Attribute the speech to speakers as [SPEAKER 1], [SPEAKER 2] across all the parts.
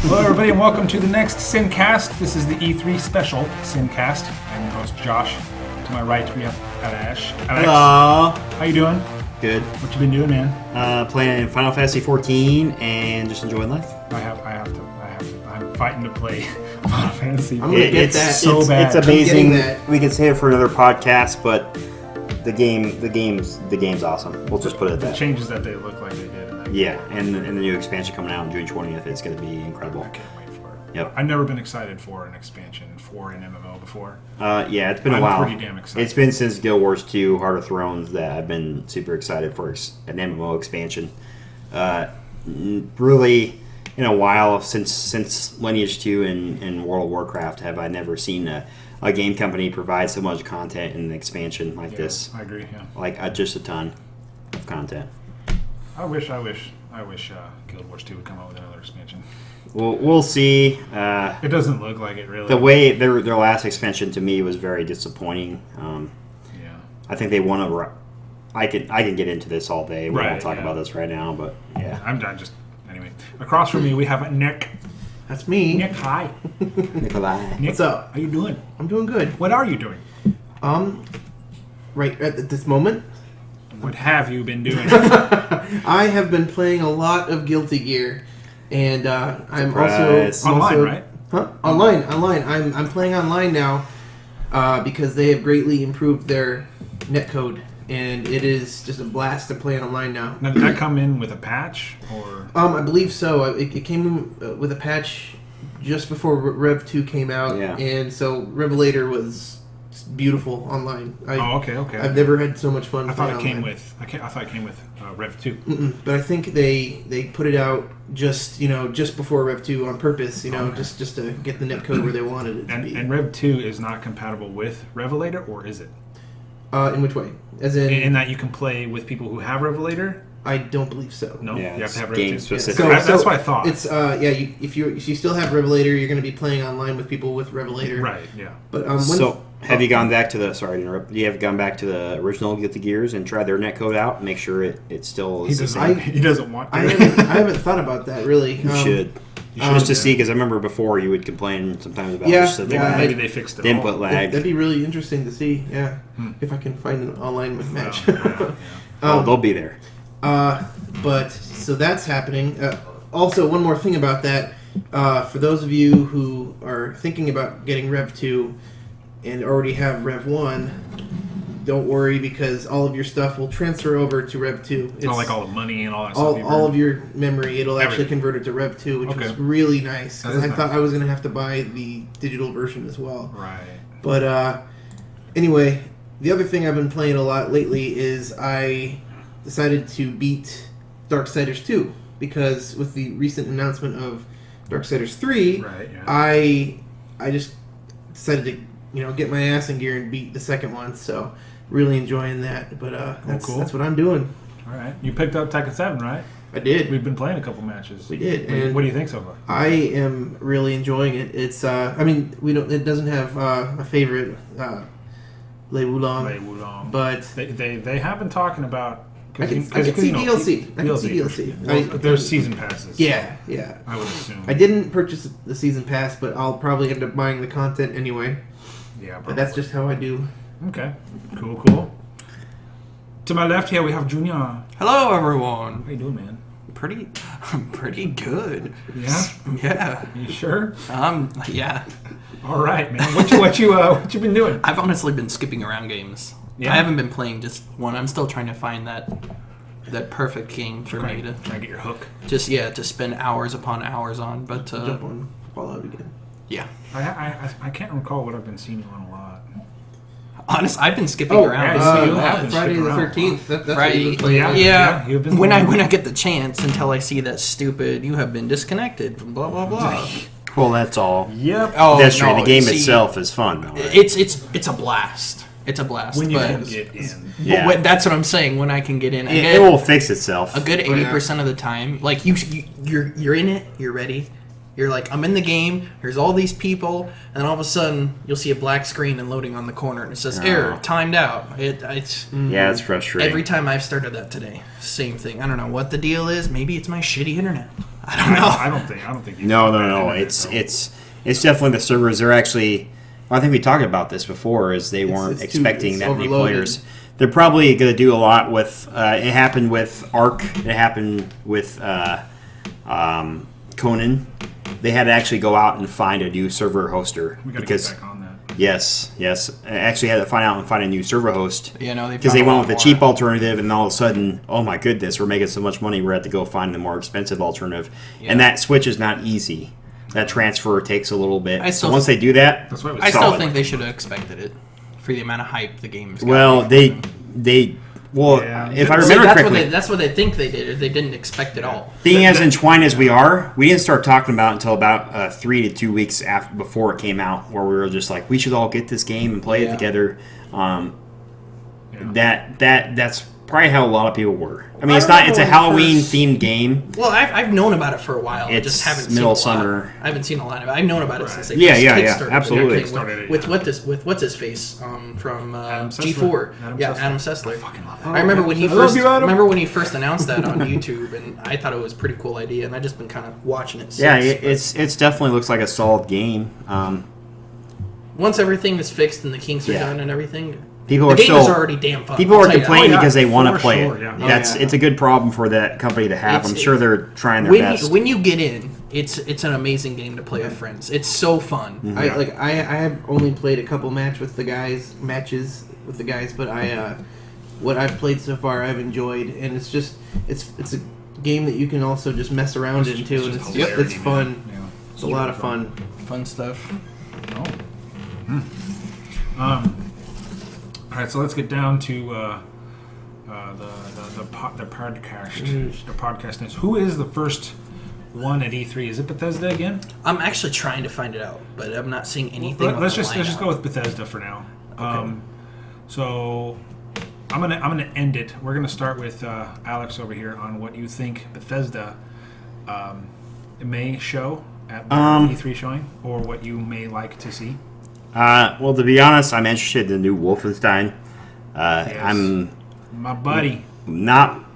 [SPEAKER 1] Hello, everybody, and welcome to the next Sincast. This is the E3 special Sincast. I'm your host, Josh. To my right, we have Alex.
[SPEAKER 2] Hello.
[SPEAKER 1] How you doing?
[SPEAKER 2] Good.
[SPEAKER 1] What you been doing, man?
[SPEAKER 2] Playing Final Fantasy 14 and just enjoying life.
[SPEAKER 1] I have to. I'm fighting to play Final Fantasy.
[SPEAKER 3] I'm gonna get that.
[SPEAKER 1] So bad.
[SPEAKER 2] It's amazing. We could say it for another podcast, but the game's awesome. We'll just put it at
[SPEAKER 1] The
[SPEAKER 2] that.
[SPEAKER 1] changes that they look like they did in that game.
[SPEAKER 2] Yeah, and the new expansion coming out on June 20th, it's going to be incredible.
[SPEAKER 1] I can't wait for it.
[SPEAKER 2] Yep.
[SPEAKER 1] I've never been excited for an expansion for an MMO before.
[SPEAKER 2] Yeah, it's been a
[SPEAKER 1] I'm
[SPEAKER 2] while.
[SPEAKER 1] pretty damn excited.
[SPEAKER 2] It's been since Guild Wars 2, Heart of Thrones, that I've been super excited for an MMO expansion. Really, in a while, since Lineage 2 and World of Warcraft, have I never seen a game company provide so much content in an expansion like this.
[SPEAKER 1] I agree, yeah.
[SPEAKER 2] Like, just a ton of content.
[SPEAKER 1] I wish Guild Wars 2 would come out with another expansion.
[SPEAKER 2] We'll see.
[SPEAKER 1] It doesn't look like it, really.
[SPEAKER 2] The way their last expansion to me was very disappointing.
[SPEAKER 1] Yeah.
[SPEAKER 2] I think they want to. I can get into this all day. We
[SPEAKER 1] Right,
[SPEAKER 2] won't talk
[SPEAKER 1] yeah.
[SPEAKER 2] about this right now, but yeah.
[SPEAKER 1] I'm just anyway. Across from me, we have Nick.
[SPEAKER 3] That's me.
[SPEAKER 1] Nick, hi.
[SPEAKER 2] Nikolai.
[SPEAKER 1] Nick,
[SPEAKER 3] What's up?
[SPEAKER 1] How you doing?
[SPEAKER 3] I'm doing good.
[SPEAKER 1] What are you doing?
[SPEAKER 3] Right at this moment,
[SPEAKER 1] What have you been doing?
[SPEAKER 3] I have been playing a lot of Guilty Gear, and I'm
[SPEAKER 2] Surprise.
[SPEAKER 3] also
[SPEAKER 1] Online, right?
[SPEAKER 3] Huh? Online. I'm playing online now because they have greatly improved their netcode, and it is just a blast to play online now.
[SPEAKER 1] Now, did that come in with a patch, or
[SPEAKER 3] I believe so. It came with a patch just before Rev 2 came out,
[SPEAKER 2] Yeah.
[SPEAKER 3] and so Revelator was beautiful online.
[SPEAKER 1] okay.
[SPEAKER 3] I've never had so much fun.
[SPEAKER 1] I thought it
[SPEAKER 3] playing
[SPEAKER 1] came
[SPEAKER 3] online.
[SPEAKER 1] with. I thought it came with Rev 2.
[SPEAKER 3] But I think they put it out just before Rev 2 on purpose, just to get the netcode where they wanted it to be.
[SPEAKER 1] And Rev 2 is not compatible with Revelator, or is it?
[SPEAKER 3] In which way? As in
[SPEAKER 1] that you can play with people who have Revelator?
[SPEAKER 3] I don't believe so.
[SPEAKER 1] No,
[SPEAKER 2] Yeah,
[SPEAKER 1] you have to have Rev
[SPEAKER 2] game
[SPEAKER 1] 2.
[SPEAKER 2] specific.
[SPEAKER 3] So-
[SPEAKER 1] That's what I thought.
[SPEAKER 3] It's if you still have Revelator, you're going to be playing online with people with Revelator.
[SPEAKER 1] Right. Yeah.
[SPEAKER 3] But
[SPEAKER 2] Have you gone back to the? Sorry to interrupt. You have gone back to the original Guilty Gears and tried their netcode out, and make sure it still is the same.
[SPEAKER 1] He doesn't want to.
[SPEAKER 3] I haven't thought about that really.
[SPEAKER 2] You should. Just to see, because I remember before you would complain sometimes about just that
[SPEAKER 1] Maybe they fixed it.
[SPEAKER 2] input lag.
[SPEAKER 3] That'd be really interesting to see. Yeah, if I can find an online match.
[SPEAKER 2] They'll be there.
[SPEAKER 3] But so that's happening. Also, one more thing about that. For those of you who are thinking about getting Rev 2 and already have Rev 1, don't worry because all of your stuff will transfer over to Rev 2.
[SPEAKER 1] It's not like all the money and all that stuff.
[SPEAKER 3] all of your memory, it'll actually
[SPEAKER 1] Everything.
[SPEAKER 3] convert it to Rev 2, which
[SPEAKER 1] Okay.
[SPEAKER 3] was really nice.
[SPEAKER 1] That
[SPEAKER 3] 'Cause
[SPEAKER 1] is
[SPEAKER 3] I thought
[SPEAKER 1] nice.
[SPEAKER 3] I was going to have to buy the digital version as well.
[SPEAKER 1] Right.
[SPEAKER 3] But anyway, the other thing I've been playing a lot lately is I decided to beat Darksiders 2 because with the recent announcement of Darksiders 3,
[SPEAKER 1] Right. Yeah.
[SPEAKER 3] I just decided to get my ass in gear and beat the second one. So really enjoying that. But
[SPEAKER 1] Cool.
[SPEAKER 3] that's what I'm doing.
[SPEAKER 1] All right. You picked up Tekken 7, right?
[SPEAKER 3] I did.
[SPEAKER 1] We've been playing a couple matches.
[SPEAKER 3] We did.
[SPEAKER 1] What do you think so far?
[SPEAKER 3] I am really enjoying it. It's it doesn't have my favorite Lei Wulong,
[SPEAKER 1] Lei Wulong.
[SPEAKER 3] but
[SPEAKER 1] They have been talking about.
[SPEAKER 3] I can see DLC. I can see DLC.
[SPEAKER 1] Well, there's season passes.
[SPEAKER 3] Yeah.
[SPEAKER 1] I would assume.
[SPEAKER 3] I didn't purchase the season pass, but I'll probably end up buying the content anyway.
[SPEAKER 1] Yeah,
[SPEAKER 3] But that's just how I do.
[SPEAKER 1] Okay. Cool. To my left here, we have Junior.
[SPEAKER 4] Hello, everyone.
[SPEAKER 1] How you doing, man?
[SPEAKER 4] Pretty good.
[SPEAKER 1] Yeah.
[SPEAKER 4] Yeah.
[SPEAKER 1] You sure?
[SPEAKER 4] Yeah.
[SPEAKER 1] All right, man. What you been doing?
[SPEAKER 4] I've honestly been skipping around games.
[SPEAKER 1] Yeah?
[SPEAKER 4] I haven't been playing just one. I'm still trying to find that perfect game for me to
[SPEAKER 1] try to get your hook.
[SPEAKER 4] to spend hours upon hours on. But
[SPEAKER 3] Jump on Fallout again.
[SPEAKER 4] yeah.
[SPEAKER 1] I can't recall what I've been seeing you on a lot.
[SPEAKER 4] Honest, I've been skipping around.
[SPEAKER 1] yeah, so you have been
[SPEAKER 3] Friday the
[SPEAKER 1] skipping around.
[SPEAKER 3] 13th. That's what
[SPEAKER 4] Friday.
[SPEAKER 3] you've been playing.
[SPEAKER 1] Yeah. You've been
[SPEAKER 4] When
[SPEAKER 1] playing.
[SPEAKER 4] I get the chance until I see that stupid you have been disconnected from blah blah blah.
[SPEAKER 2] Well, that's all.
[SPEAKER 1] Yep.
[SPEAKER 4] Oh,
[SPEAKER 2] That's true.
[SPEAKER 4] no,
[SPEAKER 2] The game
[SPEAKER 4] see,
[SPEAKER 2] itself is fun, though. Right?
[SPEAKER 4] It's a blast. It's a blast.
[SPEAKER 1] When you
[SPEAKER 4] but,
[SPEAKER 1] can get in.
[SPEAKER 2] Yeah.
[SPEAKER 4] that's what I'm saying. When I can get in,
[SPEAKER 2] It will fix itself.
[SPEAKER 4] a good
[SPEAKER 3] Oh, yeah.
[SPEAKER 4] 80% of the time, like you're in it, you're ready, you're like, I'm in the game, there's all these people, and then all of a sudden you'll see a black screen and loading on the corner and it says error, timed out. It's
[SPEAKER 2] Yeah, it's frustrating.
[SPEAKER 4] every time I've started that today, same thing. I don't know what the deal is. Maybe it's my shitty internet. I don't know.
[SPEAKER 1] I don't think. You
[SPEAKER 2] No.
[SPEAKER 1] can.
[SPEAKER 2] It's definitely the servers. They're actually. I think we talked about this before. Is they weren't expecting that many players. They're probably going to do a lot with. It happened with Ark. It happened with Conan. They had to actually go out and find a new server hoster
[SPEAKER 1] We got to get back on that.
[SPEAKER 2] Yes. I actually had to find a new server host.
[SPEAKER 4] Yeah, no,
[SPEAKER 2] because they went with the cheap alternative, and all of a sudden, oh my goodness, we're making so much money, we're going to have to go find the more expensive alternative.
[SPEAKER 4] Yeah.
[SPEAKER 2] And that switch is not easy. That transfer takes a little bit. So
[SPEAKER 4] still
[SPEAKER 2] once they do that,
[SPEAKER 1] That's why it was
[SPEAKER 4] I still
[SPEAKER 2] solid.
[SPEAKER 4] think they should have expected it for the amount of hype the game's got.
[SPEAKER 2] Well, they
[SPEAKER 1] Yeah.
[SPEAKER 2] if I
[SPEAKER 1] See,
[SPEAKER 2] remember
[SPEAKER 4] that's
[SPEAKER 2] correctly,
[SPEAKER 4] that's what they think they did, or they didn't expect it all.
[SPEAKER 2] being as entwined as we are, we didn't start talking about it until about 3 to 2 weeks before it came out, where we were just like, we should all get this game and play it together. That's probably how a lot of people were. I mean, it's a Halloween themed game.
[SPEAKER 4] Well, I've known about it for a while. I
[SPEAKER 2] It's
[SPEAKER 4] just haven't
[SPEAKER 2] middle
[SPEAKER 4] seen a lot.
[SPEAKER 2] summer.
[SPEAKER 4] I haven't seen a lot of it. I've known about it since they
[SPEAKER 2] Yeah,
[SPEAKER 4] first
[SPEAKER 2] yeah,
[SPEAKER 4] kickstarted
[SPEAKER 2] absolutely.
[SPEAKER 4] it.
[SPEAKER 1] Kickstarted it,
[SPEAKER 4] With
[SPEAKER 1] yeah.
[SPEAKER 4] with what's his face from
[SPEAKER 1] Adam Sessler.
[SPEAKER 4] G4.
[SPEAKER 1] Adam
[SPEAKER 4] Yeah,
[SPEAKER 1] Sessler.
[SPEAKER 4] Adam Sessler.
[SPEAKER 1] I fucking love that.
[SPEAKER 4] I remember when he
[SPEAKER 1] I love
[SPEAKER 4] first
[SPEAKER 1] you, Adam.
[SPEAKER 4] announced that on YouTube, and I thought it was a pretty cool idea, and I've just been kind of watching it since.
[SPEAKER 2] Yeah,
[SPEAKER 4] but
[SPEAKER 2] it's definitely looks like a solid game.
[SPEAKER 4] once everything is fixed and the kinks are
[SPEAKER 2] Yeah.
[SPEAKER 4] done and everything,
[SPEAKER 2] People
[SPEAKER 4] the
[SPEAKER 2] are
[SPEAKER 4] game
[SPEAKER 2] still
[SPEAKER 4] is already damn fun.
[SPEAKER 2] people
[SPEAKER 4] I'll
[SPEAKER 2] are
[SPEAKER 4] tell you that.
[SPEAKER 2] complaining
[SPEAKER 1] Oh, yeah,
[SPEAKER 2] because they want to
[SPEAKER 1] for
[SPEAKER 2] play
[SPEAKER 1] sure,
[SPEAKER 2] it.
[SPEAKER 1] yeah.
[SPEAKER 2] It's a good problem for that company to have.
[SPEAKER 4] It's-
[SPEAKER 2] I'm sure they're trying their
[SPEAKER 4] When
[SPEAKER 2] best.
[SPEAKER 4] when you get in, it's an amazing game to play with friends. It's so fun.
[SPEAKER 2] Mm-hmm.
[SPEAKER 3] I have only played a couple matches with the guys, but what I've played so far I've enjoyed, and it's a game that you can also just mess around
[SPEAKER 1] It's
[SPEAKER 3] into, and
[SPEAKER 1] just
[SPEAKER 3] it's
[SPEAKER 1] hilarity,
[SPEAKER 3] fun.
[SPEAKER 1] man. Yeah.
[SPEAKER 3] It's a lot of fun.
[SPEAKER 4] Fun stuff.
[SPEAKER 1] All right, so let's get down to the podcast. The podcast is, who is the first one at E3? Is it Bethesda again?
[SPEAKER 4] I'm actually trying to find it out, but I'm not seeing anything.
[SPEAKER 1] Let's
[SPEAKER 4] with the
[SPEAKER 1] just
[SPEAKER 4] lineup.
[SPEAKER 1] go with Bethesda for now. So I'm gonna end it. We're gonna start with Alex over here on what you think Bethesda may show at the E3 showing, or what you may like to see.
[SPEAKER 2] Well, to be honest, I'm interested in the new Wolfenstein.
[SPEAKER 1] Yes.
[SPEAKER 2] I'm
[SPEAKER 1] My buddy.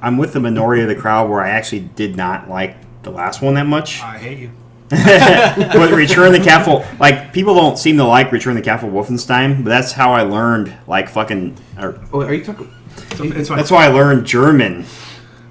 [SPEAKER 2] I'm with the minority of the crowd where I actually did not like the last one that much.
[SPEAKER 1] I hate you.
[SPEAKER 2] But Return the Castle, like, people don't seem to like Return the Castle Wolfenstein, but that's how I learned, like,
[SPEAKER 3] Oh, are you talking?
[SPEAKER 1] It's fine.
[SPEAKER 2] that's why I learned German.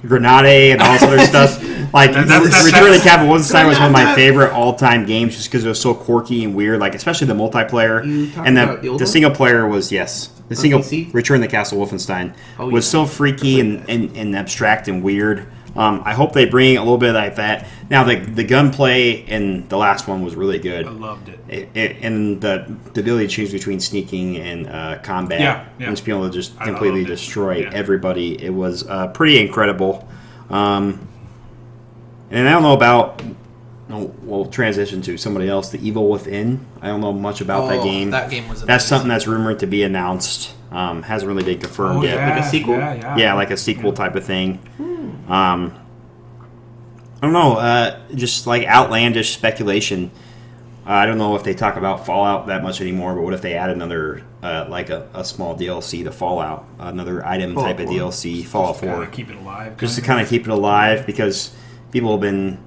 [SPEAKER 2] Grenade and all this other stuff. Like,
[SPEAKER 1] That's-
[SPEAKER 2] Return of the Castle Wolfenstein was one of my favorite all-time games just because it was so quirky and weird, like, especially the multiplayer.
[SPEAKER 3] You talking
[SPEAKER 2] And
[SPEAKER 3] about the old
[SPEAKER 2] the
[SPEAKER 3] one?
[SPEAKER 2] single player was, yes. The
[SPEAKER 3] On
[SPEAKER 2] single
[SPEAKER 3] PC?
[SPEAKER 2] Return of the Castle Wolfenstein
[SPEAKER 3] Oh,
[SPEAKER 2] was
[SPEAKER 3] yeah.
[SPEAKER 2] so freaky and abstract and weird. I hope they bring a little bit like that. Now, the gunplay in the last one was really good.
[SPEAKER 1] I loved it.
[SPEAKER 2] And the ability to choose between sneaking and combat,
[SPEAKER 1] Yeah.
[SPEAKER 2] and just being able to just
[SPEAKER 1] I
[SPEAKER 2] completely
[SPEAKER 1] loved it.
[SPEAKER 2] destroy
[SPEAKER 1] Yeah.
[SPEAKER 2] everybody, it was pretty incredible. And I don't know about. We'll transition to somebody else. The Evil Within. I don't know much about that game.
[SPEAKER 4] That game was.
[SPEAKER 2] That's
[SPEAKER 4] amazing.
[SPEAKER 2] something that's rumored to be announced. Hasn't really been confirmed yet.
[SPEAKER 3] Like a sequel?
[SPEAKER 2] Yeah, like a sequel type of thing. I don't know. Just like outlandish speculation. I don't know if they talk about Fallout that much anymore, but what if they add another, like a small DLC to Fallout, another item
[SPEAKER 3] Fallout
[SPEAKER 2] type of
[SPEAKER 3] 4.
[SPEAKER 2] DLC, Fallout
[SPEAKER 1] Gotta
[SPEAKER 2] 4,
[SPEAKER 1] keep it alive.
[SPEAKER 2] just to kind of keep it alive because people have been,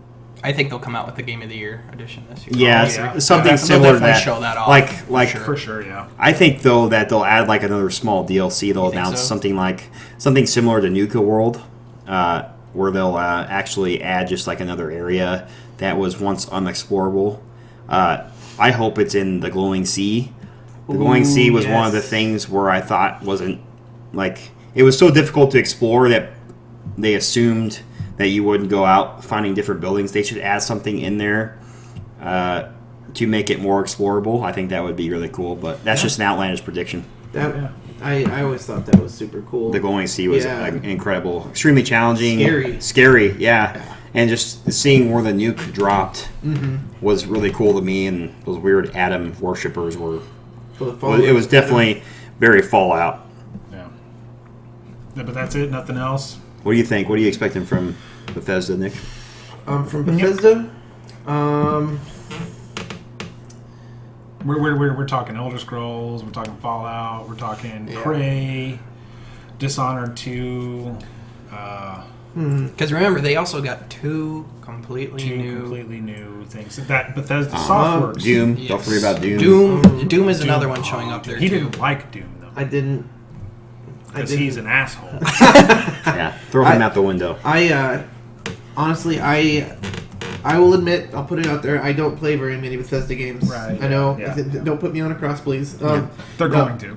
[SPEAKER 4] I think they'll come out with the Game of the Year edition this year.
[SPEAKER 2] yeah,
[SPEAKER 1] yeah.
[SPEAKER 2] something
[SPEAKER 4] They'll
[SPEAKER 2] similar to
[SPEAKER 4] definitely
[SPEAKER 2] that.
[SPEAKER 4] show that off,
[SPEAKER 2] like
[SPEAKER 1] For sure, yeah.
[SPEAKER 2] I think though that they'll add like another small DLC. They'll
[SPEAKER 4] think
[SPEAKER 2] announce
[SPEAKER 4] so?
[SPEAKER 2] something similar to Nuka World, where they'll actually add just like another area that was once unexplorable. I hope it's in the Glowing Sea. The Glowing Sea was one of the
[SPEAKER 3] yes.
[SPEAKER 2] things where I thought wasn't like it was so difficult to explore that they assumed that you wouldn't go out finding different buildings. They should add something in there to make it more explorable. I think that would be really cool, but that's just an outlandish prediction.
[SPEAKER 3] That I always thought that was super cool.
[SPEAKER 2] The Glowing Sea was
[SPEAKER 3] Yeah.
[SPEAKER 2] incredible, extremely challenging,
[SPEAKER 3] Scary.
[SPEAKER 2] yeah. And just seeing where the nuke dropped was really cool to me, and those weird atom worshippers were.
[SPEAKER 3] For the
[SPEAKER 2] Well, it was definitely very Fallout.
[SPEAKER 1] Yeah. But that's it. Nothing else.
[SPEAKER 2] What do you think? What are you expecting from Bethesda, Nick?
[SPEAKER 3] From Bethesda.
[SPEAKER 1] We're talking Elder Scrolls. We're talking Fallout. We're talking Prey, Dishonored 2.
[SPEAKER 4] Because remember, they also got two completely
[SPEAKER 1] new things that Bethesda Softworks.
[SPEAKER 2] Doom.
[SPEAKER 4] Yes.
[SPEAKER 2] Don't forget about Doom.
[SPEAKER 4] Doom is another one showing up there.
[SPEAKER 1] He
[SPEAKER 4] too.
[SPEAKER 1] didn't like Doom though.
[SPEAKER 3] I didn't.
[SPEAKER 1] Because he's an asshole.
[SPEAKER 2] Yeah, throw him out the window.
[SPEAKER 3] Honestly, I will admit, I'll put it out there, I don't play very many Bethesda games.
[SPEAKER 1] Right.
[SPEAKER 3] I know.
[SPEAKER 1] Yeah.
[SPEAKER 3] Don't put me on a cross, please.
[SPEAKER 1] They're going to.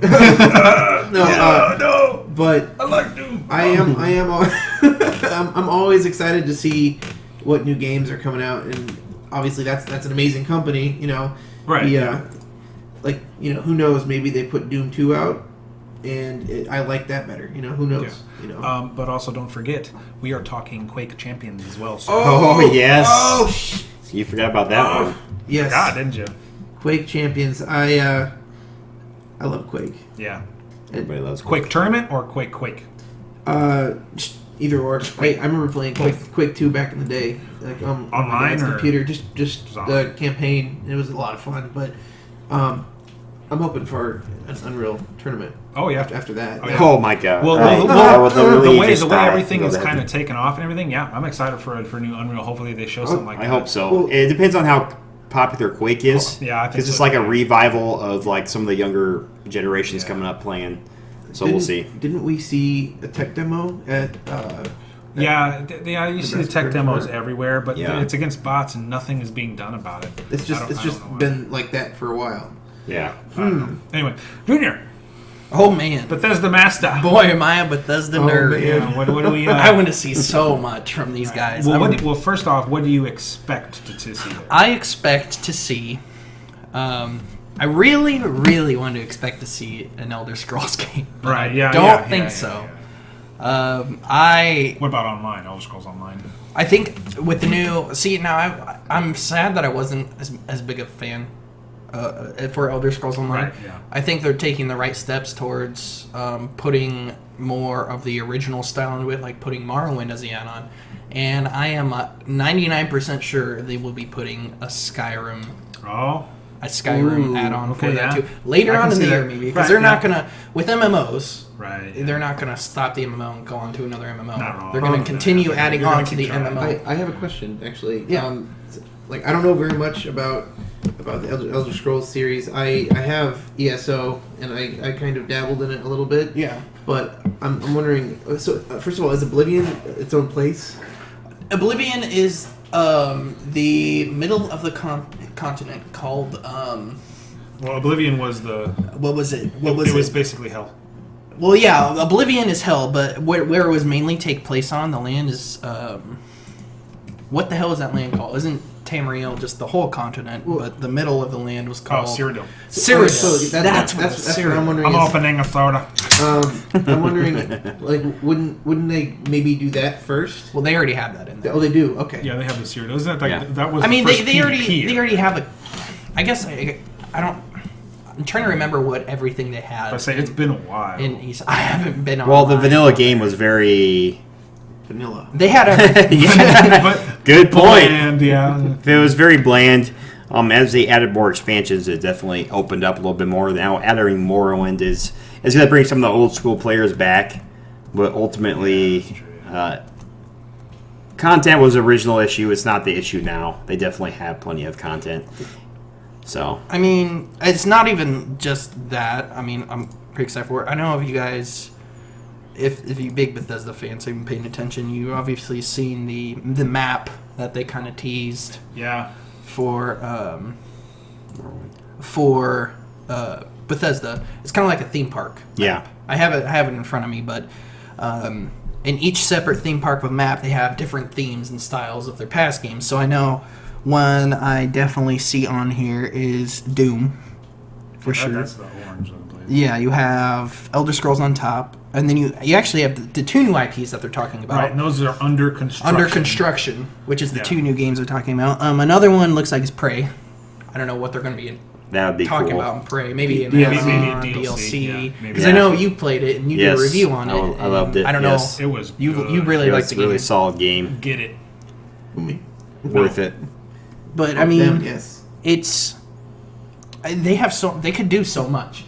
[SPEAKER 3] No, but
[SPEAKER 1] I like Doom.
[SPEAKER 3] I'm always excited to see what new games are coming out, and obviously that's an amazing company, you know.
[SPEAKER 1] Right.
[SPEAKER 3] Yeah. Like, you know, who knows? Maybe they put Doom 2 out, and I like that better. You know, who knows?
[SPEAKER 1] Yeah.
[SPEAKER 3] You know.
[SPEAKER 1] But also don't forget, we are talking Quake Champions as well. So.
[SPEAKER 2] Oh, yes.
[SPEAKER 3] Oh,
[SPEAKER 2] You forgot about that one.
[SPEAKER 3] yes.
[SPEAKER 1] God, didn't you?
[SPEAKER 3] Quake Champions. I love Quake.
[SPEAKER 1] Yeah.
[SPEAKER 2] Everybody loves Quake.
[SPEAKER 1] Quake Tournament or Quake?
[SPEAKER 3] Just either or. I remember playing Quake 2 back in the day, like on my
[SPEAKER 1] Online
[SPEAKER 3] dad's
[SPEAKER 1] or
[SPEAKER 3] computer. Just the campaign. It was a lot of fun, but I'm hoping for an Unreal tournament.
[SPEAKER 1] Oh yeah.
[SPEAKER 3] After that.
[SPEAKER 1] Oh, yeah.
[SPEAKER 2] Oh my god.
[SPEAKER 1] Well,
[SPEAKER 2] the
[SPEAKER 1] the way everything is kind of taken off and everything, yeah, I'm excited for new Unreal. Hopefully they show something like that.
[SPEAKER 2] I hope so.
[SPEAKER 3] Well,
[SPEAKER 2] it depends on how popular Quake is.
[SPEAKER 1] Yeah, I think
[SPEAKER 2] because it's
[SPEAKER 1] so,
[SPEAKER 2] like
[SPEAKER 1] yeah.
[SPEAKER 2] a revival of like some of the younger generations
[SPEAKER 1] Yeah.
[SPEAKER 2] coming up playing. So we'll see.
[SPEAKER 3] Didn't we see a tech demo at?
[SPEAKER 1] Yeah, you see the tech demos
[SPEAKER 3] Tournament?
[SPEAKER 1] everywhere, but
[SPEAKER 2] Yeah.
[SPEAKER 1] it's against bots and nothing is being done about it.
[SPEAKER 3] It's
[SPEAKER 1] I don't
[SPEAKER 3] just
[SPEAKER 1] know why.
[SPEAKER 3] been like that for a while.
[SPEAKER 2] Yeah.
[SPEAKER 1] I don't know. Anyway, Junior,
[SPEAKER 4] Oh man,
[SPEAKER 1] Bethesda Master.
[SPEAKER 4] boy, am I a Bethesda nerd.
[SPEAKER 1] Yeah, what do we?
[SPEAKER 4] I want to see so much from these guys.
[SPEAKER 1] Well, first off, what do you expect to see there?
[SPEAKER 4] I expect to see. I really, really want to expect to see an Elder Scrolls game. But
[SPEAKER 1] Right,
[SPEAKER 4] I
[SPEAKER 1] yeah,
[SPEAKER 4] don't
[SPEAKER 1] yeah,
[SPEAKER 4] think
[SPEAKER 1] yeah,
[SPEAKER 4] so.
[SPEAKER 1] What about online? Elder Scrolls Online.
[SPEAKER 4] I think with the new. See, now I'm sad that I wasn't as big a fan for Elder Scrolls Online.
[SPEAKER 1] Right, yeah.
[SPEAKER 4] I think they're taking the right steps towards putting more of the original style into it, like putting Morrowind as the add-on. And I am 99% sure they will be putting a Skyrim
[SPEAKER 1] Oh,
[SPEAKER 4] add-on for
[SPEAKER 1] okay,
[SPEAKER 4] that
[SPEAKER 1] yeah.
[SPEAKER 4] too. Later
[SPEAKER 1] I can
[SPEAKER 4] on in
[SPEAKER 1] see
[SPEAKER 4] the year,
[SPEAKER 1] that.
[SPEAKER 4] maybe, because
[SPEAKER 1] Right,
[SPEAKER 4] they're not
[SPEAKER 1] yeah.
[SPEAKER 4] gonna with MMOs.
[SPEAKER 1] right.
[SPEAKER 4] They're not gonna stop the MMO and go on to another MMO.
[SPEAKER 1] Not wrong.
[SPEAKER 4] They're gonna
[SPEAKER 1] Probably
[SPEAKER 4] continue
[SPEAKER 1] not.
[SPEAKER 4] adding
[SPEAKER 1] You're gonna
[SPEAKER 4] on to
[SPEAKER 1] keep
[SPEAKER 4] the
[SPEAKER 1] trying.
[SPEAKER 4] MMO.
[SPEAKER 3] I have a question actually.
[SPEAKER 4] Yeah.
[SPEAKER 3] Like I don't know very much about the Elder Scrolls series. I have ESO and I kind of dabbled in it a little bit.
[SPEAKER 4] Yeah.
[SPEAKER 3] But I'm wondering. So first of all, is Oblivion its own place?
[SPEAKER 4] Oblivion is the middle of the continent called
[SPEAKER 1] Well, Oblivion was the.
[SPEAKER 4] what was it? What
[SPEAKER 1] It
[SPEAKER 4] was
[SPEAKER 1] was
[SPEAKER 4] it?
[SPEAKER 1] basically hell.
[SPEAKER 4] Well, yeah, Oblivion is hell, but where it was mainly take place on the land is what the hell is that land called? Isn't Tamriel just the whole continent? But the middle of the land was
[SPEAKER 1] Oh,
[SPEAKER 4] called
[SPEAKER 1] Cyrodiil.
[SPEAKER 4] Cyrodiil.
[SPEAKER 3] So
[SPEAKER 4] that's
[SPEAKER 3] what I'm wondering.
[SPEAKER 1] I'm
[SPEAKER 3] is,
[SPEAKER 1] opening a soda.
[SPEAKER 3] I'm wondering, like, wouldn't they maybe do that first?
[SPEAKER 4] Well, they already have that in there.
[SPEAKER 3] Oh, they do. Okay.
[SPEAKER 1] Yeah, they have the Cyrodiil. Isn't that like
[SPEAKER 2] Yeah.
[SPEAKER 1] that was?
[SPEAKER 4] I mean,
[SPEAKER 1] the first
[SPEAKER 4] they
[SPEAKER 1] PvP,
[SPEAKER 4] already have a. I guess I don't. I'm trying to remember what everything they had.
[SPEAKER 1] I say it's been a while.
[SPEAKER 4] in East. I haven't been on.
[SPEAKER 2] Well, the vanilla game was very.
[SPEAKER 3] Vanilla.
[SPEAKER 4] They had everything.
[SPEAKER 2] Yeah.
[SPEAKER 1] But
[SPEAKER 2] Good point.
[SPEAKER 1] bland, yeah.
[SPEAKER 2] It was very bland. As they added more expansions, it definitely opened up a little bit more. Now adding Morrowind is going to bring some of the old school players back, but ultimately, content was the original issue. It's not the issue now. They definitely have plenty of content. So
[SPEAKER 4] I mean, it's not even just that. I mean, I'm pretty excited for it. I know if you guys, if you big Bethesda fans, have been paying attention, you obviously seen the map that they kind of teased
[SPEAKER 1] Yeah.
[SPEAKER 4] for Bethesda. It's kind of like a theme park.
[SPEAKER 2] yeah,
[SPEAKER 4] I have it in front of me, but in each separate theme park with map, they have different themes and styles of their past games. So I know one I definitely see on here is Doom, for sure.
[SPEAKER 1] That's the orange one, please.
[SPEAKER 4] Yeah, you have Elder Scrolls on top, and then you actually have the two new IPs that they're talking about.
[SPEAKER 1] Right, and those are under construction.
[SPEAKER 4] Under construction, which is the
[SPEAKER 1] Yeah.
[SPEAKER 4] two new games they're talking about. Another one looks like it's Prey. I don't know what they're going to be
[SPEAKER 2] that would be
[SPEAKER 4] talking
[SPEAKER 2] cool.
[SPEAKER 4] about in Prey. Maybe an
[SPEAKER 1] Maybe
[SPEAKER 4] Amazon
[SPEAKER 1] a DLC,
[SPEAKER 4] DLC.
[SPEAKER 1] yeah, maybe.
[SPEAKER 4] Because I know you played it and you did
[SPEAKER 2] Yes,
[SPEAKER 4] a review on
[SPEAKER 2] I
[SPEAKER 4] it.
[SPEAKER 2] loved
[SPEAKER 4] and
[SPEAKER 2] it,
[SPEAKER 4] I don't
[SPEAKER 2] yes.
[SPEAKER 1] It was
[SPEAKER 4] You
[SPEAKER 1] good.
[SPEAKER 4] really
[SPEAKER 2] It
[SPEAKER 4] liked
[SPEAKER 2] was
[SPEAKER 4] the
[SPEAKER 2] a really
[SPEAKER 4] game.
[SPEAKER 2] solid game.
[SPEAKER 1] Get it.
[SPEAKER 2] Worth it.
[SPEAKER 4] But I mean,
[SPEAKER 3] yes.
[SPEAKER 4] it's they could do so much.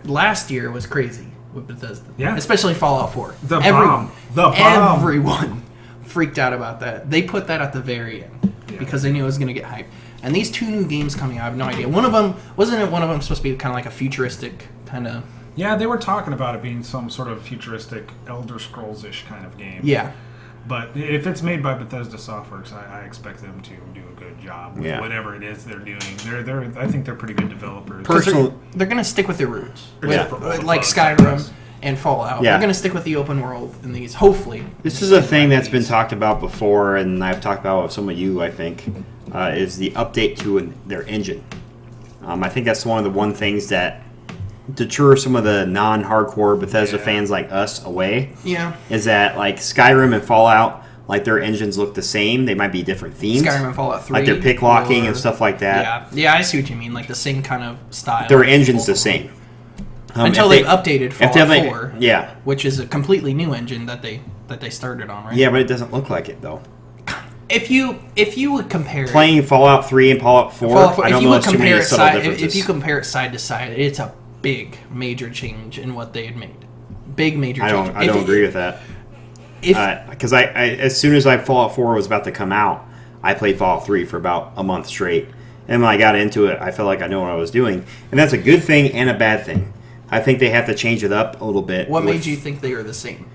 [SPEAKER 4] Last year was crazy with Bethesda.
[SPEAKER 1] Yeah.
[SPEAKER 4] Especially Fallout 4.
[SPEAKER 1] The bomb. The bomb.
[SPEAKER 4] Everyone freaked out about that. They put that at the very end because they knew it was going to get hyped. And these 2 new games coming out, I have no idea. One of them supposed to be kind of like a futuristic kind of?
[SPEAKER 1] Yeah, they were talking about it being some sort of futuristic Elder Scrolls-ish kind of game.
[SPEAKER 4] Yeah.
[SPEAKER 1] But if it's made by Bethesda Softworks, I expect them to do a good job with whatever it is they're doing. I think they're pretty good developers.
[SPEAKER 4] They're going to stick with their roots,
[SPEAKER 2] Yeah.
[SPEAKER 4] like Skyrim and Fallout.
[SPEAKER 2] Yeah.
[SPEAKER 4] They're going to stick with the open world in these. Hopefully,
[SPEAKER 2] This is a thing that's been talked about before, and I've talked about with some of you, I think, is the update to their engine. I think that's one of the things that deter some of the non-hardcore Bethesda fans like us away.
[SPEAKER 4] Yeah.
[SPEAKER 2] Is that like Skyrim and Fallout, like their engines look the same. They might be different themes.
[SPEAKER 4] Skyrim and Fallout 3.
[SPEAKER 2] Like their pick locking and stuff like that.
[SPEAKER 4] Yeah, I see what you mean. Like the same kind of style.
[SPEAKER 2] Their engine's the same.
[SPEAKER 4] Until they've updated Fallout 4.
[SPEAKER 2] Yeah.
[SPEAKER 4] Which is a completely new engine that they started on, right?
[SPEAKER 2] Yeah, but it doesn't look like it though.
[SPEAKER 4] If you would compare
[SPEAKER 2] Playing Fallout 3 and Fallout 4, I don't know there's too many subtle differences.
[SPEAKER 4] If you compare it side to side, it's a big major change in what they had made. Big major change.
[SPEAKER 2] I don't agree with that. Because I as soon as Fallout 4 was about to come out, I played Fallout 3 for about a month straight. And when I got into it, I felt like I know what I was doing. And that's a good thing and a bad thing. I think they have to change it up a little bit.
[SPEAKER 4] What made you think they were the same?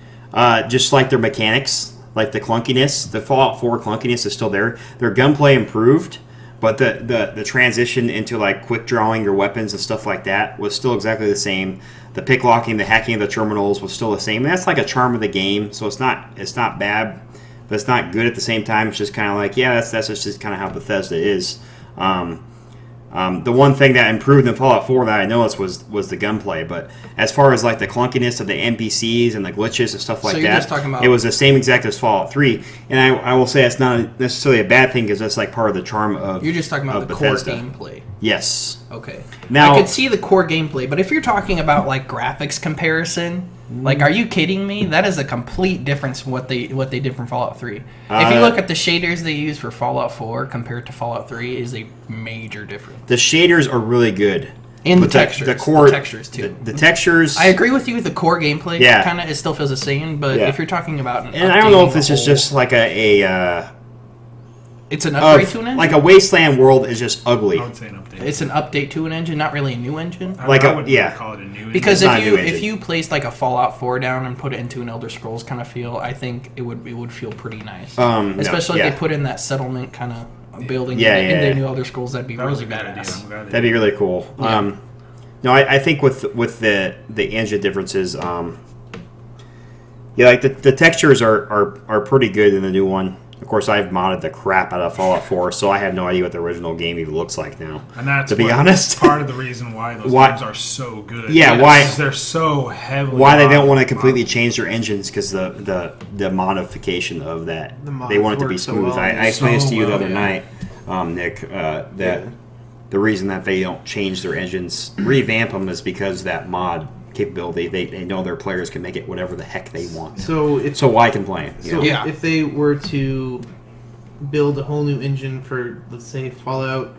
[SPEAKER 2] Just like their mechanics, like the clunkiness. The Fallout 4 clunkiness is still there. Their gunplay improved, but the transition into like quick drawing your weapons and stuff like that was still exactly the same. The pick locking, the hacking of the terminals was still the same. And that's like a charm of the game. So it's not bad, but it's not good at the same time. It's just kind of like, yeah, that's just kind of how Bethesda is. The one thing that improved in Fallout 4 that I noticed was the gunplay, but as far as like the clunkiness of the NPCs and the glitches and stuff like
[SPEAKER 4] you're
[SPEAKER 2] that,
[SPEAKER 4] just talking about,
[SPEAKER 2] it was the same exact as Fallout 3. And I will say it's not necessarily a bad thing because that's like part of the charm of
[SPEAKER 4] you're just talking about the
[SPEAKER 2] Bethesda.
[SPEAKER 4] core gameplay.
[SPEAKER 2] Yes.
[SPEAKER 4] Okay.
[SPEAKER 2] Now
[SPEAKER 4] I could see the core gameplay, but if you're talking about like graphics comparison, like, are you kidding me? That is a complete difference from what they did from Fallout 3. If you look at the shaders they use for Fallout 4 compared to Fallout 3, is a major difference.
[SPEAKER 2] the shaders are really good.
[SPEAKER 4] And the
[SPEAKER 2] But
[SPEAKER 4] textures.
[SPEAKER 2] the core
[SPEAKER 4] The textures, too.
[SPEAKER 2] The textures.
[SPEAKER 4] I agree with you with the core gameplay.
[SPEAKER 2] Yeah.
[SPEAKER 4] Kind of, it still feels the same, but
[SPEAKER 2] Yeah.
[SPEAKER 4] if you're talking about an
[SPEAKER 2] and I don't know if
[SPEAKER 4] updating
[SPEAKER 2] this
[SPEAKER 4] the
[SPEAKER 2] is
[SPEAKER 4] whole-
[SPEAKER 2] just like
[SPEAKER 4] it's an upgrade to an engine?
[SPEAKER 2] like a wasteland world is just ugly.
[SPEAKER 1] I would say an update.
[SPEAKER 4] It's an update to an engine, not really a new engine.
[SPEAKER 1] I
[SPEAKER 2] like
[SPEAKER 1] I
[SPEAKER 2] a-
[SPEAKER 1] wouldn't
[SPEAKER 2] yeah.
[SPEAKER 1] call it a new
[SPEAKER 4] Because
[SPEAKER 2] It's not a new
[SPEAKER 4] if
[SPEAKER 2] engine.
[SPEAKER 4] you placed like a Fallout 4 down and put it into an Elder Scrolls kind of feel, I think it would feel pretty nice.
[SPEAKER 2] No,
[SPEAKER 4] Especially
[SPEAKER 2] yeah.
[SPEAKER 4] if they put in that settlement kind of building
[SPEAKER 2] Yeah,
[SPEAKER 4] in
[SPEAKER 2] yeah.
[SPEAKER 4] the new Elder Scrolls. That'd be
[SPEAKER 1] that was
[SPEAKER 4] really
[SPEAKER 1] a good idea.
[SPEAKER 4] badass.
[SPEAKER 1] I'm glad they
[SPEAKER 2] That'd be really cool.
[SPEAKER 4] Yeah.
[SPEAKER 2] No, I think with the engine differences, like the textures are pretty good in the new one. Of course, I've modded the crap out of Fallout 4, so I have no idea what the original game even looks like now.
[SPEAKER 1] And that's
[SPEAKER 2] to be honest,
[SPEAKER 1] part of the reason why those
[SPEAKER 2] Why-
[SPEAKER 1] games are so good.
[SPEAKER 2] Yeah,
[SPEAKER 1] Because
[SPEAKER 2] why-
[SPEAKER 1] they're so heavily.
[SPEAKER 2] why they don't
[SPEAKER 1] modded.
[SPEAKER 2] want to completely change their engines because the modification of that
[SPEAKER 3] The mods
[SPEAKER 2] they want it to be
[SPEAKER 3] work so
[SPEAKER 2] smooth.
[SPEAKER 3] well.
[SPEAKER 2] I explained this to you the
[SPEAKER 1] So
[SPEAKER 2] other
[SPEAKER 1] well,
[SPEAKER 2] night, Nick, that the reason that they don't change their engines, revamp them, is because that mod capability. They know their players can make it whatever the heck they want.
[SPEAKER 3] So
[SPEAKER 2] Why complain? You know?
[SPEAKER 4] Yeah.
[SPEAKER 3] if they were to build a whole new engine for, let's say, Fallout,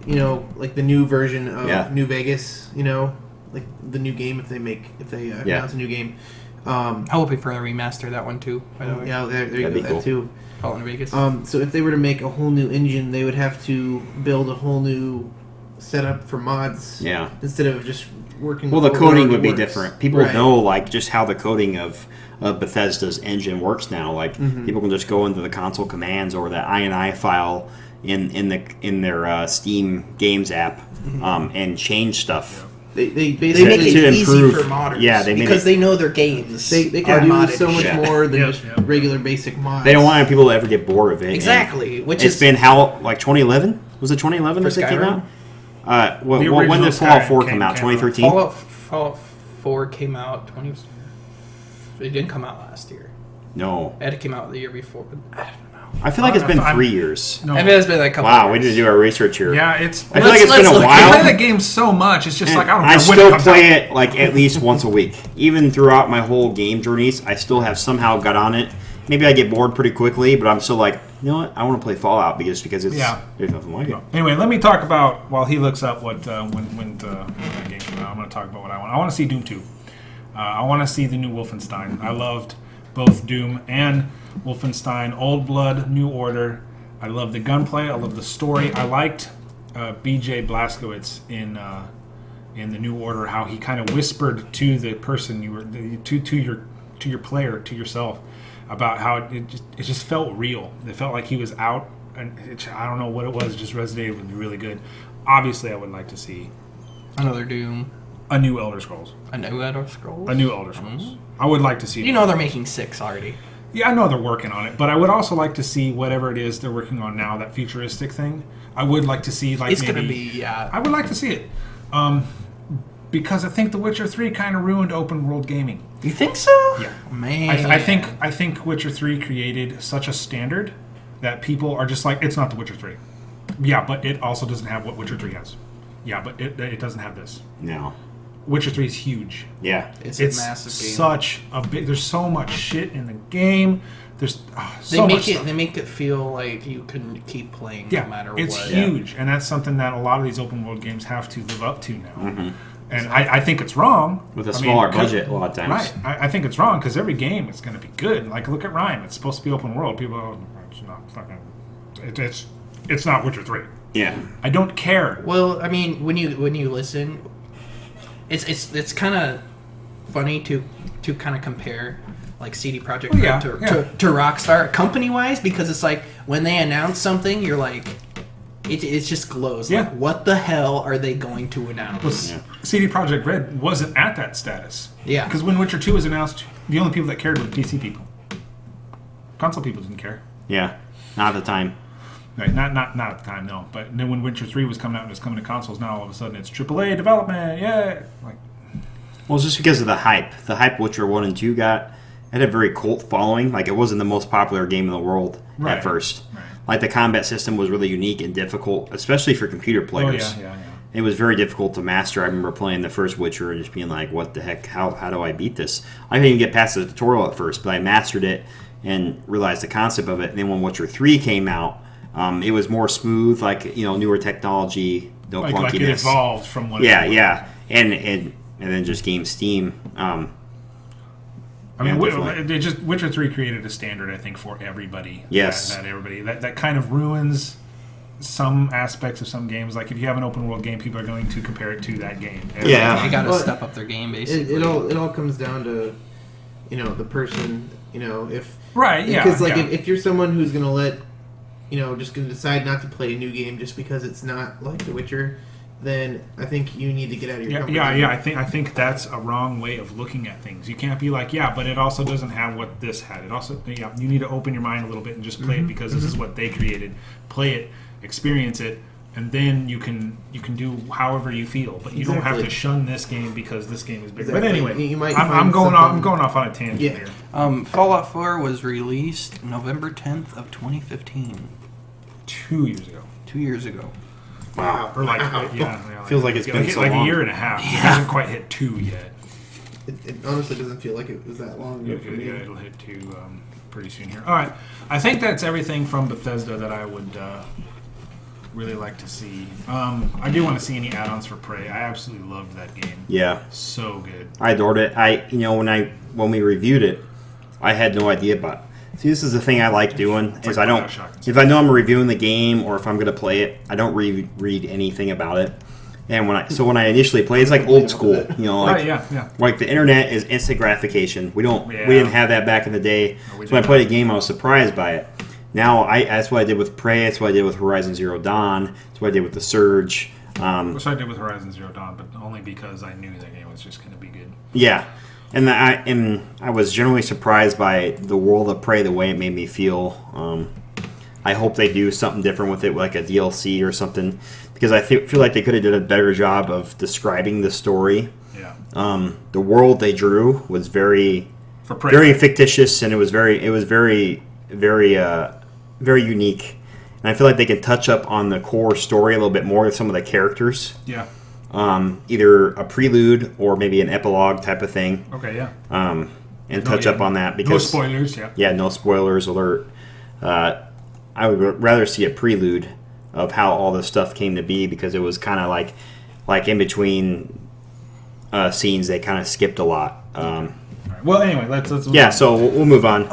[SPEAKER 3] like the new version of New Vegas, like the new game, if they announce a new game.
[SPEAKER 4] I'm hoping for a remaster that one too. By the way,
[SPEAKER 3] Yeah, there you
[SPEAKER 2] That'd
[SPEAKER 3] go.
[SPEAKER 2] be cool.
[SPEAKER 3] That too.
[SPEAKER 4] Fallout New Vegas.
[SPEAKER 3] So if they were to make a whole new engine, they would have to build a whole new setup for mods.
[SPEAKER 2] Yeah.
[SPEAKER 3] Instead of just working.
[SPEAKER 2] Well, the
[SPEAKER 3] with
[SPEAKER 2] coding
[SPEAKER 3] what
[SPEAKER 2] would be
[SPEAKER 3] works.
[SPEAKER 2] different. People
[SPEAKER 3] Right.
[SPEAKER 2] know like just how the coding of Bethesda's engine works now. Like people can just go into the console commands or the INI file in their Steam Games app and change stuff.
[SPEAKER 3] They
[SPEAKER 4] they
[SPEAKER 3] basically
[SPEAKER 4] make it
[SPEAKER 2] to
[SPEAKER 4] easy
[SPEAKER 2] improve-
[SPEAKER 4] for modders.
[SPEAKER 2] yeah, they made
[SPEAKER 4] because
[SPEAKER 2] it-
[SPEAKER 4] they know their games.
[SPEAKER 3] they
[SPEAKER 4] are
[SPEAKER 3] can do
[SPEAKER 4] modded.
[SPEAKER 3] so much
[SPEAKER 2] Yeah.
[SPEAKER 3] more than
[SPEAKER 1] Yep,
[SPEAKER 3] just
[SPEAKER 1] yep.
[SPEAKER 3] regular basic mods.
[SPEAKER 2] They don't want people to ever get bored of it.
[SPEAKER 4] Exactly,
[SPEAKER 2] And
[SPEAKER 4] which
[SPEAKER 2] it's
[SPEAKER 4] is
[SPEAKER 2] been how like 2011? Was it 2011
[SPEAKER 4] For
[SPEAKER 2] as it came
[SPEAKER 4] Skyrim?
[SPEAKER 2] out? When
[SPEAKER 1] The
[SPEAKER 2] did
[SPEAKER 1] original
[SPEAKER 2] Fallout
[SPEAKER 1] Skyrim
[SPEAKER 2] 4
[SPEAKER 1] came
[SPEAKER 2] come out?
[SPEAKER 1] out.
[SPEAKER 2] 2013.
[SPEAKER 4] Fallout 4 came out 20. It didn't come out last year.
[SPEAKER 2] No,
[SPEAKER 4] It came out the year before. But I don't know.
[SPEAKER 2] I feel like it's been
[SPEAKER 1] I'm-
[SPEAKER 2] 3 years.
[SPEAKER 1] No.
[SPEAKER 4] I mean, it's been like a couple.
[SPEAKER 2] Wow, we
[SPEAKER 4] years.
[SPEAKER 2] need to do our research here.
[SPEAKER 1] Yeah, it's.
[SPEAKER 2] I feel like it's been a
[SPEAKER 1] I
[SPEAKER 2] while.
[SPEAKER 1] play the game so much. It's just like I don't know
[SPEAKER 2] I
[SPEAKER 1] when
[SPEAKER 2] still
[SPEAKER 1] it comes
[SPEAKER 2] play
[SPEAKER 1] out.
[SPEAKER 2] it like at least once a week. Even throughout my whole game journeys, I still have somehow got on it. Maybe I get bored pretty quickly, but I'm still like, you know what? I want to play Fallout because it's there's nothing like it.
[SPEAKER 1] Anyway, let me talk about while he looks up what when the game came out. I'm going to talk about what I want. I want to see Doom 2. I want to see the new Wolfenstein. I loved both Doom and Wolfenstein, Old Blood, New Order. I love the gunplay. I love the story. I liked B.J. Blazkowicz in the New Order, how he kind of whispered to the person you were to your player, to yourself, about how it just felt real. It felt like he was out, and I don't know what it was. It just resonated with me really good. Obviously, I would like to see
[SPEAKER 4] Another Doom.
[SPEAKER 1] a new Elder Scrolls.
[SPEAKER 4] A new Elder Scrolls?
[SPEAKER 1] A new Elder Scrolls. I would like to see.
[SPEAKER 4] You know they're making 6 already.
[SPEAKER 1] Yeah, I know they're working on it, but I would also like to see whatever it is they're working on now, that futuristic thing. I would like to see, like,
[SPEAKER 4] It's going to be, yeah.
[SPEAKER 1] I would like to see it. Because I think The Witcher 3 kind of ruined open world gaming.
[SPEAKER 4] You think so?
[SPEAKER 1] Yeah.
[SPEAKER 4] Man.
[SPEAKER 1] I think Witcher 3 created such a standard that people are just like, it's not The Witcher 3. Yeah, but it also doesn't have what Witcher 3 has. Yeah, but it doesn't have this.
[SPEAKER 2] No.
[SPEAKER 1] Witcher 3 is huge.
[SPEAKER 2] Yeah.
[SPEAKER 4] It's a massive game.
[SPEAKER 1] Such a big. There's so much shit in the game. There's
[SPEAKER 4] They make it feel like you can keep playing no matter what.
[SPEAKER 1] It's huge, and that's something that a lot of these open world games have to live up to now.
[SPEAKER 2] Mm-hmm.
[SPEAKER 1] And I think it's wrong.
[SPEAKER 2] With a smaller budget a lot of times.
[SPEAKER 1] Right. I think it's wrong because every game is going to be good. Like, look at Rhyme. It's supposed to be open world. People are, it's not fucking... It's not Witcher 3.
[SPEAKER 2] Yeah.
[SPEAKER 1] I don't care.
[SPEAKER 4] Well, I mean, when you listen, it's kind of funny to kind of compare like CD Projekt Red to Rockstar company wise, because it's like when they announce something, you're like, it just glows.
[SPEAKER 1] Yeah.
[SPEAKER 4] Like, what the hell are they going to announce?
[SPEAKER 1] Well, CD Projekt Red wasn't at that status.
[SPEAKER 4] Yeah.
[SPEAKER 1] Because when Witcher 2 was announced, the only people that cared were PC people. Console people didn't care.
[SPEAKER 2] Yeah. Not at the time.
[SPEAKER 1] Right, not at the time, no. But then when Witcher 3 was coming out and it was coming to consoles, now all of a sudden it's AAA development, yeah. Like,
[SPEAKER 2] well, it's just because of the hype. The hype Witcher 1 and 2 got, it had a very cult following. Like, it wasn't the most popular game in the world at first.
[SPEAKER 1] Right.
[SPEAKER 2] Like, the combat system was really unique and difficult, especially for computer players.
[SPEAKER 1] Oh, yeah.
[SPEAKER 2] It was very difficult to master. I remember playing the first Witcher and just being like, what the heck? How do I beat this? I didn't even get past the tutorial at first, but I mastered it and realized the concept of it. And then when Witcher 3 came out, it was more smooth, like, newer technology, no clunkiness.
[SPEAKER 1] Like it evolved from what
[SPEAKER 2] Yeah. And then just game Steam.
[SPEAKER 1] I mean, Witcher 3 created a standard, I think, for everybody.
[SPEAKER 2] Yes.
[SPEAKER 1] That kind of ruins some aspects of some games. Like, if you have an open world game, people are going to compare it to that game.
[SPEAKER 2] Yeah.
[SPEAKER 4] They got to step up their game, basically.
[SPEAKER 3] It all comes down to, the person, if...
[SPEAKER 1] Right, yeah.
[SPEAKER 3] Because, if you're someone who's going to let... just going to decide not to play a new game just because it's not like The Witcher, then I think you need to get out of your comfort zone.
[SPEAKER 1] I think that's a wrong way of looking at things. You can't be like, but it also doesn't have what this had. It also, you need to open your mind a little bit and just play it because this is what they created. Play it, experience it, and then you can do however you feel. But you don't have to shun this game because this game is bigger.
[SPEAKER 3] Exactly.
[SPEAKER 1] But anyway,
[SPEAKER 3] you might
[SPEAKER 1] I'm going off on a tangent here.
[SPEAKER 4] Fallout 4 was released November 10th of 2015.
[SPEAKER 1] 2 years ago.
[SPEAKER 4] 2 years ago.
[SPEAKER 3] Wow.
[SPEAKER 1] Or
[SPEAKER 2] Feels like it's been so long.
[SPEAKER 1] A year and a half. It hasn't quite hit 2 yet.
[SPEAKER 3] It honestly doesn't feel like it was that long ago for me.
[SPEAKER 1] It'll hit 2 pretty soon here. All right. I think that's everything from Bethesda that I would really like to see. I do want to see any add-ons for Prey. I absolutely loved that game.
[SPEAKER 2] Yeah.
[SPEAKER 1] So good.
[SPEAKER 2] I adored it. When we reviewed it, I had no idea about it. See, this is the thing I like doing is if I know I'm reviewing the game or if I'm going to play it, I don't read anything about it. And when I initially play, it's like old school, like the internet is instant gratification. We didn't have that back in the day. So when I played a game, I was surprised by it. Now that's what I did with Prey. That's what I did with Horizon Zero Dawn. That's what I did with The Surge.
[SPEAKER 1] That's what I did with Horizon Zero Dawn, but only because I knew that game was just going to be good.
[SPEAKER 2] Yeah. And I was generally surprised by the world of Prey, the way it made me feel. I hope they do something different with it, like a DLC or something, because I feel like they could have done a better job of describing the story.
[SPEAKER 1] Yeah.
[SPEAKER 2] The world they drew was very fictitious, and it was very unique. And I feel like they can touch up on the core story a little bit more with some of the characters.
[SPEAKER 1] Yeah.
[SPEAKER 2] Either a prelude or maybe an epilogue type of thing.
[SPEAKER 1] Okay, yeah.
[SPEAKER 2] And touch up on that because
[SPEAKER 1] no spoilers. Yeah.
[SPEAKER 2] Yeah, no spoilers alert. I would rather see a prelude of how all this stuff came to be because it was kind of like in between scenes they kind of skipped a lot.
[SPEAKER 1] Right. Well, anyway, let's
[SPEAKER 2] Yeah, so we'll move on.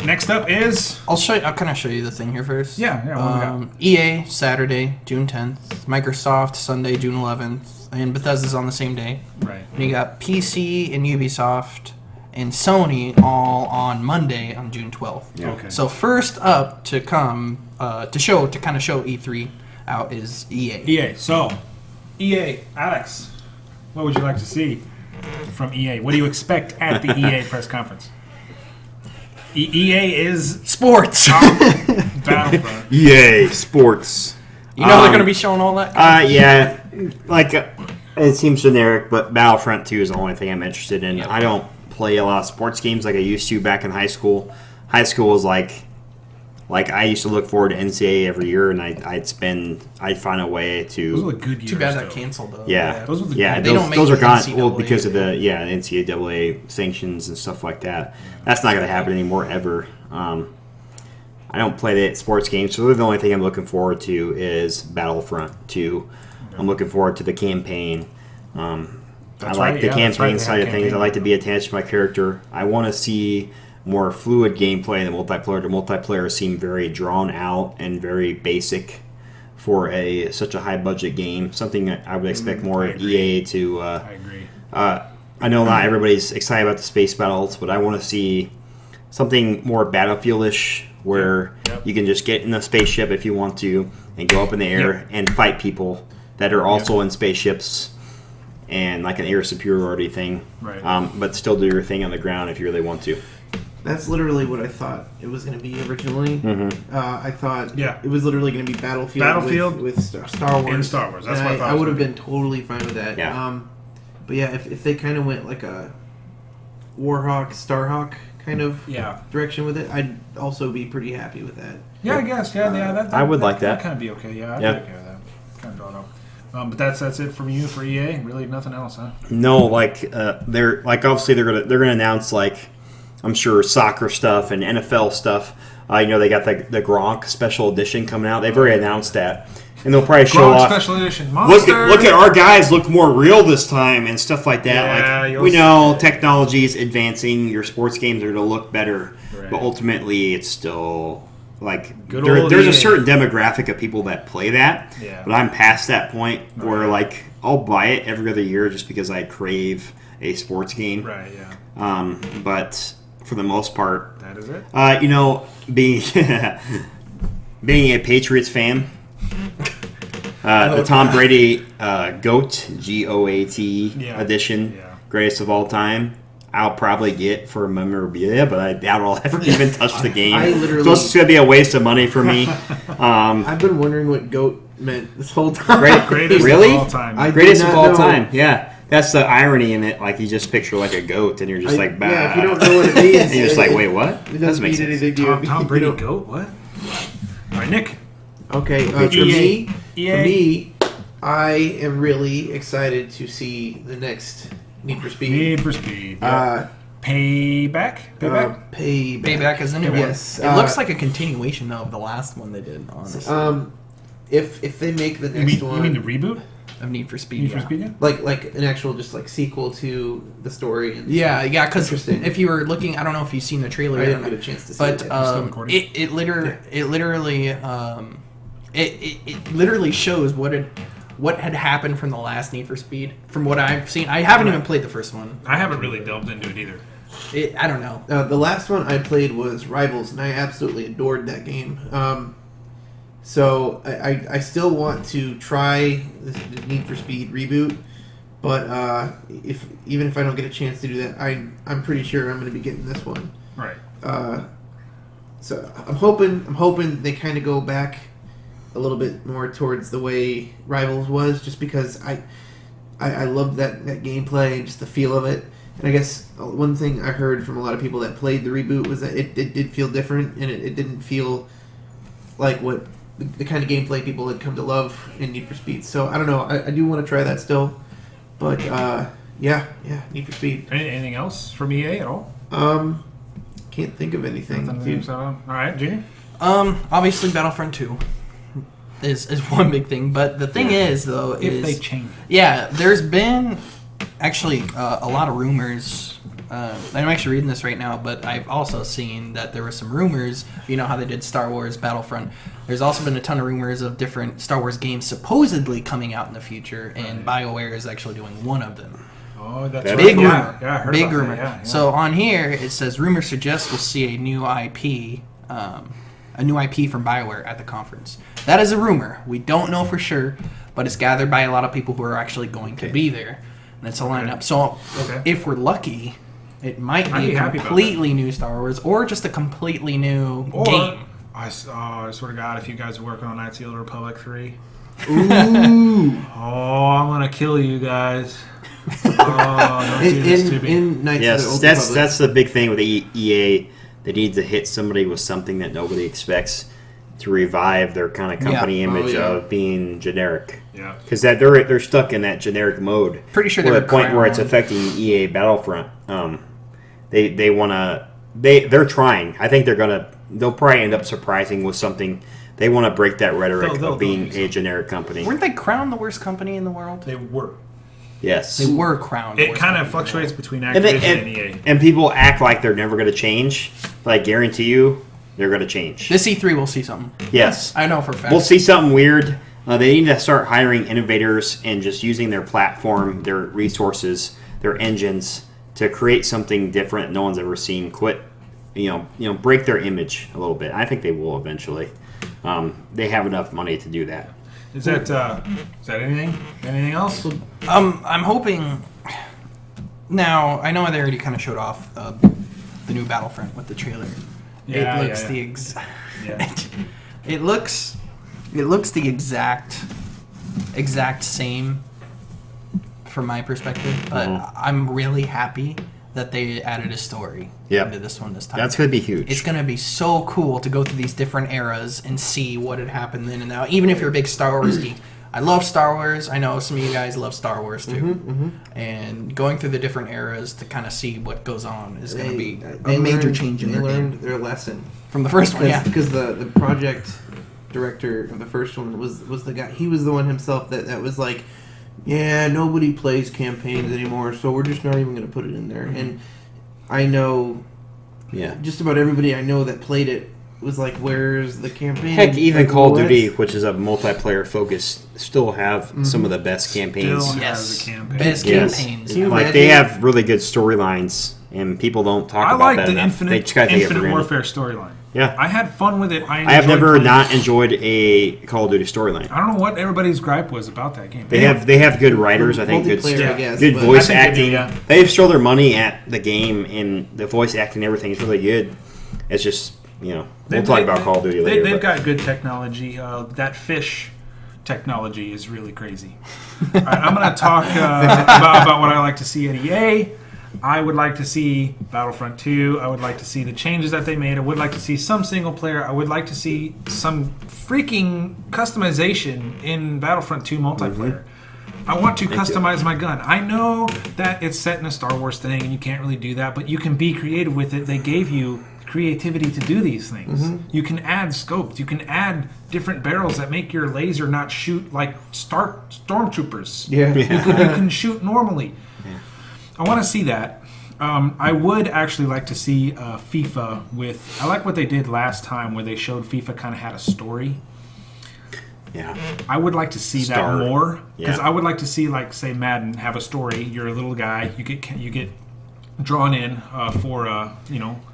[SPEAKER 1] next up is
[SPEAKER 4] I'll kind of show you the thing here first.
[SPEAKER 1] yeah. What do we got?
[SPEAKER 4] EA Saturday, June 10th. Microsoft Sunday, June 11th, and Bethesda's on the same day.
[SPEAKER 1] Right.
[SPEAKER 4] And you got PC and Ubisoft and Sony all on Monday on June 12th.
[SPEAKER 2] Yeah.
[SPEAKER 1] Okay.
[SPEAKER 4] So first up to come to show E3 out is EA.
[SPEAKER 1] EA. So, EA, Alex, what would you like to see from EA? What do you expect at the EA press conference? EA is
[SPEAKER 4] Sports.
[SPEAKER 1] Battlefront.
[SPEAKER 2] EA Sports.
[SPEAKER 4] You know they're going to be showing all that?
[SPEAKER 2] Yeah, like it seems generic, but Battlefront 2 is the only thing I'm interested in.
[SPEAKER 4] Yep.
[SPEAKER 2] I don't play a lot of sports games like I used to back in high school. High school was like I used to look forward to NCAA every year, and I'd find a way
[SPEAKER 1] Those were
[SPEAKER 2] to.
[SPEAKER 1] good years.
[SPEAKER 4] Too bad
[SPEAKER 1] though.
[SPEAKER 4] that canceled, though.
[SPEAKER 2] Yeah,
[SPEAKER 1] Those were the
[SPEAKER 2] yeah,
[SPEAKER 1] good-
[SPEAKER 4] They don't make
[SPEAKER 2] those are
[SPEAKER 4] the
[SPEAKER 2] gone.
[SPEAKER 4] NCAA
[SPEAKER 2] Well, because of the
[SPEAKER 4] anymore.
[SPEAKER 2] NCAA sanctions and stuff like that. That's not going to happen anymore ever. I don't play the sports games, so the only thing I'm looking forward to is Battlefront 2. I'm looking forward to the campaign. I
[SPEAKER 1] That's
[SPEAKER 2] like
[SPEAKER 1] right,
[SPEAKER 2] the
[SPEAKER 1] yeah, that's
[SPEAKER 2] campaign
[SPEAKER 1] right, they
[SPEAKER 2] side
[SPEAKER 1] have
[SPEAKER 2] of things. I
[SPEAKER 1] campaign.
[SPEAKER 2] like to be attached to my character. I want to see more fluid gameplay in the multiplayer. The multiplayer seemed very drawn out and very basic for such a high budget game. Something that I would expect more
[SPEAKER 1] I
[SPEAKER 2] of
[SPEAKER 1] agree.
[SPEAKER 2] EA to.
[SPEAKER 1] I agree.
[SPEAKER 2] I know not everybody's excited about the space battles, but I want to see something more Battlefield-ish where
[SPEAKER 1] Yep.
[SPEAKER 2] you can just get in a spaceship if you want to and go up in the air
[SPEAKER 1] Yep.
[SPEAKER 2] and fight people that are also in spaceships and like an air superiority thing.
[SPEAKER 1] Right.
[SPEAKER 2] But still do your thing on the ground if you really want to.
[SPEAKER 3] That's literally what I thought it was going to be originally. I thought
[SPEAKER 1] Yeah.
[SPEAKER 3] it was literally going to be
[SPEAKER 1] Battlefield
[SPEAKER 3] with Star Wars.
[SPEAKER 1] and Star Wars. That's
[SPEAKER 3] And
[SPEAKER 1] what I thought.
[SPEAKER 3] I
[SPEAKER 1] it was
[SPEAKER 3] would have
[SPEAKER 1] gonna
[SPEAKER 3] been totally fine with that.
[SPEAKER 2] Yeah.
[SPEAKER 3] But yeah, if they kind of went like a Warhawk, Starhawk kind of
[SPEAKER 1] be. Yeah.
[SPEAKER 3] direction with it, I'd also be pretty happy with that.
[SPEAKER 1] Yeah, I guess. Yeah, that
[SPEAKER 2] I would like that.
[SPEAKER 1] Kind of be okay. Yeah, I'd
[SPEAKER 2] Yeah.
[SPEAKER 1] be okay with that. Kind of draw it up. But that's it from you for EA. Really, nothing else, huh?
[SPEAKER 2] No, they're obviously they're gonna announce I'm sure soccer stuff and NFL stuff. They got the Gronk special edition coming out. They've already announced that, and they'll probably show
[SPEAKER 1] Gronk
[SPEAKER 2] off.
[SPEAKER 1] special edition monster.
[SPEAKER 2] Look at our guys look more real this time and stuff like that.
[SPEAKER 1] Yeah, you'll
[SPEAKER 2] we know
[SPEAKER 1] see.
[SPEAKER 2] technology is advancing. Your sports games are going to look better,
[SPEAKER 1] Right.
[SPEAKER 2] but ultimately it's still
[SPEAKER 1] Good old
[SPEAKER 2] there's
[SPEAKER 1] EA.
[SPEAKER 2] a certain demographic of people that play that.
[SPEAKER 1] Yeah.
[SPEAKER 2] But I'm past that point where
[SPEAKER 1] Right.
[SPEAKER 2] I'll buy it every other year just because I crave a sports game.
[SPEAKER 1] Right. Yeah.
[SPEAKER 2] But for the most part,
[SPEAKER 1] That is it.
[SPEAKER 2] being being a Patriots fan, the Tom Brady GOAT GOAT
[SPEAKER 1] Yeah.
[SPEAKER 2] edition,
[SPEAKER 1] Yeah.
[SPEAKER 2] greatest of all time. I'll probably get for memorabilia, but I doubt I'll ever even touch the game.
[SPEAKER 3] I literally-
[SPEAKER 2] So it's going to be a waste of money for me.
[SPEAKER 3] I've been wondering what GOAT meant this whole time.
[SPEAKER 1] Greatest
[SPEAKER 2] Really?
[SPEAKER 1] of all time.
[SPEAKER 3] I-
[SPEAKER 2] Greatest
[SPEAKER 3] did
[SPEAKER 2] of
[SPEAKER 3] not
[SPEAKER 2] all
[SPEAKER 3] know.
[SPEAKER 2] time. Yeah, that's the irony in it. Like you just picture like a goat, and you're just like, bah.
[SPEAKER 3] yeah, if you don't know what it means,
[SPEAKER 2] and you're just like, wait, what?
[SPEAKER 3] it
[SPEAKER 2] Doesn't
[SPEAKER 3] doesn't
[SPEAKER 2] make
[SPEAKER 3] mean
[SPEAKER 2] sense.
[SPEAKER 3] anything to you.
[SPEAKER 1] Tom
[SPEAKER 3] You
[SPEAKER 1] Brady
[SPEAKER 3] don't-
[SPEAKER 1] goat. What? All right, Nick.
[SPEAKER 3] Okay, for
[SPEAKER 1] EA.
[SPEAKER 3] me, I am really excited to see the next Need for Speed.
[SPEAKER 1] Need for Speed.
[SPEAKER 3] Uh,
[SPEAKER 1] Payback. Payback.
[SPEAKER 4] Payback is a new one.
[SPEAKER 3] Yes,
[SPEAKER 4] It looks like a continuation though of the last one they did. Honestly,
[SPEAKER 3] if they make the
[SPEAKER 1] you
[SPEAKER 3] next
[SPEAKER 1] mean,
[SPEAKER 3] one,
[SPEAKER 1] you mean the reboot?
[SPEAKER 4] of Need for Speed.
[SPEAKER 1] Need for
[SPEAKER 4] yeah.
[SPEAKER 1] Speed. Yeah.
[SPEAKER 3] like an actual just like sequel to the story. And
[SPEAKER 4] Yeah, because
[SPEAKER 3] Interesting.
[SPEAKER 4] if you were looking, I don't know if you've seen the trailer,
[SPEAKER 3] I
[SPEAKER 4] yet,
[SPEAKER 3] didn't get a chance to see
[SPEAKER 4] but
[SPEAKER 3] it. Yet.
[SPEAKER 1] still recording?
[SPEAKER 4] it literally shows what had happened from the last Need for Speed. From what I've seen, I haven't even played the first one.
[SPEAKER 1] I haven't really delved into it either.
[SPEAKER 4] I don't know.
[SPEAKER 3] The last one I played was Rivals, and I absolutely adored that game. So I still want to try the Need for Speed reboot, but even if I don't get a chance to do that, I'm pretty sure I'm going to be getting this one.
[SPEAKER 1] Right.
[SPEAKER 3] So I'm hoping they kind of go back a little bit more towards the way Rivals was, just because I loved that gameplay and just the feel of it. And I guess one thing I heard from a lot of people that played the reboot was that it did feel different, and it didn't feel like what the kind of gameplay people had come to love in Need for Speed. So I don't know. I do want to try that still, but yeah, Need for Speed.
[SPEAKER 1] Anything else from EA at all?
[SPEAKER 3] Can't think of anything.
[SPEAKER 1] Nothing to
[SPEAKER 3] dude.
[SPEAKER 1] think so. All right, Junior.
[SPEAKER 4] Obviously Battlefront 2 is one big thing, but the thing is though
[SPEAKER 1] If they
[SPEAKER 4] is
[SPEAKER 1] change.
[SPEAKER 4] yeah, there's been actually a lot of rumors I'm actually reading this right now, but I've also seen that there were some rumors. You know how they did Star Wars Battlefront. There's also been a ton of rumors of different Star Wars games supposedly coming out in the future, and BioWare is actually doing one of them.
[SPEAKER 1] Oh, that's
[SPEAKER 4] Big
[SPEAKER 1] right.
[SPEAKER 4] rumor.
[SPEAKER 1] Yeah, I heard
[SPEAKER 4] Big
[SPEAKER 1] about
[SPEAKER 4] rumor.
[SPEAKER 1] that. Yeah.
[SPEAKER 4] So on here it says rumor suggests we'll see a new IP from BioWare at the conference. That is a rumor. We don't know for sure, but it's gathered by a lot of people who are actually going to be there, and it's a lineup. So if we're lucky, it might be a completely new Star Wars or just a completely new game.
[SPEAKER 1] I swear to God, if you guys are working on Knights of the Old Republic 3,
[SPEAKER 3] Ooh.
[SPEAKER 1] I'm gonna kill you guys. Don't do this to me.
[SPEAKER 3] In Knights of the
[SPEAKER 2] Yes,
[SPEAKER 3] Old
[SPEAKER 2] that's
[SPEAKER 3] Republic.
[SPEAKER 2] the big thing with the EA. They need to hit somebody with something that nobody expects to revive their kind of company image of being generic.
[SPEAKER 1] Yeah.
[SPEAKER 2] Because they're stuck in that generic mode.
[SPEAKER 4] Pretty sure
[SPEAKER 2] to
[SPEAKER 4] they're
[SPEAKER 2] the point where it's
[SPEAKER 4] crowned.
[SPEAKER 2] affecting EA Battlefront. They're trying. I think they'll probably end up surprising with something. They want to break that rhetoric of being a generic company.
[SPEAKER 4] Weren't they crowned the worst company in the world?
[SPEAKER 1] They were.
[SPEAKER 2] Yes.
[SPEAKER 4] They were crowned. the
[SPEAKER 1] It
[SPEAKER 4] worst
[SPEAKER 1] kind of
[SPEAKER 4] company in the
[SPEAKER 1] fluctuates
[SPEAKER 4] world.
[SPEAKER 1] between
[SPEAKER 2] And,
[SPEAKER 1] Activision and EA.
[SPEAKER 2] and people act like they're never going to change. But I guarantee you, they're going to change.
[SPEAKER 4] This E3 we'll see something.
[SPEAKER 2] Yes.
[SPEAKER 4] I know for a fact.
[SPEAKER 2] We'll see something weird. They need to start hiring innovators and just using their platform, their resources, their engines to create something different no one's ever seen. Quit, break their image a little bit. I think they will eventually. They have enough money to do that.
[SPEAKER 1] Is that anything? Anything else?
[SPEAKER 4] I'm hoping. Now I know they already kind of showed off the new Battlefront with the trailer.
[SPEAKER 1] Yeah,
[SPEAKER 4] it looks
[SPEAKER 1] yeah.
[SPEAKER 4] the exact.
[SPEAKER 1] Yeah.
[SPEAKER 4] It looks the exact same from my perspective, but I'm really happy that they added a story into this one this time.
[SPEAKER 2] That's going to be huge.
[SPEAKER 4] It's going to be so cool to go through these different eras and see what had happened then and now. Even if you're a big Star Wars geek. I love Star Wars. I know some of you guys love Star Wars too. And going through the different eras to kind of see what goes on is going to be a major change in
[SPEAKER 3] They
[SPEAKER 4] their
[SPEAKER 3] learned
[SPEAKER 4] game.
[SPEAKER 3] their lesson.
[SPEAKER 4] From the first one, yeah.
[SPEAKER 3] Because the project director of the first one was the guy. He was the one himself that was like, yeah, nobody plays campaigns anymore, so we're just not even going to put it in there. And I know, just about everybody I know that played it was like, where's the campaign?
[SPEAKER 2] Heck, even
[SPEAKER 3] like,
[SPEAKER 2] Call of
[SPEAKER 3] what?
[SPEAKER 2] Duty, which is a multiplayer focus, still have some of the best campaigns.
[SPEAKER 1] Still
[SPEAKER 4] Yes.
[SPEAKER 1] has a campaign.
[SPEAKER 4] Best
[SPEAKER 2] Yes.
[SPEAKER 4] campaigns.
[SPEAKER 3] Can you
[SPEAKER 2] Like, they have really good storylines, and people don't talk
[SPEAKER 1] I
[SPEAKER 2] about
[SPEAKER 1] like
[SPEAKER 2] that
[SPEAKER 1] the
[SPEAKER 2] enough. They just gotta take it for
[SPEAKER 1] Infinite
[SPEAKER 2] granted.
[SPEAKER 1] Warfare storyline.
[SPEAKER 2] Yeah.
[SPEAKER 1] I had fun with it.
[SPEAKER 2] I have
[SPEAKER 1] enjoyed
[SPEAKER 2] never
[SPEAKER 1] playing
[SPEAKER 2] not
[SPEAKER 1] it.
[SPEAKER 2] enjoyed a Call of Duty storyline.
[SPEAKER 1] I don't know what everybody's gripe was about that game.
[SPEAKER 2] They have good writers, I think, good
[SPEAKER 3] Multiplayer, I guess,
[SPEAKER 2] good
[SPEAKER 3] but-
[SPEAKER 2] voice
[SPEAKER 1] I think they
[SPEAKER 2] acting.
[SPEAKER 1] do, yeah.
[SPEAKER 2] They throw their money at the game, and the voice acting and everything is really good. It's just, we'll talk about Call of Duty later.
[SPEAKER 1] They've
[SPEAKER 2] but-
[SPEAKER 1] got good technology. That fish technology is really crazy. All right, I'm going to talk about what I like to see at EA. I would like to see Battlefront 2. I would like to see the changes that they made. I would like to see some single player. I would like to see some freaking customization in Battlefront 2 multiplayer. I want to customize my gun. I know that it's set in a Star Wars thing and you can't really do that, but you can be creative with it. They gave you creativity to do these things. You can add scopes. You can add different barrels that make your laser not shoot like stormtroopers.
[SPEAKER 3] Yeah.
[SPEAKER 1] You can shoot normally. I want to see that. I would actually like to see FIFA with... I like what they did last time where they showed FIFA kind of had a story.
[SPEAKER 2] Yeah.
[SPEAKER 1] I would like to see
[SPEAKER 2] Star.
[SPEAKER 1] that more because
[SPEAKER 2] Yeah.
[SPEAKER 1] I would like to see, like, say, Madden have a story. You're a little guy. You get drawn in for
[SPEAKER 4] I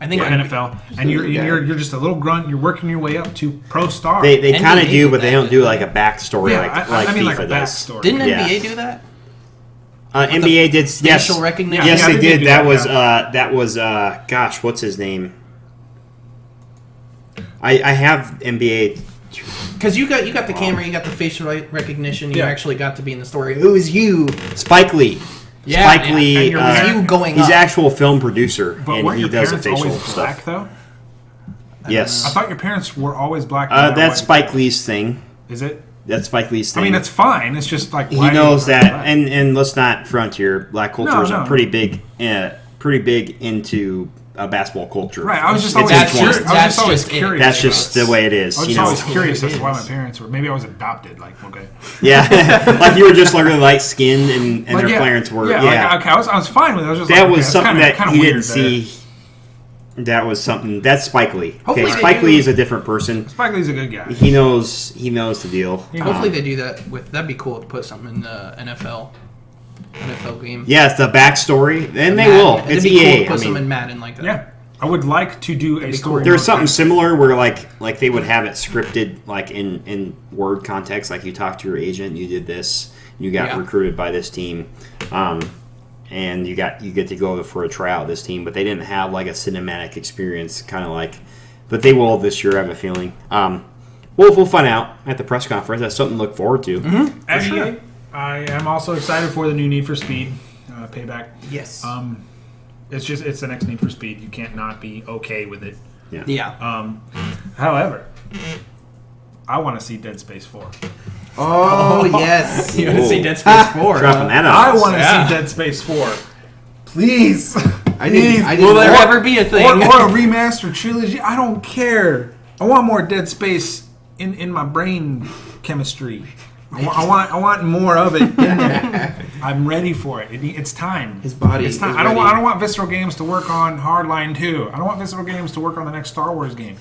[SPEAKER 4] think
[SPEAKER 1] for
[SPEAKER 4] it would be-
[SPEAKER 1] NFL, and you're just a little grunt. You're working your way up to pro star.
[SPEAKER 2] They kind of
[SPEAKER 4] NBA
[SPEAKER 2] do,
[SPEAKER 4] did
[SPEAKER 2] but they
[SPEAKER 4] that.
[SPEAKER 2] don't do like a backstory
[SPEAKER 1] yeah,
[SPEAKER 2] like
[SPEAKER 1] I mean
[SPEAKER 2] FIFA
[SPEAKER 1] like a
[SPEAKER 2] does.
[SPEAKER 1] backstory.
[SPEAKER 4] Didn't
[SPEAKER 2] Yeah.
[SPEAKER 4] NBA do that?
[SPEAKER 2] NBA did, yes.
[SPEAKER 4] Facial recognition?
[SPEAKER 2] Yes,
[SPEAKER 1] Yeah,
[SPEAKER 2] they
[SPEAKER 1] they
[SPEAKER 2] did.
[SPEAKER 1] do
[SPEAKER 2] That
[SPEAKER 1] that,
[SPEAKER 2] was, gosh, what's his name? I have NBA.
[SPEAKER 4] Because you got the camera, you got the facial recognition, you
[SPEAKER 1] Yeah.
[SPEAKER 4] actually got to be in the story. It was you.
[SPEAKER 2] Spike Lee.
[SPEAKER 4] Yeah,
[SPEAKER 2] Spike
[SPEAKER 4] yeah.
[SPEAKER 2] Lee.
[SPEAKER 4] And it was you going
[SPEAKER 2] He's
[SPEAKER 4] up.
[SPEAKER 2] actual film producer,
[SPEAKER 1] But
[SPEAKER 2] and
[SPEAKER 1] weren't
[SPEAKER 2] he
[SPEAKER 1] your
[SPEAKER 2] does the
[SPEAKER 1] parents
[SPEAKER 2] facial
[SPEAKER 1] always black
[SPEAKER 2] stuff.
[SPEAKER 1] though?
[SPEAKER 2] Yes.
[SPEAKER 1] I thought your parents were always black. no matter
[SPEAKER 2] That's
[SPEAKER 1] what.
[SPEAKER 2] Spike Lee's thing.
[SPEAKER 1] Is it?
[SPEAKER 2] That's Spike Lee's thing.
[SPEAKER 1] I mean, it's fine. It's just like
[SPEAKER 2] he
[SPEAKER 1] why
[SPEAKER 2] knows
[SPEAKER 1] are you
[SPEAKER 2] that,
[SPEAKER 1] black?
[SPEAKER 2] and let's not front here. Black culture is
[SPEAKER 1] No.
[SPEAKER 2] pretty big into basketball culture.
[SPEAKER 1] Right. I was just
[SPEAKER 2] It's
[SPEAKER 1] always
[SPEAKER 2] that's
[SPEAKER 1] curious.
[SPEAKER 2] just-
[SPEAKER 1] I was just
[SPEAKER 4] that's
[SPEAKER 1] always
[SPEAKER 4] just it.
[SPEAKER 1] curious.
[SPEAKER 2] That's just the way it is.
[SPEAKER 1] I was
[SPEAKER 2] You
[SPEAKER 1] just
[SPEAKER 2] know.
[SPEAKER 1] always curious as to why
[SPEAKER 4] It
[SPEAKER 1] my
[SPEAKER 4] is.
[SPEAKER 1] parents were. Maybe I was adopted. Like, okay.
[SPEAKER 2] Yeah, like you were just like really light skinned, and
[SPEAKER 1] Like,
[SPEAKER 2] their
[SPEAKER 1] yeah,
[SPEAKER 2] parents were.
[SPEAKER 1] Yeah.
[SPEAKER 2] Yeah,
[SPEAKER 1] Like, okay. I was fine with it. I was just
[SPEAKER 2] that
[SPEAKER 1] like,
[SPEAKER 2] was
[SPEAKER 1] okay,
[SPEAKER 2] something
[SPEAKER 1] that's
[SPEAKER 2] that
[SPEAKER 1] kinda
[SPEAKER 2] he
[SPEAKER 1] weird
[SPEAKER 2] didn't see. That was something that's Spike Lee.
[SPEAKER 4] Hopefully
[SPEAKER 2] Okay,
[SPEAKER 4] they
[SPEAKER 2] Spike
[SPEAKER 4] do-
[SPEAKER 2] Lee is a different person.
[SPEAKER 1] Spike Lee's a good guy.
[SPEAKER 2] He knows the deal.
[SPEAKER 1] He knows.
[SPEAKER 4] Hopefully they do that with. That'd be cool to put something in the NFL game.
[SPEAKER 2] Yeah, it's the backstory, and they
[SPEAKER 4] Madden.
[SPEAKER 2] will.
[SPEAKER 4] It'd
[SPEAKER 2] It's
[SPEAKER 4] be cool
[SPEAKER 2] EA.
[SPEAKER 4] to put
[SPEAKER 2] I
[SPEAKER 4] something
[SPEAKER 2] mean,
[SPEAKER 4] in Madden like that.
[SPEAKER 1] Yeah. I would like to do a
[SPEAKER 4] be
[SPEAKER 1] story.
[SPEAKER 4] cool.
[SPEAKER 2] there's
[SPEAKER 1] mode
[SPEAKER 2] something
[SPEAKER 1] game.
[SPEAKER 2] similar where like they would have it scripted like in word context, like you talked to your agent, you did this, you got
[SPEAKER 4] Yeah.
[SPEAKER 2] recruited by this team, and you get to go for a tryout this team, but they didn't have like a cinematic experience, kind of like, but they will this year. I have a feeling. We'll find out at the press conference. That's something to look forward to.
[SPEAKER 1] At
[SPEAKER 4] sure.
[SPEAKER 1] EA, I am also excited for the new Need for Speed payback.
[SPEAKER 3] Yes.
[SPEAKER 1] It's the next Need for Speed. You can't not be okay with it.
[SPEAKER 4] Yeah.
[SPEAKER 1] However, I want to see Dead Space 4.
[SPEAKER 3] Oh yes.
[SPEAKER 4] You want to see Dead Space 4?
[SPEAKER 2] Dropping that
[SPEAKER 1] I
[SPEAKER 2] out.
[SPEAKER 1] want to
[SPEAKER 4] Yeah.
[SPEAKER 1] see Dead Space 4. Please.
[SPEAKER 3] I didn't
[SPEAKER 4] Will there
[SPEAKER 3] know.
[SPEAKER 4] ever be a thing?
[SPEAKER 1] or a remastered trilogy. I don't care. I want more Dead Space in my brain chemistry. I want more of it in there. I'm ready for it. It's time.
[SPEAKER 3] His body
[SPEAKER 1] It's time.
[SPEAKER 3] is
[SPEAKER 1] I don't
[SPEAKER 3] ready.
[SPEAKER 1] want Visceral Games to work on Hardline 2. I don't want Visceral Games to work on the next Star Wars game.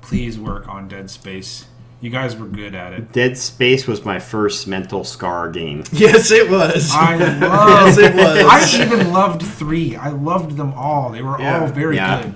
[SPEAKER 1] Please work on Dead Space. You guys were good at it.
[SPEAKER 2] Dead Space was my first mental scar game.
[SPEAKER 4] Yes, it was.
[SPEAKER 1] I loved
[SPEAKER 4] Yes, it was.
[SPEAKER 1] I even loved 3. I loved them all. They were all very
[SPEAKER 2] Yeah.
[SPEAKER 1] good.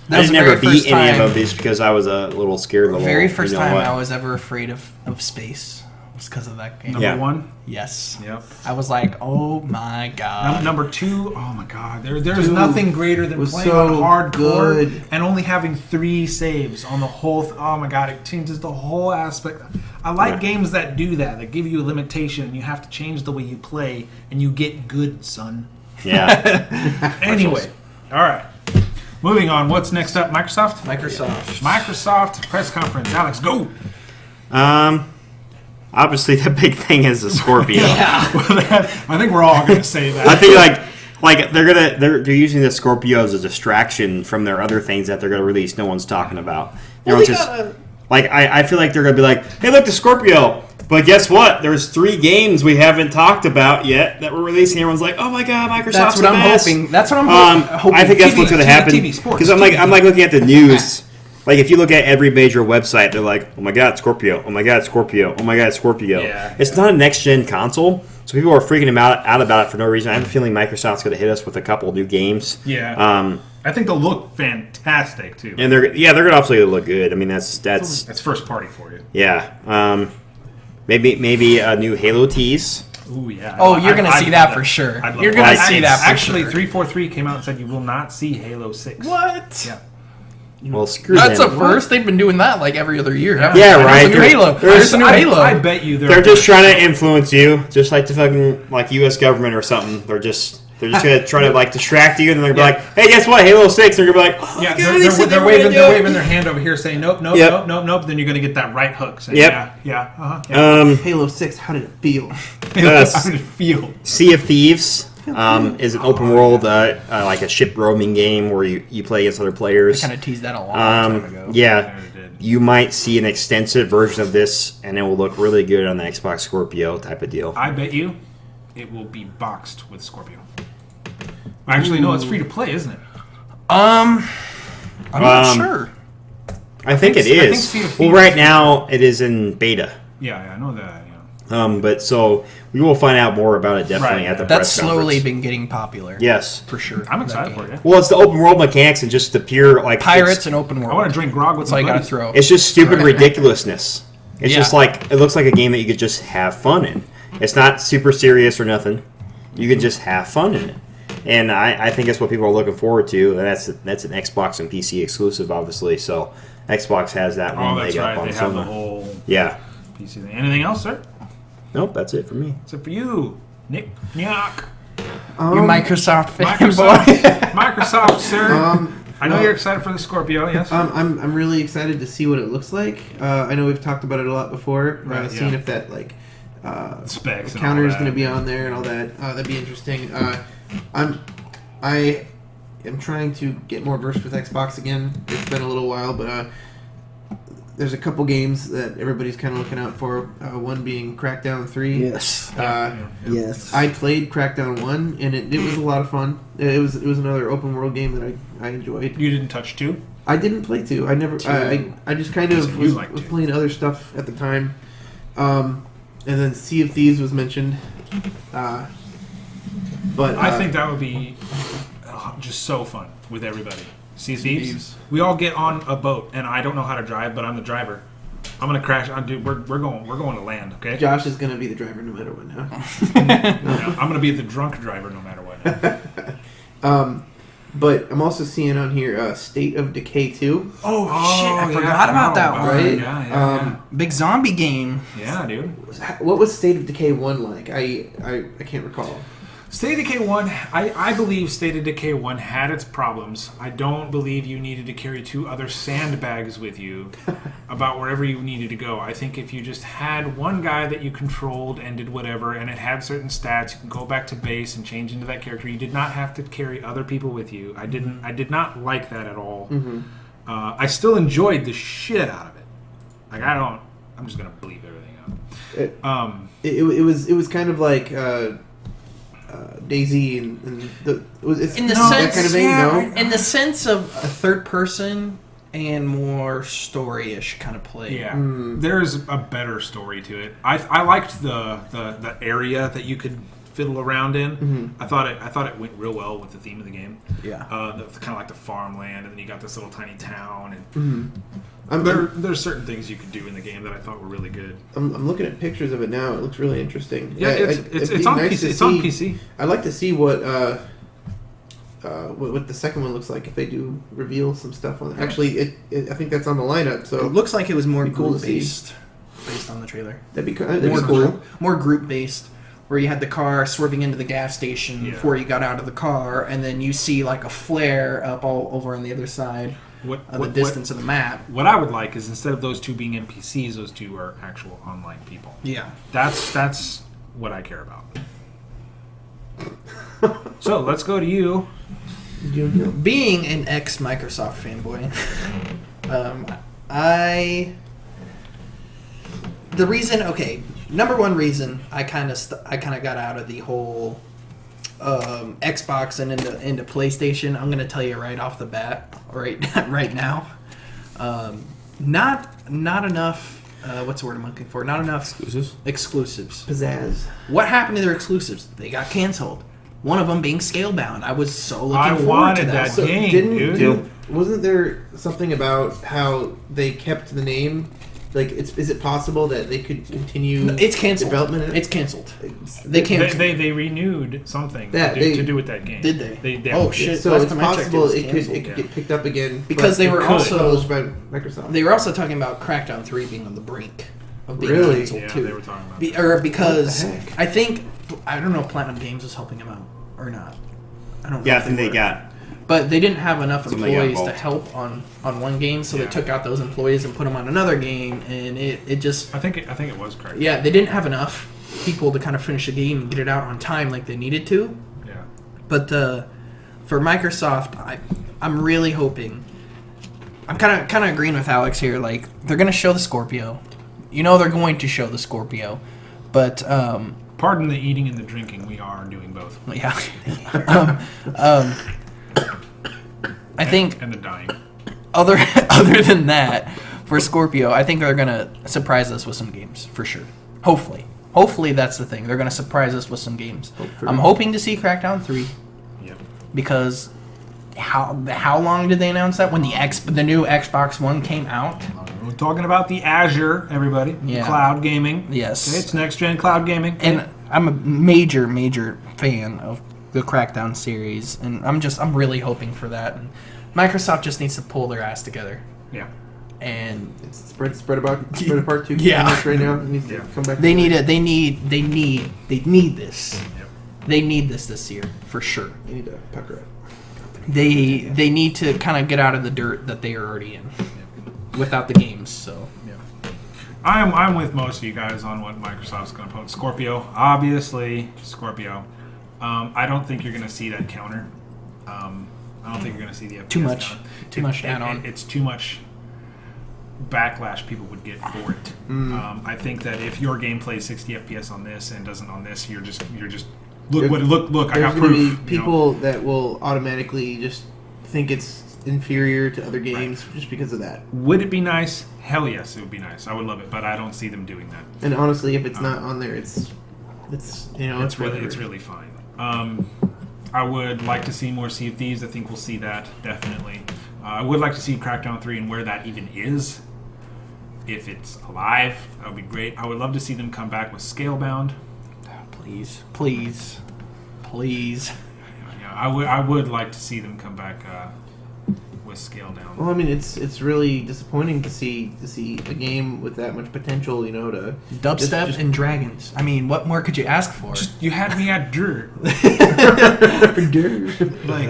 [SPEAKER 4] That
[SPEAKER 2] I
[SPEAKER 4] was
[SPEAKER 2] didn't
[SPEAKER 4] the
[SPEAKER 2] ever
[SPEAKER 4] very first
[SPEAKER 2] beat any of
[SPEAKER 4] time-
[SPEAKER 2] them just because I was a little scared. Little,
[SPEAKER 4] Very first
[SPEAKER 2] you know
[SPEAKER 4] time
[SPEAKER 2] what.
[SPEAKER 4] I was ever afraid of space was because of that game.
[SPEAKER 1] Number
[SPEAKER 2] Yeah.
[SPEAKER 1] 1.
[SPEAKER 4] Yes.
[SPEAKER 1] Yep.
[SPEAKER 4] I was like, oh my god.
[SPEAKER 1] Number 2, oh my god. There's
[SPEAKER 3] Two
[SPEAKER 1] nothing greater than
[SPEAKER 3] was
[SPEAKER 1] playing
[SPEAKER 3] so
[SPEAKER 1] on hardcore
[SPEAKER 3] good.
[SPEAKER 1] and only having 3 saves on the whole. Oh my god, it changes the whole aspect. I like
[SPEAKER 2] Yeah.
[SPEAKER 1] games that do that give you a limitation and you have to change the way you play and you get good, son.
[SPEAKER 2] Yeah.
[SPEAKER 1] Anyway, all right. Moving on. What's next up? Microsoft? Microsoft press conference. Alex, go.
[SPEAKER 2] Obviously, the big thing is the Scorpio.
[SPEAKER 1] I think we're all going to say that.
[SPEAKER 2] I think like they're using the Scorpio as a distraction from their other things that they're gonna release. No one's talking about. Everyone's just like I feel like they're gonna be like, hey, look, the Scorpio. But guess what? There's 3 games we haven't talked about yet that we're releasing. Everyone's like, oh my god, Microsoft's
[SPEAKER 4] That's what
[SPEAKER 2] the
[SPEAKER 4] I'm
[SPEAKER 2] best.
[SPEAKER 4] hoping. That's what I'm hoping.
[SPEAKER 2] I think that's
[SPEAKER 1] TV,
[SPEAKER 2] what's gonna
[SPEAKER 1] TV,
[SPEAKER 2] happen
[SPEAKER 1] TV, sports,
[SPEAKER 2] because I'm like looking at the news. Like if you look at every major website, they're like, "Oh my God, Scorpio! Oh my God, Scorpio! Oh my God, Scorpio!"
[SPEAKER 1] Yeah.
[SPEAKER 2] It's not a next-gen console, so people are freaking out about it for no reason. I have a feeling Microsoft's going to hit us with a couple new games.
[SPEAKER 1] Yeah. I think they'll look fantastic too.
[SPEAKER 2] And they're going to absolutely look good. I mean, that's
[SPEAKER 1] That's first party for you.
[SPEAKER 2] yeah. Maybe a new Halo tease.
[SPEAKER 1] Ooh yeah.
[SPEAKER 4] Oh, you're gonna
[SPEAKER 1] I'd
[SPEAKER 4] see
[SPEAKER 1] love
[SPEAKER 4] that for sure.
[SPEAKER 1] I'd love
[SPEAKER 4] You're
[SPEAKER 1] that.
[SPEAKER 4] gonna see that for
[SPEAKER 1] Actually,
[SPEAKER 4] sure.
[SPEAKER 1] 343 came out and said you will not see Halo 6.
[SPEAKER 4] What?
[SPEAKER 1] Yeah.
[SPEAKER 2] Well, screw
[SPEAKER 4] That's a
[SPEAKER 2] them.
[SPEAKER 4] first. They've been doing that like every other year. haven't
[SPEAKER 2] Yeah,
[SPEAKER 4] they?
[SPEAKER 2] right.
[SPEAKER 4] There's a new Halo. There's a new Halo.
[SPEAKER 1] I bet you
[SPEAKER 2] They're just trying to influence you, just like the fucking like U.S. government or something. They're just gonna try to like distract you, and then they're gonna be like, "Hey, guess what? Halo 6." They're gonna be like, "Oh
[SPEAKER 1] Yeah,
[SPEAKER 2] my God, they said they
[SPEAKER 1] they're
[SPEAKER 2] were gonna
[SPEAKER 1] waving,
[SPEAKER 2] do
[SPEAKER 1] they're
[SPEAKER 2] it."
[SPEAKER 1] waving their hand over here saying nope, nope,
[SPEAKER 2] Yep.
[SPEAKER 1] nope, nope, nope. Then you're gonna get that right hook saying
[SPEAKER 2] Yep.
[SPEAKER 1] yeah.
[SPEAKER 3] Halo 6, how did it feel?
[SPEAKER 1] How did it feel?
[SPEAKER 2] Sea of Thieves is an open world, like a ship roaming game where you play against other players.
[SPEAKER 4] Kind of teased that a long time ago.
[SPEAKER 2] Yeah,
[SPEAKER 1] They did.
[SPEAKER 2] you might see an extensive version of this, and it will look really good on the Xbox Scorpio type of deal.
[SPEAKER 1] I bet you it will be boxed with Scorpio. Actually, no, it's free to play, isn't it?
[SPEAKER 4] I'm not
[SPEAKER 2] Um,
[SPEAKER 4] sure.
[SPEAKER 2] I think it
[SPEAKER 1] I think
[SPEAKER 2] is.
[SPEAKER 1] Sea of
[SPEAKER 2] Well,
[SPEAKER 1] Thieves-
[SPEAKER 2] right now it is in beta.
[SPEAKER 1] Yeah, I know that. Yeah.
[SPEAKER 2] But so we will find out more about it definitely
[SPEAKER 1] Right.
[SPEAKER 2] at the
[SPEAKER 4] That's
[SPEAKER 2] press
[SPEAKER 4] slowly
[SPEAKER 2] conference.
[SPEAKER 4] been getting popular.
[SPEAKER 2] Yes.
[SPEAKER 4] for sure.
[SPEAKER 1] I'm
[SPEAKER 4] that
[SPEAKER 1] excited
[SPEAKER 4] game.
[SPEAKER 1] for it.
[SPEAKER 2] Well, it's the open world mechanics and just the pure like
[SPEAKER 4] Pirates and open world.
[SPEAKER 1] I want to drink grog with
[SPEAKER 4] That's all you
[SPEAKER 1] my
[SPEAKER 4] gotta
[SPEAKER 1] buddies.
[SPEAKER 4] throw.
[SPEAKER 2] It's just stupid ridiculousness. It's
[SPEAKER 4] Yeah.
[SPEAKER 2] just like it looks like a game that you could just have fun in. It's not super serious or nothing. You can just have fun in it, and I think that's what people are looking forward to. And that's an Xbox and PC exclusive, obviously. So Xbox has that one
[SPEAKER 1] Oh, that's
[SPEAKER 2] leg
[SPEAKER 1] right.
[SPEAKER 2] up on
[SPEAKER 1] They have the
[SPEAKER 2] summer.
[SPEAKER 1] whole
[SPEAKER 2] Yeah.
[SPEAKER 1] PC thing. Anything else, sir?
[SPEAKER 2] Nope, that's it for me.
[SPEAKER 1] Except for you, Nick Nyok.
[SPEAKER 4] You Microsoft
[SPEAKER 1] Microsoft,
[SPEAKER 4] fanboy.
[SPEAKER 1] Microsoft, sir. I know
[SPEAKER 3] well,
[SPEAKER 1] you're excited for the Scorpio, yes?
[SPEAKER 3] I'm really excited to see what it looks like. I know we've talked about it a lot before.
[SPEAKER 1] Right,
[SPEAKER 3] Seeing
[SPEAKER 1] yeah.
[SPEAKER 3] if that
[SPEAKER 1] Specs and
[SPEAKER 3] counter
[SPEAKER 1] all
[SPEAKER 3] is going to
[SPEAKER 1] that.
[SPEAKER 3] be on there and all that. That'd be interesting. I am trying to get more versed with Xbox again. It's been a little while, but there's a couple games that everybody's kind of looking out for. One being Crackdown 3.
[SPEAKER 4] Yes. Yes.
[SPEAKER 3] I played Crackdown 1, and it was a lot of fun. It was another open world game that I enjoyed.
[SPEAKER 1] You didn't touch 2?
[SPEAKER 3] I didn't play 2. I never. I just kind of was playing other stuff at the time. And then Sea of Thieves was mentioned. But
[SPEAKER 1] I think that would be just so fun with everybody. Sea of Thieves. We all get on a boat, and I don't know how to drive, but I'm the driver. I'm gonna crash. Dude, we're going to land. Okay.
[SPEAKER 3] Josh is gonna be the driver no matter what now.
[SPEAKER 1] No, I'm gonna be the drunk driver no matter what. Now.
[SPEAKER 3] But I'm also seeing on here State of Decay 2.
[SPEAKER 4] Oh shit! I forgot about that one.
[SPEAKER 3] Right?
[SPEAKER 1] Yeah.
[SPEAKER 4] Big zombie game.
[SPEAKER 1] Yeah, dude.
[SPEAKER 3] What was State of Decay 1 like? I can't recall.
[SPEAKER 1] State of Decay 1, I believe State of Decay 1 had its problems. I don't believe you needed to carry 2 other sandbags with you about wherever you needed to go. I think if you just had one guy that you controlled and did whatever, and it had certain stats, you can go back to base and change into that character. You did not have to carry other people with you. I did not like that at all.
[SPEAKER 3] Mm-hmm.
[SPEAKER 1] I still enjoyed the shit out of it. Like, I'm just going to bleep everything out.
[SPEAKER 3] It was kind of like... Daisy and it's
[SPEAKER 4] in the
[SPEAKER 3] no,
[SPEAKER 4] sense,
[SPEAKER 3] that kind of thing, no?
[SPEAKER 4] in the sense of a third person and more story-ish kind of play.
[SPEAKER 1] Yeah, there's a better story to it. I liked the area that you could fiddle around in.
[SPEAKER 3] Mm-hmm.
[SPEAKER 1] I thought it went real well with the theme of the game.
[SPEAKER 4] Yeah,
[SPEAKER 1] kind of like the farmland, and then you got this little tiny town, and there's certain things you could do in the game that I thought were really good.
[SPEAKER 3] I'm looking at pictures of it now. It looks really interesting.
[SPEAKER 1] Yeah, it's on PC. It's on PC.
[SPEAKER 3] I'd like to see what the second one looks like if they do reveal some stuff on it. Actually, I think that's on the lineup. So
[SPEAKER 4] it looks like it was more
[SPEAKER 3] cool
[SPEAKER 4] group
[SPEAKER 3] to see.
[SPEAKER 4] based on the trailer.
[SPEAKER 3] That'd be
[SPEAKER 4] More
[SPEAKER 3] cool.
[SPEAKER 4] More group based. Where you had the car swerving into the gas station before you got out of the car, and then you see like a flare up all over on the other side of the distance of the map.
[SPEAKER 1] What I would like is instead of those 2 being NPCs, those 2 are actual online people.
[SPEAKER 4] Yeah,
[SPEAKER 1] that's what I care about. So let's go to you.
[SPEAKER 4] being an ex Microsoft fanboy, number one reason I kind of got out of the whole Xbox and into PlayStation. I'm gonna tell you right off the bat, right now, not enough. What's the word I'm looking for? Not enough exclusives.
[SPEAKER 3] Pizzazz.
[SPEAKER 4] What happened to their exclusives? They got canceled. One of them being Scalebound. I was so looking
[SPEAKER 1] I
[SPEAKER 4] forward to
[SPEAKER 1] wanted
[SPEAKER 4] that.
[SPEAKER 1] that game, dude.
[SPEAKER 3] Wasn't there something about how they kept the name? Like, is it possible that they could continue?
[SPEAKER 4] It's canceled.
[SPEAKER 3] Development.
[SPEAKER 4] It's canceled. They canceled.
[SPEAKER 1] They renewed something
[SPEAKER 3] Yeah,
[SPEAKER 1] to do with that game.
[SPEAKER 4] Did they?
[SPEAKER 1] They
[SPEAKER 4] Oh shit!
[SPEAKER 3] So
[SPEAKER 4] Last
[SPEAKER 3] it's
[SPEAKER 4] time I checked,
[SPEAKER 3] possible
[SPEAKER 4] was
[SPEAKER 3] it could
[SPEAKER 4] canceled.
[SPEAKER 3] get picked up again
[SPEAKER 4] Because
[SPEAKER 3] but
[SPEAKER 4] they were
[SPEAKER 3] it could
[SPEAKER 4] also-
[SPEAKER 3] published by Microsoft.
[SPEAKER 4] They were also talking about Crackdown 3 being on the brink of being
[SPEAKER 3] Really?
[SPEAKER 4] canceled
[SPEAKER 1] Yeah,
[SPEAKER 4] too.
[SPEAKER 1] they were talking about
[SPEAKER 4] Because
[SPEAKER 3] What the heck?
[SPEAKER 4] I don't know if Platinum Games was helping them out or not. I don't know.
[SPEAKER 2] Yeah, I
[SPEAKER 4] if
[SPEAKER 2] think they
[SPEAKER 4] were.
[SPEAKER 2] got.
[SPEAKER 4] But they didn't have enough
[SPEAKER 2] Somebody got
[SPEAKER 4] employees to
[SPEAKER 2] involved.
[SPEAKER 4] help on one game, so
[SPEAKER 1] Yeah.
[SPEAKER 4] they took out those employees and put them on another game, and it just
[SPEAKER 1] I think it was correct.
[SPEAKER 4] yeah, they didn't have enough people to kind of finish the game and get it out on time like they needed to.
[SPEAKER 1] Yeah.
[SPEAKER 4] But for Microsoft, I'm really hoping. I'm kind of agreeing with Alex here. Like, they're going to show the Scorpio. You know they're going to show the Scorpio, but
[SPEAKER 1] Pardon the eating and the drinking. We are doing both.
[SPEAKER 4] yeah. I think
[SPEAKER 1] And the dying.
[SPEAKER 4] other than that, for Scorpio, I think they're going to surprise us with some games for sure. Hopefully that's the thing. They're going to surprise us with some games. I'm hoping to see Crackdown 3
[SPEAKER 1] Yep.
[SPEAKER 4] because how long did they announce that? When the new Xbox One came out?
[SPEAKER 1] We're talking about the Azure, everybody.
[SPEAKER 4] Yeah.
[SPEAKER 1] Cloud gaming.
[SPEAKER 4] Yes.
[SPEAKER 1] Okay, it's next gen cloud gaming.
[SPEAKER 4] And I'm a major fan of the Crackdown series, and I'm really hoping for that. And Microsoft just needs to pull their ass together.
[SPEAKER 1] Yeah.
[SPEAKER 4] And
[SPEAKER 3] It's spread apart too
[SPEAKER 4] Yeah.
[SPEAKER 3] much right now. It needs to
[SPEAKER 1] Yeah.
[SPEAKER 3] come back.
[SPEAKER 4] they need this.
[SPEAKER 1] Yep.
[SPEAKER 4] They need this year for sure.
[SPEAKER 3] They need to pucker it.
[SPEAKER 4] They need to kind of get out of the dirt that they are already in without the games. So
[SPEAKER 1] Yeah. I'm with most of you guys on what Microsoft's going to put. Scorpio, obviously, Scorpio. I don't think you're going to see that counter. I don't think you're going to see the FPS
[SPEAKER 4] Too much.
[SPEAKER 1] down.
[SPEAKER 4] Too much add-on.
[SPEAKER 1] It's too much backlash people would get for it. I think that if your game plays 60 FPS on this and doesn't on this, you're just look. I got
[SPEAKER 3] There's
[SPEAKER 1] proof.
[SPEAKER 3] going to be people that will automatically just think it's inferior to other games just because of that.
[SPEAKER 1] Would it be nice? Hell yes, it would be nice. I would love it, but I don't see them doing that.
[SPEAKER 3] And honestly, if it's not on there, it's
[SPEAKER 1] It's really fine. I would like to see more Sea of Thieves. I think we'll see that definitely. I would like to see Crackdown 3 and where that even is. If it's alive, that would be great. I would love to see them come back with Scalebound.
[SPEAKER 4] Please.
[SPEAKER 1] Yeah, I would like to see them come back with Scalebound.
[SPEAKER 3] Well, I mean, it's really disappointing to see a game with that much potential, to
[SPEAKER 4] Dubstep
[SPEAKER 3] just-
[SPEAKER 4] and dragons. I mean, what more could you ask for?
[SPEAKER 1] You had me at dirt. Like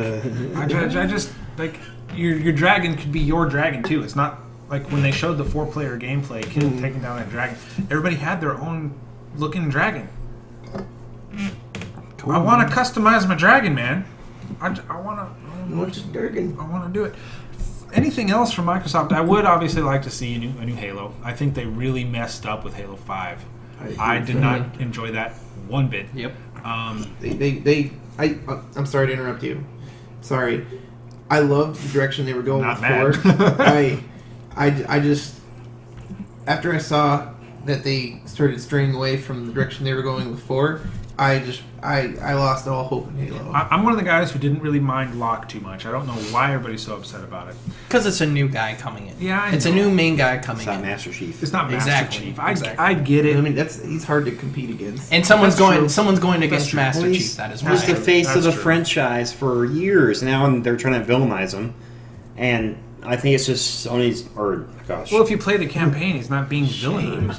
[SPEAKER 1] I just like your dragon could be your dragon too. It's not like when they showed the 4-player gameplay, taking down that dragon. Everybody had their own looking dragon.
[SPEAKER 4] Cool.
[SPEAKER 1] I want to customize my dragon, man. I want
[SPEAKER 3] What's Durgan?
[SPEAKER 1] to do it. Anything else from Microsoft? I would obviously like to see a new Halo. I think they really messed up with Halo 5. I did not enjoy that one bit.
[SPEAKER 4] Yep.
[SPEAKER 3] I'm sorry to interrupt you. Sorry. I loved the direction they were going
[SPEAKER 1] Not
[SPEAKER 3] with
[SPEAKER 1] mad.
[SPEAKER 3] 4. I just after I saw that they started straying away from the direction they were going with 4, I lost all hope in Halo.
[SPEAKER 1] I'm one of the guys who didn't really mind Locke too much. I don't know why everybody's so upset about it.
[SPEAKER 4] Because it's a new guy coming in.
[SPEAKER 1] Yeah, I
[SPEAKER 4] it's
[SPEAKER 1] know.
[SPEAKER 4] a new main guy coming
[SPEAKER 2] It's not
[SPEAKER 4] in.
[SPEAKER 2] Master Chief.
[SPEAKER 1] It's not Master
[SPEAKER 4] Exactly.
[SPEAKER 1] Chief.
[SPEAKER 4] Exactly.
[SPEAKER 1] I get it.
[SPEAKER 3] I mean, he's hard to compete against.
[SPEAKER 4] And someone's
[SPEAKER 1] That's
[SPEAKER 4] going
[SPEAKER 1] true.
[SPEAKER 4] against
[SPEAKER 1] true.
[SPEAKER 4] Master
[SPEAKER 2] Well,
[SPEAKER 4] Chief. That is
[SPEAKER 2] He was the
[SPEAKER 4] right.
[SPEAKER 2] face of
[SPEAKER 1] That's
[SPEAKER 2] the
[SPEAKER 1] true.
[SPEAKER 2] franchise for years. Now they're trying to villainize him, and I think it's just Sony's. Or gosh,
[SPEAKER 1] Well, if you play the campaign, he's not being villainized.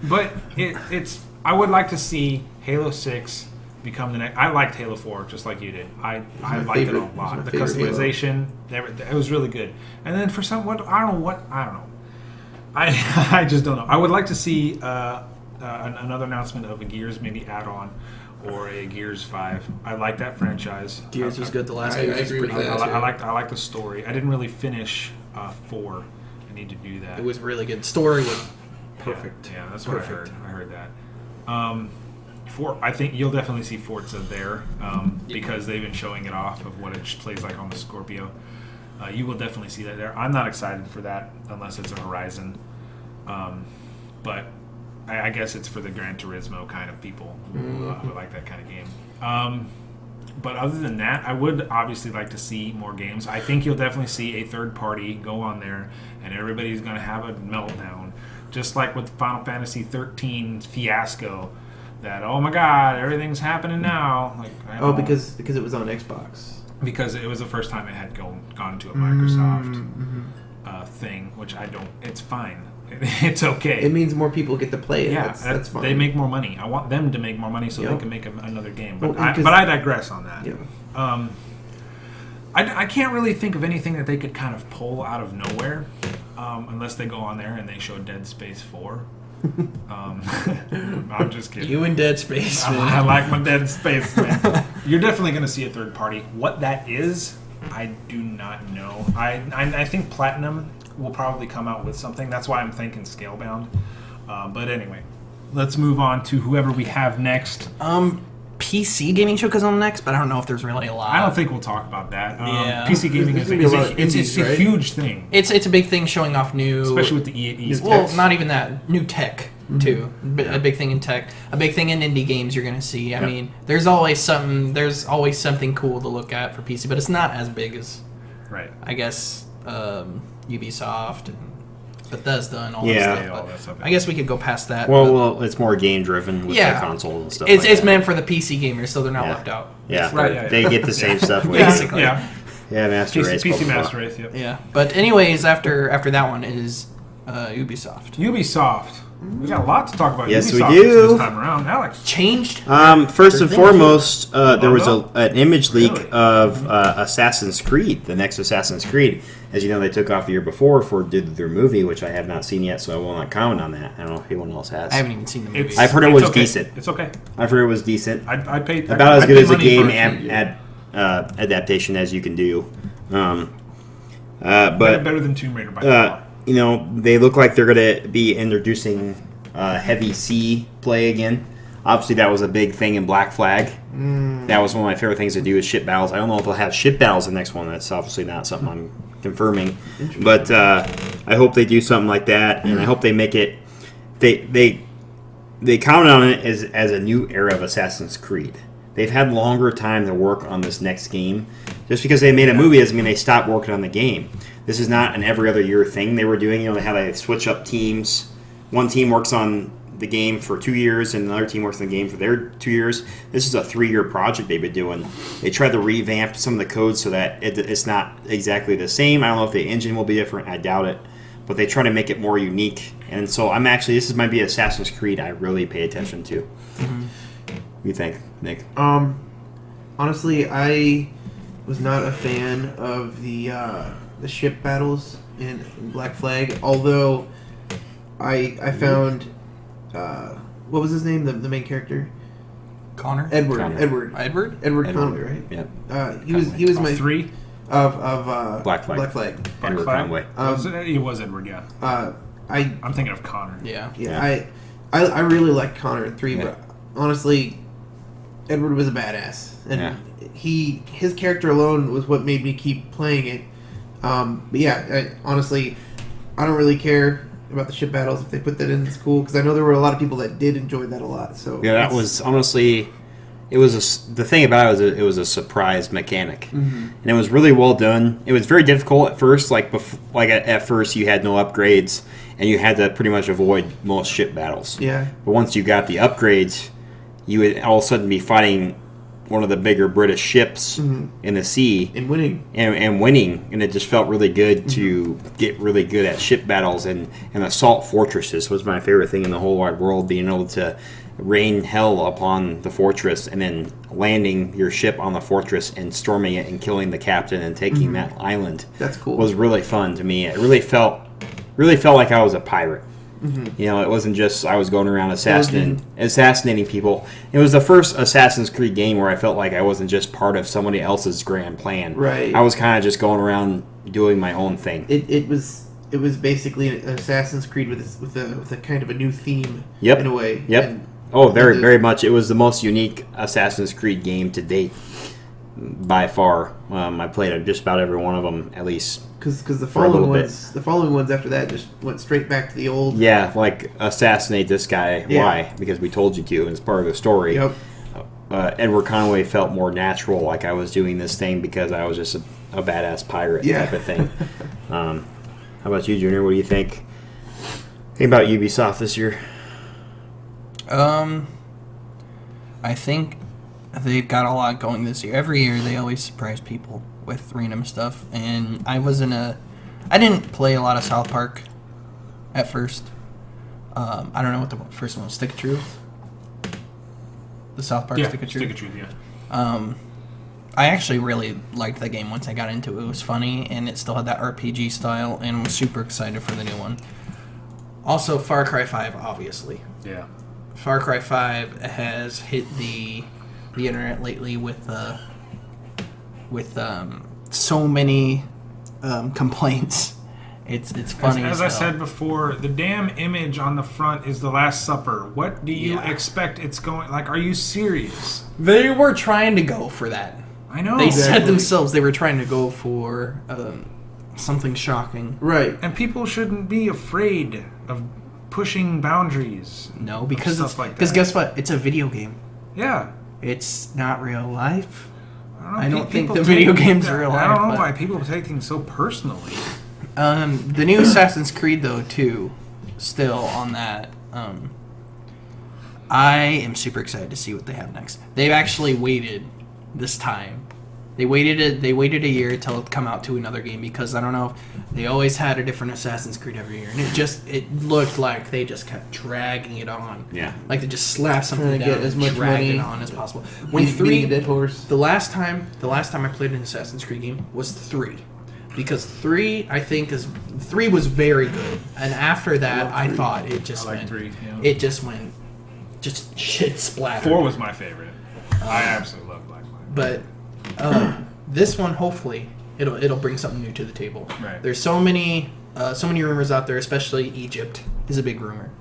[SPEAKER 1] But it's. I would like to see Halo 6 become the next. I liked Halo 4 just like you did. I
[SPEAKER 3] my
[SPEAKER 1] liked it a
[SPEAKER 3] favorite- it was
[SPEAKER 1] lot.
[SPEAKER 3] my
[SPEAKER 1] The
[SPEAKER 3] favorite Halo.
[SPEAKER 1] customization, it was really good. And then for some, I don't know. I just don't know. I would like to see another announcement of a Gears maybe add-on or a Gears 5. I like that franchise.
[SPEAKER 4] Gears was good. The last
[SPEAKER 3] I
[SPEAKER 4] Gears was
[SPEAKER 3] agree with
[SPEAKER 4] pretty
[SPEAKER 3] that.
[SPEAKER 4] good.
[SPEAKER 1] I like the story. I didn't really finish 4. I need to do that.
[SPEAKER 4] It was really good. Story was perfect.
[SPEAKER 1] Yeah, that's what I heard. I heard that. I think you'll definitely see Forza there because they've been showing it off of what it plays like on the Scorpio. You will definitely see that there. I'm not excited for that unless it's a Horizon. But I guess it's for the Gran Turismo kind of people who like that kind of game. But other than that, I would obviously like to see more games. I think you'll definitely see a third party go on there, and everybody's going to have a meltdown. Just like with Final Fantasy 13 fiasco, that oh my god, everything's happening now. Like
[SPEAKER 3] Because it was on Xbox.
[SPEAKER 1] because it was the first time it had gone to a Microsoft thing, which I don't. It's fine. It's okay.
[SPEAKER 3] It means more people get to play it.
[SPEAKER 1] Yeah,
[SPEAKER 3] that's fine.
[SPEAKER 1] They make more money. I want them to make more money so
[SPEAKER 3] Yep.
[SPEAKER 1] they can make another game. But,
[SPEAKER 3] Well, and
[SPEAKER 1] I digress on that.
[SPEAKER 3] Yeah.
[SPEAKER 1] I can't really think of anything that they could kind of pull out of nowhere, unless they go on there and they show Dead Space 4. I'm just kidding.
[SPEAKER 4] You and Dead Space,
[SPEAKER 1] I
[SPEAKER 4] man.
[SPEAKER 1] like my Dead Space, man. You're definitely going to see a third party. What that is, I do not know. I think Platinum will probably come out with something. That's why I'm thinking Scalebound. But anyway, let's move on to whoever we have next.
[SPEAKER 4] PC gaming show comes on next, but I don't know if there's really a lot.
[SPEAKER 1] I don't think we'll talk about that.
[SPEAKER 4] Yeah.
[SPEAKER 1] PC gaming
[SPEAKER 3] There's
[SPEAKER 1] is
[SPEAKER 3] gonna be a lot of
[SPEAKER 1] it's
[SPEAKER 3] indies,
[SPEAKER 1] a
[SPEAKER 3] right?
[SPEAKER 1] huge thing,
[SPEAKER 4] It's a big thing showing off new.
[SPEAKER 1] especially with the EA
[SPEAKER 4] well,
[SPEAKER 1] specs.
[SPEAKER 4] not even that. New tech too. A big thing in tech. A big thing in indie games. You're gonna see. I
[SPEAKER 1] Yep.
[SPEAKER 4] mean, there's always something. There's always something cool to look at for PC, but it's not as big as
[SPEAKER 1] Right.
[SPEAKER 4] I guess Ubisoft and Bethesda and all
[SPEAKER 2] Yeah.
[SPEAKER 4] that
[SPEAKER 1] Yeah,
[SPEAKER 4] stuff.
[SPEAKER 1] all
[SPEAKER 4] But
[SPEAKER 1] that stuff.
[SPEAKER 4] I guess we could go past that.
[SPEAKER 2] Well, it's more game driven with
[SPEAKER 4] Yeah.
[SPEAKER 2] the console and stuff.
[SPEAKER 4] it's
[SPEAKER 2] like
[SPEAKER 4] it's
[SPEAKER 2] that.
[SPEAKER 4] meant for the PC gamers, so they're not
[SPEAKER 2] Yeah.
[SPEAKER 4] left out.
[SPEAKER 2] Yeah,
[SPEAKER 1] Right, yeah,
[SPEAKER 2] they
[SPEAKER 1] yeah.
[SPEAKER 2] get the same stuff. With
[SPEAKER 4] Basically.
[SPEAKER 1] Yeah.
[SPEAKER 2] Yeah, Master Race.
[SPEAKER 1] PC
[SPEAKER 2] blah, blah, blah.
[SPEAKER 1] Master Race. Yep.
[SPEAKER 4] Yeah. But anyways, after that one is Ubisoft.
[SPEAKER 1] Ubisoft. We got a lot to talk about.
[SPEAKER 2] Yes, we
[SPEAKER 1] Ubisoft
[SPEAKER 2] do.
[SPEAKER 1] this time around. Alex.
[SPEAKER 4] Changed.
[SPEAKER 2] First and
[SPEAKER 4] They're
[SPEAKER 2] foremost, there was
[SPEAKER 1] no?
[SPEAKER 2] an image leak
[SPEAKER 1] Really?
[SPEAKER 2] of Assassin's Creed, the next Assassin's Creed. As you know, they took off the year before for their movie, which I have not seen yet, so I will not comment on that. I don't know if anyone else has.
[SPEAKER 4] I haven't even seen the movie.
[SPEAKER 1] It's,
[SPEAKER 2] I've heard it
[SPEAKER 1] it's
[SPEAKER 2] was
[SPEAKER 1] okay.
[SPEAKER 2] decent.
[SPEAKER 1] It's okay.
[SPEAKER 2] I've heard it was decent.
[SPEAKER 1] I'd pay
[SPEAKER 2] About as
[SPEAKER 1] I'd
[SPEAKER 2] good
[SPEAKER 1] pay
[SPEAKER 2] as a
[SPEAKER 1] money
[SPEAKER 2] game
[SPEAKER 1] for it.
[SPEAKER 2] adaptation as you can do. But
[SPEAKER 1] better than Tomb Raider by far.
[SPEAKER 2] they look like they're going to be introducing heavy sea play again. Obviously, that was a big thing in Black Flag. That was one of my favorite things to do is ship battles. I don't know if they'll have ship battles the next one. That's obviously not something I'm confirming. But I hope they do something like that, and I hope they make it. They comment on it as a new era of Assassin's Creed. They've had longer time to work on this next game. Just because they made a movie doesn't mean they stopped working on the game. This is not an every other year thing they were doing. They had to switch up teams. One team works on the game for 2 years, and another team works on the game for their 2 years. This is a 3-year project they've been doing. They tried to revamp some of the code so that it's not exactly the same. I don't know if the engine will be different. I doubt it. But they try to make it more unique. And so this might be Assassin's Creed I really pay attention to. Mm-hmm. What do you think, Nick?
[SPEAKER 3] Honestly, I was not a fan of the ship battles in Black Flag, although I found what was his name? The main character?
[SPEAKER 4] Connor?
[SPEAKER 3] Edward.
[SPEAKER 4] Edward?
[SPEAKER 3] Edward Conway, right?
[SPEAKER 2] Yep.
[SPEAKER 3] He was my
[SPEAKER 1] three
[SPEAKER 3] of
[SPEAKER 2] Black Flag. Edward Conway.
[SPEAKER 1] He was Edward, yeah. I'm thinking of Connor.
[SPEAKER 3] Yeah. I really liked Connor in 3, but honestly, Edward was a badass, and his character alone was what made me keep playing it. But honestly, I don't really care about the ship battles. If they put that in, it's cool, because I know there were a lot of people that did enjoy that a lot. So
[SPEAKER 2] that was honestly, the thing about it was a surprise mechanic, and it was really well done. It was very difficult at first. At first, you had no upgrades, and you had to pretty much avoid most ship battles.
[SPEAKER 3] Yeah.
[SPEAKER 2] But once you got the upgrades, you would all of a sudden be fighting one of the bigger British ships in the sea
[SPEAKER 3] and winning,
[SPEAKER 2] and it just felt really good to get really good at ship battles and assault fortresses was my favorite thing in the whole wide world. Being able to rain hell upon the fortress and then landing your ship on the fortress and storming it and killing the captain and taking that island.
[SPEAKER 3] That's cool.
[SPEAKER 2] Was really fun to me. It really felt like I was a pirate. It wasn't just I was going around assassinating people. It was the first Assassin's Creed game where I felt like I wasn't just part of somebody else's grand plan.
[SPEAKER 3] Right.
[SPEAKER 2] I was kind of just going around doing my own thing.
[SPEAKER 3] It was basically an Assassin's Creed with a kind of a new theme.
[SPEAKER 2] Yep.
[SPEAKER 3] In a way.
[SPEAKER 2] Yep. Very much. It was the most unique Assassin's Creed game to date, by far. I played just about every one of them, at least.
[SPEAKER 3] Because the following ones after that just went straight back to the old.
[SPEAKER 2] Yeah, like assassinate this guy. Yeah. Why? Because we told you to, and it's part of the story.
[SPEAKER 3] Yep.
[SPEAKER 2] Edward Conway felt more natural, like I was doing this thing because I was just a badass pirate type of thing. How about you, Junior? What do you think? Think about Ubisoft this year.
[SPEAKER 4] I think they've got a lot going this year. Every year they always surprise people with random stuff, and I didn't play a lot of South Park at first. I don't know what the first one was. Stick of Truth? The South Park Stick of Truth?
[SPEAKER 1] Stick of Truth, yeah.
[SPEAKER 4] I actually really liked the game once I got into it. It was funny, and it still had that RPG style, and was super excited for the new one. Also, Far Cry 5, obviously.
[SPEAKER 1] Yeah.
[SPEAKER 4] Far Cry 5 has hit the internet lately with so many complaints. It's funny.
[SPEAKER 1] As I said before, the damn image on the front is the Last Supper. What do you expect it's going... Like, are you serious?
[SPEAKER 4] They were trying to go for that.
[SPEAKER 1] I know.
[SPEAKER 4] They said themselves they were trying to go for something shocking.
[SPEAKER 3] Right.
[SPEAKER 1] And people shouldn't be afraid of pushing boundaries.
[SPEAKER 4] No, because
[SPEAKER 1] like
[SPEAKER 4] guess what? It's a video game.
[SPEAKER 1] Yeah.
[SPEAKER 4] It's not real life.
[SPEAKER 1] I don't
[SPEAKER 4] think the video game's real life.
[SPEAKER 1] I don't know why people take things so personally.
[SPEAKER 4] The new Assassin's Creed, though, too, still on that. I am super excited to see what they have next. They've actually waited this time. They waited a year till it come out to another game because I don't know. They always had a different Assassin's Creed every year, and it looked like they just kept dragging it on.
[SPEAKER 2] Yeah,
[SPEAKER 4] like they just slapped something down,
[SPEAKER 3] get as much
[SPEAKER 4] drag
[SPEAKER 3] money
[SPEAKER 4] it on as possible. When
[SPEAKER 3] beating a dead horse.
[SPEAKER 4] The last time I played an Assassin's Creed game was 3. Because 3, I think, 3 was very good, and after that, I thought it just went.
[SPEAKER 1] 3, yeah.
[SPEAKER 4] It just went, shit splattered.
[SPEAKER 1] 4 was my favorite. I absolutely love Black Flag.
[SPEAKER 4] But This one, hopefully, it'll bring something new to the table.
[SPEAKER 1] Right.
[SPEAKER 4] There's so many rumors out there, especially Egypt is a big rumor.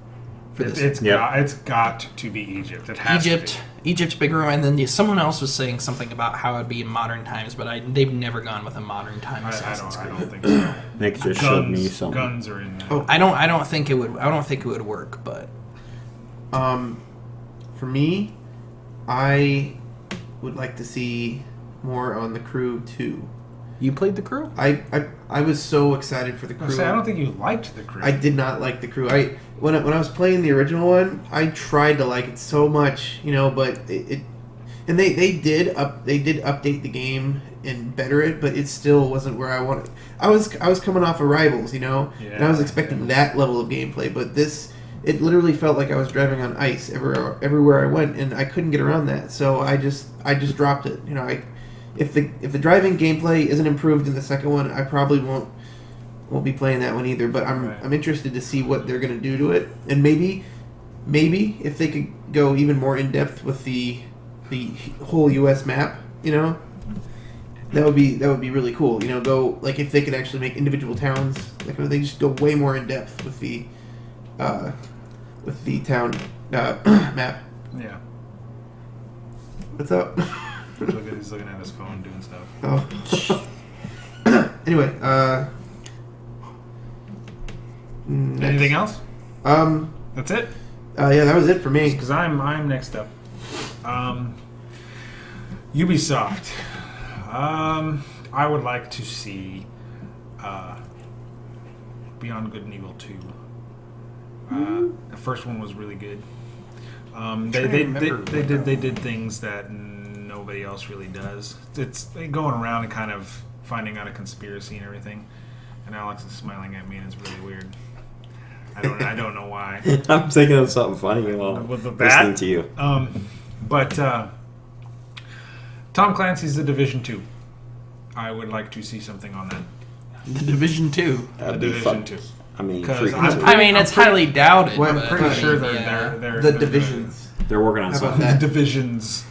[SPEAKER 4] For this.
[SPEAKER 1] It's got to be Egypt. It has to be.
[SPEAKER 4] Egypt's big rumor, and then someone else was saying something about how it'd be in modern times, but they've never gone with a modern time Assassin's
[SPEAKER 1] I
[SPEAKER 4] Creed.
[SPEAKER 1] don't think so.
[SPEAKER 2] Nick just showed me some.
[SPEAKER 1] Guns are in there.
[SPEAKER 3] Oh.
[SPEAKER 4] I don't think it would work, but
[SPEAKER 3] For me, I would like to see more on the Crew 2.
[SPEAKER 4] you played the Crew?
[SPEAKER 3] I was so excited for the Crew.
[SPEAKER 1] I don't think you liked the Crew.
[SPEAKER 3] I did not like the Crew. When I was playing the original one, I tried to like it so much, but and they did update the game and better it, but it still wasn't where I wanted. I was coming off of Rivals, and I was expecting that level of gameplay, but it literally felt like I was driving on ice everywhere I went, and I couldn't get around that. So I just dropped it. If the driving gameplay isn't improved in the second one, I probably won't be playing that one either. But I'm interested to see what they're going to do to it, and maybe if they could go even more in depth with the whole U.S. map, that would be really cool. Go like if they could actually make individual towns, like they just go way more in depth with the town map.
[SPEAKER 1] Yeah.
[SPEAKER 3] What's up?
[SPEAKER 1] He's looking at his phone doing stuff.
[SPEAKER 3] Oh. Anyway,
[SPEAKER 1] Anything else? That's it?
[SPEAKER 3] Yeah, that was it for me.
[SPEAKER 1] Because I'm next up. Ubisoft. I would like to see Beyond Good and Evil 2. The first one was really good. They did things that nobody else really does. It's going around and kind of finding out a conspiracy and everything. And Alex is smiling at me, and it's really weird. I don't know why.
[SPEAKER 2] I'm thinking of something funny while listening to you.
[SPEAKER 1] But Tom Clancy's The Division 2. I would like to see something on that.
[SPEAKER 4] The Division 2.
[SPEAKER 2] That'd
[SPEAKER 1] The
[SPEAKER 2] be
[SPEAKER 1] Division
[SPEAKER 2] fun.
[SPEAKER 1] 2.
[SPEAKER 2] I mean,
[SPEAKER 1] Because
[SPEAKER 4] It's highly doubted.
[SPEAKER 3] Well, I'm
[SPEAKER 4] but,
[SPEAKER 3] pretty
[SPEAKER 1] sure
[SPEAKER 4] yeah.
[SPEAKER 1] they're
[SPEAKER 3] Divisions.
[SPEAKER 2] they're working on
[SPEAKER 3] How about
[SPEAKER 2] something.
[SPEAKER 3] that?
[SPEAKER 1] The Divisions.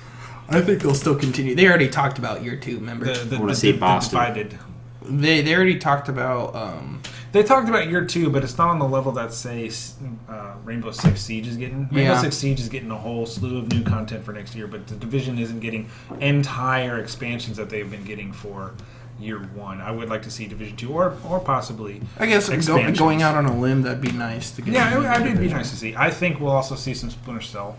[SPEAKER 4] I think they'll still continue. They already talked about year 2, remember?
[SPEAKER 2] I wanna see Boston.
[SPEAKER 1] Divided.
[SPEAKER 4] They already talked about.
[SPEAKER 1] They talked about year 2, but it's not on the level that, say, Rainbow Six Siege is getting. Rainbow Six Siege is getting a whole slew of new content for next year, but the Division isn't getting entire expansions that they've been getting for year 1. I would like to see Division 2 or possibly
[SPEAKER 4] I guess
[SPEAKER 1] expansions.
[SPEAKER 4] going out on a limb, that'd be nice to get.
[SPEAKER 1] Yeah, it'd be nice to see. I think we'll also see some Splinter Cell.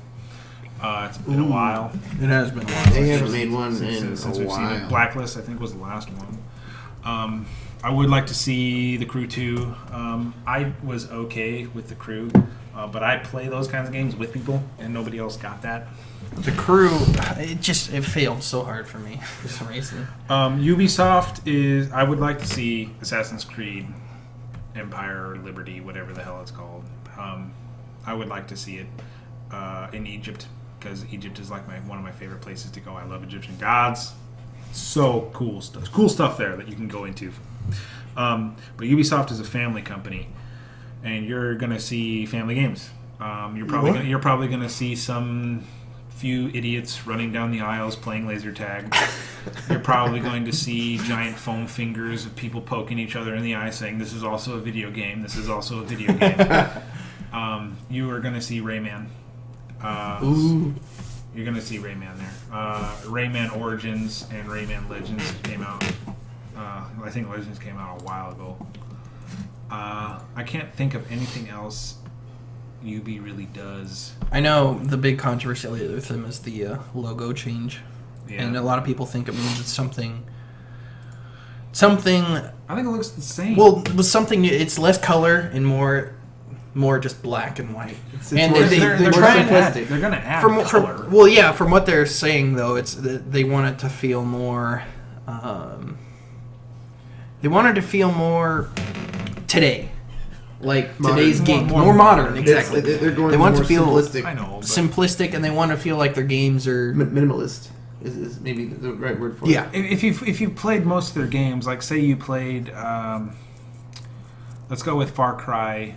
[SPEAKER 1] It's been a while.
[SPEAKER 4] It has been a while.
[SPEAKER 3] They haven't made one in
[SPEAKER 1] Since
[SPEAKER 3] a
[SPEAKER 1] we've seen it.
[SPEAKER 3] while.
[SPEAKER 1] Blacklist, I think, was the last one. I would like to see The Crew 2. I was okay with The Crew, but I play those kinds of games with people, and nobody else got that.
[SPEAKER 4] The Crew, it failed so hard for me for some reason.
[SPEAKER 1] Ubisoft is. I would like to see Assassin's Creed, Empire, or Liberty, whatever the hell it's called. I would like to see it in Egypt, because Egypt is like one of my favorite places to go. I love Egyptian gods. So cool stuff there that you can go into. But Ubisoft is a family company, and you're gonna see family games. You're probably gonna see some few idiots running down the aisles playing laser tag. You're probably going to see giant foam fingers of people poking each other in the eye, saying, "This is also a video game. This is also a video game." You are gonna see Rayman.
[SPEAKER 4] Ooh.
[SPEAKER 1] You're going to see Rayman there. Rayman Origins and Rayman Legends came out. I think Legends came out a while ago. I can't think of anything else Ubi really does.
[SPEAKER 4] I know the big controversy with them is the logo change.
[SPEAKER 1] Yeah.
[SPEAKER 4] And a lot of people think it means it's something.
[SPEAKER 1] I think it looks the same.
[SPEAKER 4] Well, it was something. It's less color and more just black and white.
[SPEAKER 3] It's
[SPEAKER 4] and
[SPEAKER 3] more,
[SPEAKER 1] they're
[SPEAKER 3] more
[SPEAKER 1] trying to
[SPEAKER 3] simplistic.
[SPEAKER 1] they're going to add
[SPEAKER 4] from
[SPEAKER 1] color.
[SPEAKER 4] From what they're saying though, it's they want it to feel more. They wanted to feel more today, like
[SPEAKER 3] Modern.
[SPEAKER 4] today's game,
[SPEAKER 1] More
[SPEAKER 4] more modern.
[SPEAKER 3] It's-
[SPEAKER 4] Exactly.
[SPEAKER 3] They're going
[SPEAKER 4] They want
[SPEAKER 3] more
[SPEAKER 4] to feel
[SPEAKER 3] simplistic.
[SPEAKER 1] I know. But
[SPEAKER 4] simplistic, and they want to feel like their games are.
[SPEAKER 3] Minimalist is maybe the right word for
[SPEAKER 4] Yeah.
[SPEAKER 3] it.
[SPEAKER 1] If you've played most of their games, like say you played, let's go with Far Cry.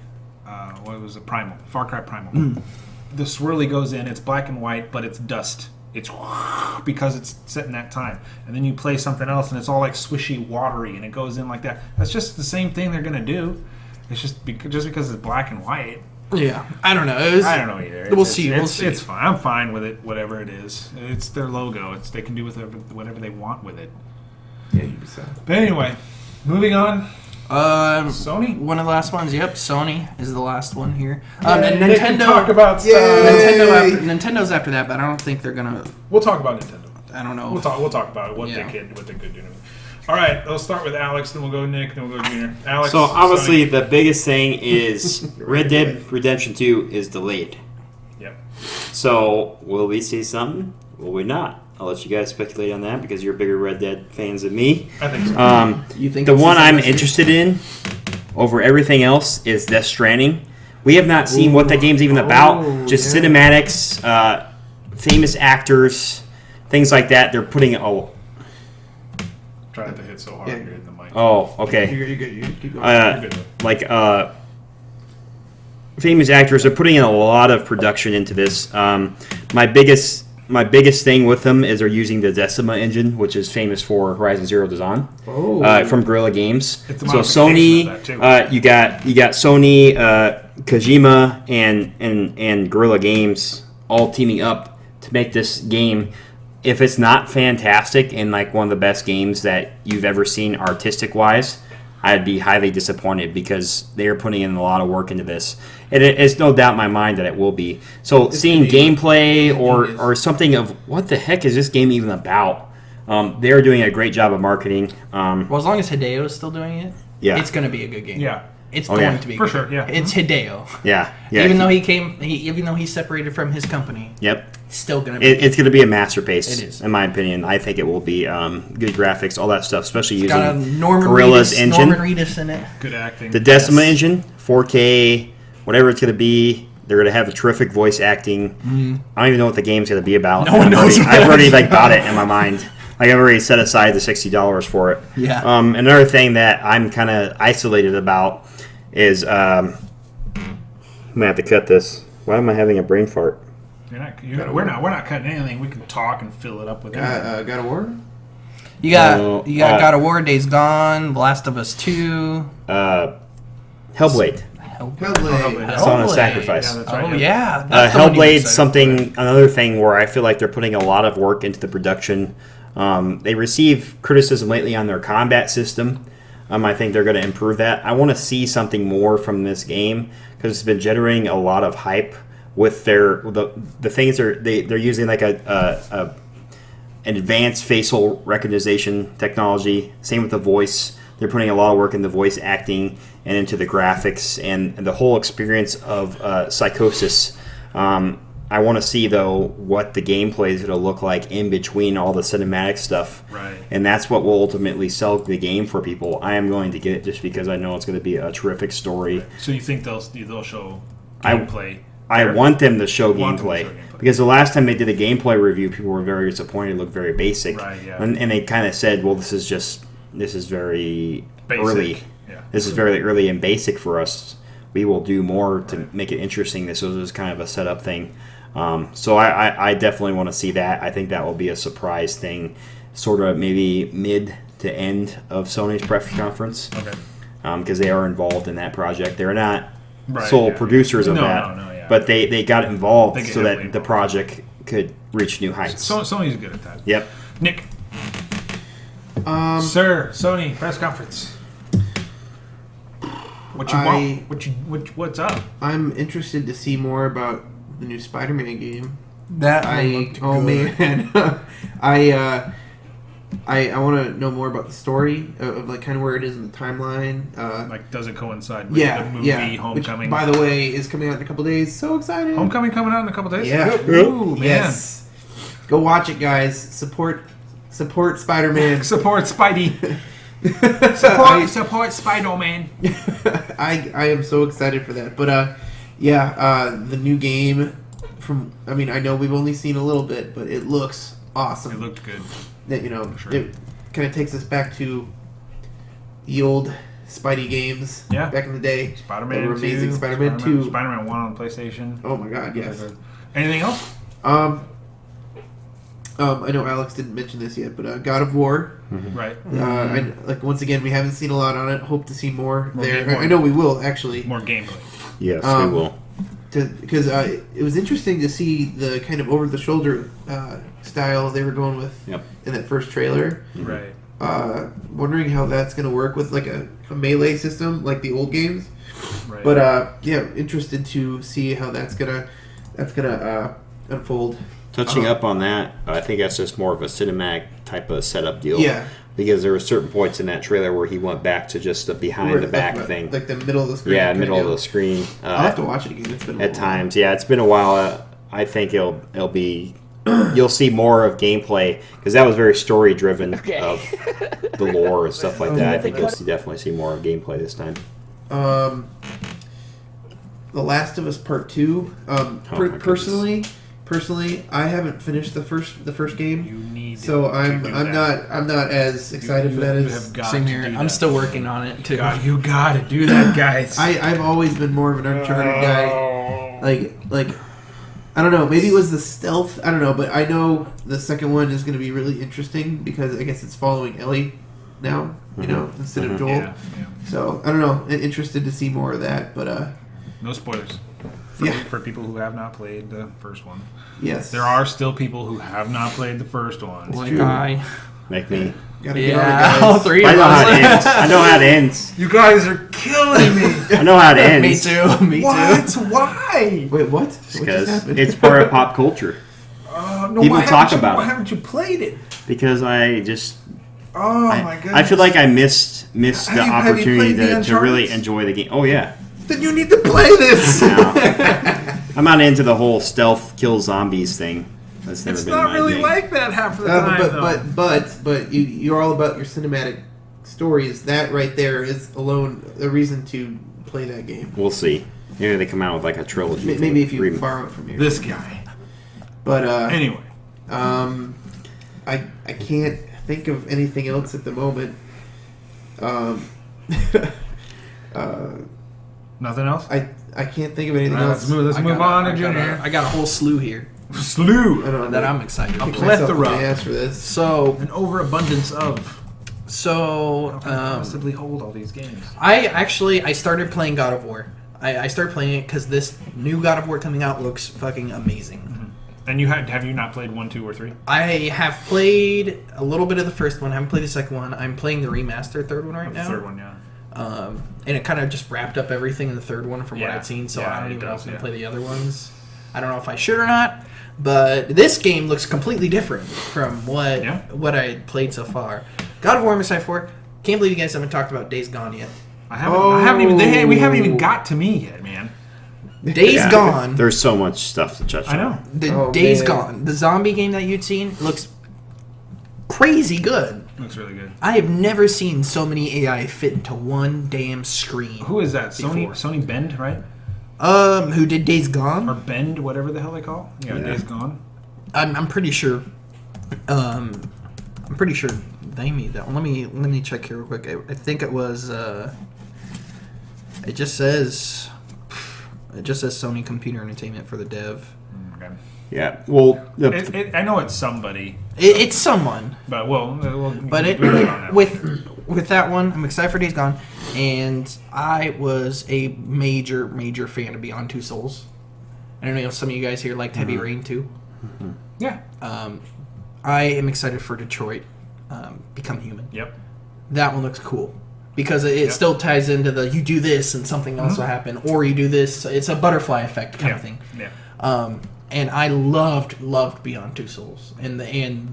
[SPEAKER 1] What was it? Primal. Far Cry Primal. The swirly goes in. It's black and white, but it's dust it's because it's set in that time. And then you play something else, and it's all like swishy, watery, and it goes in like that. That's just the same thing they're gonna do. It's just because it's black and white.
[SPEAKER 4] Yeah, I don't know.
[SPEAKER 1] I don't know either.
[SPEAKER 4] We'll see.
[SPEAKER 1] It's fine. I'm fine with it. Whatever it is, it's their logo. They can do with whatever they want with it.
[SPEAKER 3] Yeah, Ubisoft.
[SPEAKER 1] But anyway, moving on. Sony.
[SPEAKER 4] One of the last ones. Yep, Sony is the last one here.
[SPEAKER 1] And
[SPEAKER 4] and Nintendo.
[SPEAKER 1] talk about stuff.
[SPEAKER 4] Nintendo's after that, but I don't think they're gonna.
[SPEAKER 1] We'll talk about Nintendo.
[SPEAKER 4] I don't know.
[SPEAKER 1] We'll talk about it. What they could do. All right, let's start with Alex, then we'll go Nick, then we'll go Junior. Alex.
[SPEAKER 2] So obviously
[SPEAKER 1] Sony.
[SPEAKER 2] the biggest thing is Red Dead Redemption 2 is delayed.
[SPEAKER 1] Yep.
[SPEAKER 2] So will we see something? Will we not? I'll let you guys speculate on that because you're bigger Red Dead fans than me.
[SPEAKER 1] I think so.
[SPEAKER 3] You think
[SPEAKER 2] the
[SPEAKER 3] this
[SPEAKER 2] one
[SPEAKER 3] is
[SPEAKER 2] I'm
[SPEAKER 3] a
[SPEAKER 2] interested in over everything else is Death Stranding. We have not seen what that game's even about. Just cinematics, famous actors, things like that. They're putting
[SPEAKER 1] Try not to hit so hard you're hitting the mic.
[SPEAKER 2] Oh, okay.
[SPEAKER 3] You're good. You keep going.
[SPEAKER 1] You're good,
[SPEAKER 2] Like famous actors are putting in a lot of production into this. My biggest thing with them is they're using the Decima engine, which is famous for Horizon Zero Dawn, from Guerrilla Games.
[SPEAKER 1] It's a
[SPEAKER 2] So
[SPEAKER 1] modification
[SPEAKER 2] Sony,
[SPEAKER 1] of that, too.
[SPEAKER 2] you got Sony, Kojima, and Guerrilla Games all teaming up to make this game. If it's not fantastic and like one of the best games that you've ever seen artistic wise, I'd be highly disappointed because they are putting in a lot of work into this. And it's no doubt in my mind that it will be. So seeing gameplay or something of what the heck is this game even about? They're doing a great job of marketing.
[SPEAKER 4] Well, as long as Hideo is still doing it, it's going to be a good game.
[SPEAKER 1] Yeah.
[SPEAKER 4] It's
[SPEAKER 2] Oh,
[SPEAKER 4] going
[SPEAKER 2] yeah.
[SPEAKER 4] to be
[SPEAKER 1] For
[SPEAKER 4] good.
[SPEAKER 1] sure, yeah.
[SPEAKER 4] It's Hideo.
[SPEAKER 2] Yeah.
[SPEAKER 4] Even though even though he's separated from his company,
[SPEAKER 2] Yep.
[SPEAKER 4] it's still going to be.
[SPEAKER 2] It's going to be a masterpiece.
[SPEAKER 4] It is.
[SPEAKER 2] In my opinion. I think it will be good graphics, all that stuff, especially
[SPEAKER 4] It's got a
[SPEAKER 2] using
[SPEAKER 4] Norman
[SPEAKER 2] Guerrilla's
[SPEAKER 4] Reedus,
[SPEAKER 2] engine.
[SPEAKER 4] Norman Reedus in it.
[SPEAKER 1] Good acting.
[SPEAKER 2] The Decima engine, 4K, whatever it's going to be. They're going to have a terrific voice acting. I don't even know what the game's going to be about.
[SPEAKER 4] No one knows what
[SPEAKER 2] I've already
[SPEAKER 4] it's
[SPEAKER 2] like bought
[SPEAKER 4] about.
[SPEAKER 2] it in my mind. Like I've already set aside the $60 for it.
[SPEAKER 4] Yeah.
[SPEAKER 2] Another thing that I'm kind of isolated about is I'm gonna have to cut this. Why am I having a brain fart?
[SPEAKER 1] We're not cutting anything. We can talk and fill it up with anything.
[SPEAKER 3] God of War?
[SPEAKER 4] You got God of War, Days Gone, The Last of Us 2.
[SPEAKER 2] Hellblade.
[SPEAKER 3] Hellblade.
[SPEAKER 2] Son of Sacrifice.
[SPEAKER 1] Yeah, that's right.
[SPEAKER 4] Oh yeah, that's the one you
[SPEAKER 2] Hellblade's
[SPEAKER 4] excited
[SPEAKER 2] something. Another thing where I feel like they're putting a lot of work into the production. They receive criticism lately on their combat system. I think they're going to improve that. I want to see something more from this game because it's been generating a lot of hype with the things they're using like an advanced facial recognition technology. Same with the voice. They're putting a lot of work in the voice acting and into the graphics and the whole experience of Psychosis. I want to see, though, what the gameplay is going to look like in between all the cinematic stuff.
[SPEAKER 1] Right.
[SPEAKER 2] And that's what will ultimately sell the game for people. I am going to get it just because I know it's going to be a terrific story.
[SPEAKER 1] So you think they'll show gameplay?
[SPEAKER 2] I want them to show
[SPEAKER 1] Want them to
[SPEAKER 2] gameplay.
[SPEAKER 1] show gameplay.
[SPEAKER 2] Because the last time they did a gameplay review, people were very disappointed. It looked very basic.
[SPEAKER 1] Right, yeah.
[SPEAKER 2] And they kind of said, well, this is very
[SPEAKER 1] Basic.
[SPEAKER 2] early.
[SPEAKER 1] Yeah.
[SPEAKER 2] This is very early and basic for us. We will do more to make it interesting. This was kind of a setup thing. So I definitely want to see that. I think that will be a surprise thing, sort of maybe mid to end of Sony's press conference.
[SPEAKER 1] Okay.
[SPEAKER 2] Because they are involved in that project. They're not
[SPEAKER 1] Right,
[SPEAKER 2] sole
[SPEAKER 1] yeah.
[SPEAKER 2] producers of
[SPEAKER 1] No,
[SPEAKER 2] that,
[SPEAKER 1] no, yeah.
[SPEAKER 2] but they got involved
[SPEAKER 1] They get
[SPEAKER 2] so
[SPEAKER 1] heavily
[SPEAKER 2] that the
[SPEAKER 1] involved.
[SPEAKER 2] project could reach new heights.
[SPEAKER 1] Sony's good at that.
[SPEAKER 2] Yep.
[SPEAKER 1] Nick. Sir, Sony press conference. What you want? What's up?
[SPEAKER 3] I'm interested to see more about the new Spider-Man game.
[SPEAKER 4] That looked good.
[SPEAKER 3] Man, I want to know more about the story of like kind of where it is in the timeline.
[SPEAKER 1] Like, does it coincide with the movie Homecoming?
[SPEAKER 3] Which, by the way, is coming out in a couple days. So excited!
[SPEAKER 1] Homecoming coming out in a couple days.
[SPEAKER 3] Yeah.
[SPEAKER 1] Ooh, man.
[SPEAKER 3] Yes. Go watch it, guys. Support Spider-Man.
[SPEAKER 1] Support Spidey. Support Spider-Man.
[SPEAKER 3] I am so excited for that. But the new game I know we've only seen a little bit, but it looks awesome.
[SPEAKER 1] It looked good.
[SPEAKER 3] That
[SPEAKER 1] Sure.
[SPEAKER 3] it kind of takes us back to the old Spidey games.
[SPEAKER 1] Yeah.
[SPEAKER 3] Back in the day.
[SPEAKER 1] Spider-Man
[SPEAKER 3] They were
[SPEAKER 1] 2.
[SPEAKER 3] amazing. Spider-Man 2.
[SPEAKER 1] Spider-Man 1 on PlayStation.
[SPEAKER 3] Oh my God, yes.
[SPEAKER 1] Anything else?
[SPEAKER 3] I know Alex didn't mention this yet, but God of War.
[SPEAKER 1] Right.
[SPEAKER 3] Once again, we haven't seen a lot on it. Hope to see more there.
[SPEAKER 1] More.
[SPEAKER 3] I know we will actually.
[SPEAKER 1] More gameplay.
[SPEAKER 2] Yes, we will.
[SPEAKER 3] Because it was interesting to see the kind of over-the-shoulder style they were going with in that first trailer.
[SPEAKER 1] Right.
[SPEAKER 3] Wondering how that's going to work with like a melee system like the old games.
[SPEAKER 1] Right.
[SPEAKER 3] But interested to see how that's gonna unfold.
[SPEAKER 2] Touching up on that, I think that's just more of a cinematic type of setup deal.
[SPEAKER 3] Yeah.
[SPEAKER 2] Because there were certain points in that trailer where he went back to just the behind the back thing.
[SPEAKER 3] Like the middle of the screen.
[SPEAKER 2] Yeah, middle of the screen.
[SPEAKER 3] I'll have to watch it again. It's been a
[SPEAKER 2] at
[SPEAKER 3] while.
[SPEAKER 2] times. Yeah, it's been a while. I think it'll be. You'll see more of gameplay because that was very story driven of the lore and stuff like that. I think you'll definitely see more of gameplay this time.
[SPEAKER 3] The Last of Us Part 2. Personally, I haven't finished the first game.
[SPEAKER 1] You need
[SPEAKER 3] so
[SPEAKER 1] to
[SPEAKER 3] I'm
[SPEAKER 1] do
[SPEAKER 3] I'm
[SPEAKER 1] that.
[SPEAKER 3] not as excited for that
[SPEAKER 1] You
[SPEAKER 3] as
[SPEAKER 1] have got
[SPEAKER 4] Same
[SPEAKER 1] to
[SPEAKER 4] here.
[SPEAKER 1] do
[SPEAKER 4] I'm
[SPEAKER 1] that.
[SPEAKER 4] still working on it too.
[SPEAKER 1] God, you gotta do that, guys.
[SPEAKER 3] I've always been more of an Uncharted guy. Like I don't know, maybe it was the stealth. I don't know, but I know the second one is going to be really interesting because I guess it's following Ellie now, instead of Joel.
[SPEAKER 1] Yeah.
[SPEAKER 3] So I don't know. Interested to see more of that, but
[SPEAKER 1] No spoilers. For people who have not played the first one.
[SPEAKER 3] Yes,
[SPEAKER 1] There are still people who have not played the first one.
[SPEAKER 4] Like
[SPEAKER 3] true.
[SPEAKER 2] Make me.
[SPEAKER 3] Gotta get on it, guys.
[SPEAKER 4] all three
[SPEAKER 2] I
[SPEAKER 4] of
[SPEAKER 2] know how it
[SPEAKER 4] us.
[SPEAKER 2] ends. I know how it ends.
[SPEAKER 1] You guys are killing me.
[SPEAKER 2] I know how it ends.
[SPEAKER 4] Me too. Me
[SPEAKER 1] What?
[SPEAKER 4] too.
[SPEAKER 1] Why?
[SPEAKER 3] Wait, what? What just
[SPEAKER 2] Because
[SPEAKER 3] happened?
[SPEAKER 2] it's part of pop culture.
[SPEAKER 1] No,
[SPEAKER 2] People
[SPEAKER 1] why
[SPEAKER 2] talk
[SPEAKER 1] haven't you-
[SPEAKER 2] about
[SPEAKER 1] Why
[SPEAKER 2] it.
[SPEAKER 1] haven't you played it?
[SPEAKER 2] Because I just.
[SPEAKER 1] Oh my goodness.
[SPEAKER 2] I feel like I missed the
[SPEAKER 1] Have you
[SPEAKER 2] opportunity
[SPEAKER 1] played the
[SPEAKER 2] to really
[SPEAKER 1] Uncharted?
[SPEAKER 2] enjoy the game. Oh yeah.
[SPEAKER 3] Then you need to play this.
[SPEAKER 2] No. I'm not into the whole stealth kill zombies thing. That's never
[SPEAKER 1] It's
[SPEAKER 2] been
[SPEAKER 1] not
[SPEAKER 2] my
[SPEAKER 1] really
[SPEAKER 2] thing.
[SPEAKER 1] like that half of the time, though.
[SPEAKER 3] But you're all about your cinematic stories. That right there is alone a reason to play that game.
[SPEAKER 2] We'll see. Maybe they come out with like a trilogy.
[SPEAKER 3] Maybe if you
[SPEAKER 2] Rem-
[SPEAKER 3] borrow it from here.
[SPEAKER 1] This guy.
[SPEAKER 3] But
[SPEAKER 1] Anyway.
[SPEAKER 3] I can't think of anything else at the moment.
[SPEAKER 1] Nothing else?
[SPEAKER 3] I can't think of anything
[SPEAKER 1] All right,
[SPEAKER 3] else.
[SPEAKER 1] let's move on to Junior.
[SPEAKER 4] I got a whole slew here
[SPEAKER 1] Slew.
[SPEAKER 3] I don't know.
[SPEAKER 4] that I'm excited
[SPEAKER 3] Kick
[SPEAKER 4] for.
[SPEAKER 3] myself in the
[SPEAKER 1] plethora.
[SPEAKER 3] ass for this.
[SPEAKER 4] So,
[SPEAKER 1] An overabundance of.
[SPEAKER 4] so
[SPEAKER 1] How can I possibly hold all these games?
[SPEAKER 4] I started playing God of War. I started playing it because this new God of War coming out looks fucking amazing.
[SPEAKER 1] And have you not played 1, 2, or 3?
[SPEAKER 4] I have played a little bit of the first one. I haven't played the second one. I'm playing the remastered third one right
[SPEAKER 1] The
[SPEAKER 4] now.
[SPEAKER 1] third one, yeah.
[SPEAKER 4] And it kind of just wrapped up everything in the third one from what
[SPEAKER 1] Yeah.
[SPEAKER 4] I'd seen, so
[SPEAKER 1] Yeah,
[SPEAKER 4] I don't
[SPEAKER 1] it
[SPEAKER 4] even know if
[SPEAKER 1] does,
[SPEAKER 4] I'm going to
[SPEAKER 1] yeah.
[SPEAKER 4] play the other ones. I don't know if I should or not, but this game looks completely different from what I had played so far. God of War I'm excited for. Can't believe you guys haven't talked about Days Gone yet.
[SPEAKER 1] I haven't even. We haven't even got to me yet, man.
[SPEAKER 4] Days
[SPEAKER 2] Yeah.
[SPEAKER 4] Gone.
[SPEAKER 2] There's so much stuff to touch on.
[SPEAKER 1] I know.
[SPEAKER 4] The
[SPEAKER 3] Oh,
[SPEAKER 4] Days
[SPEAKER 3] man.
[SPEAKER 4] Gone. The zombie game that you'd seen looks crazy good.
[SPEAKER 1] Looks really good.
[SPEAKER 4] I have never seen so many AI fit into one damn screen.
[SPEAKER 1] Who is that?
[SPEAKER 4] Before.
[SPEAKER 1] Sony Bend, right?
[SPEAKER 4] Who did Days
[SPEAKER 1] Or
[SPEAKER 4] Gone?
[SPEAKER 1] Bend, whatever the hell they call it. Yeah,
[SPEAKER 2] Yeah.
[SPEAKER 1] Days Gone.
[SPEAKER 4] I'm pretty sure. I'm pretty sure they made that one. Let me check here real quick. I think it was. It just says Sony Computer Entertainment for the dev.
[SPEAKER 1] Okay.
[SPEAKER 2] Yeah. Well,
[SPEAKER 1] I know it's somebody,
[SPEAKER 4] It's someone.
[SPEAKER 1] but we'll
[SPEAKER 4] But
[SPEAKER 1] we'll get on that.
[SPEAKER 4] with that one, I'm excited for Days Gone, and I was a major fan of Beyond Two Souls. I don't know if some of you guys here liked Heavy Rain too.
[SPEAKER 1] Yeah.
[SPEAKER 4] I am excited for Detroit Become Human.
[SPEAKER 1] Yep.
[SPEAKER 4] That one looks cool because it still ties into the you do this and something else will happen, or you do this. It's a butterfly effect kind of thing.
[SPEAKER 1] Yeah.
[SPEAKER 4] And I loved Beyond Two Souls, and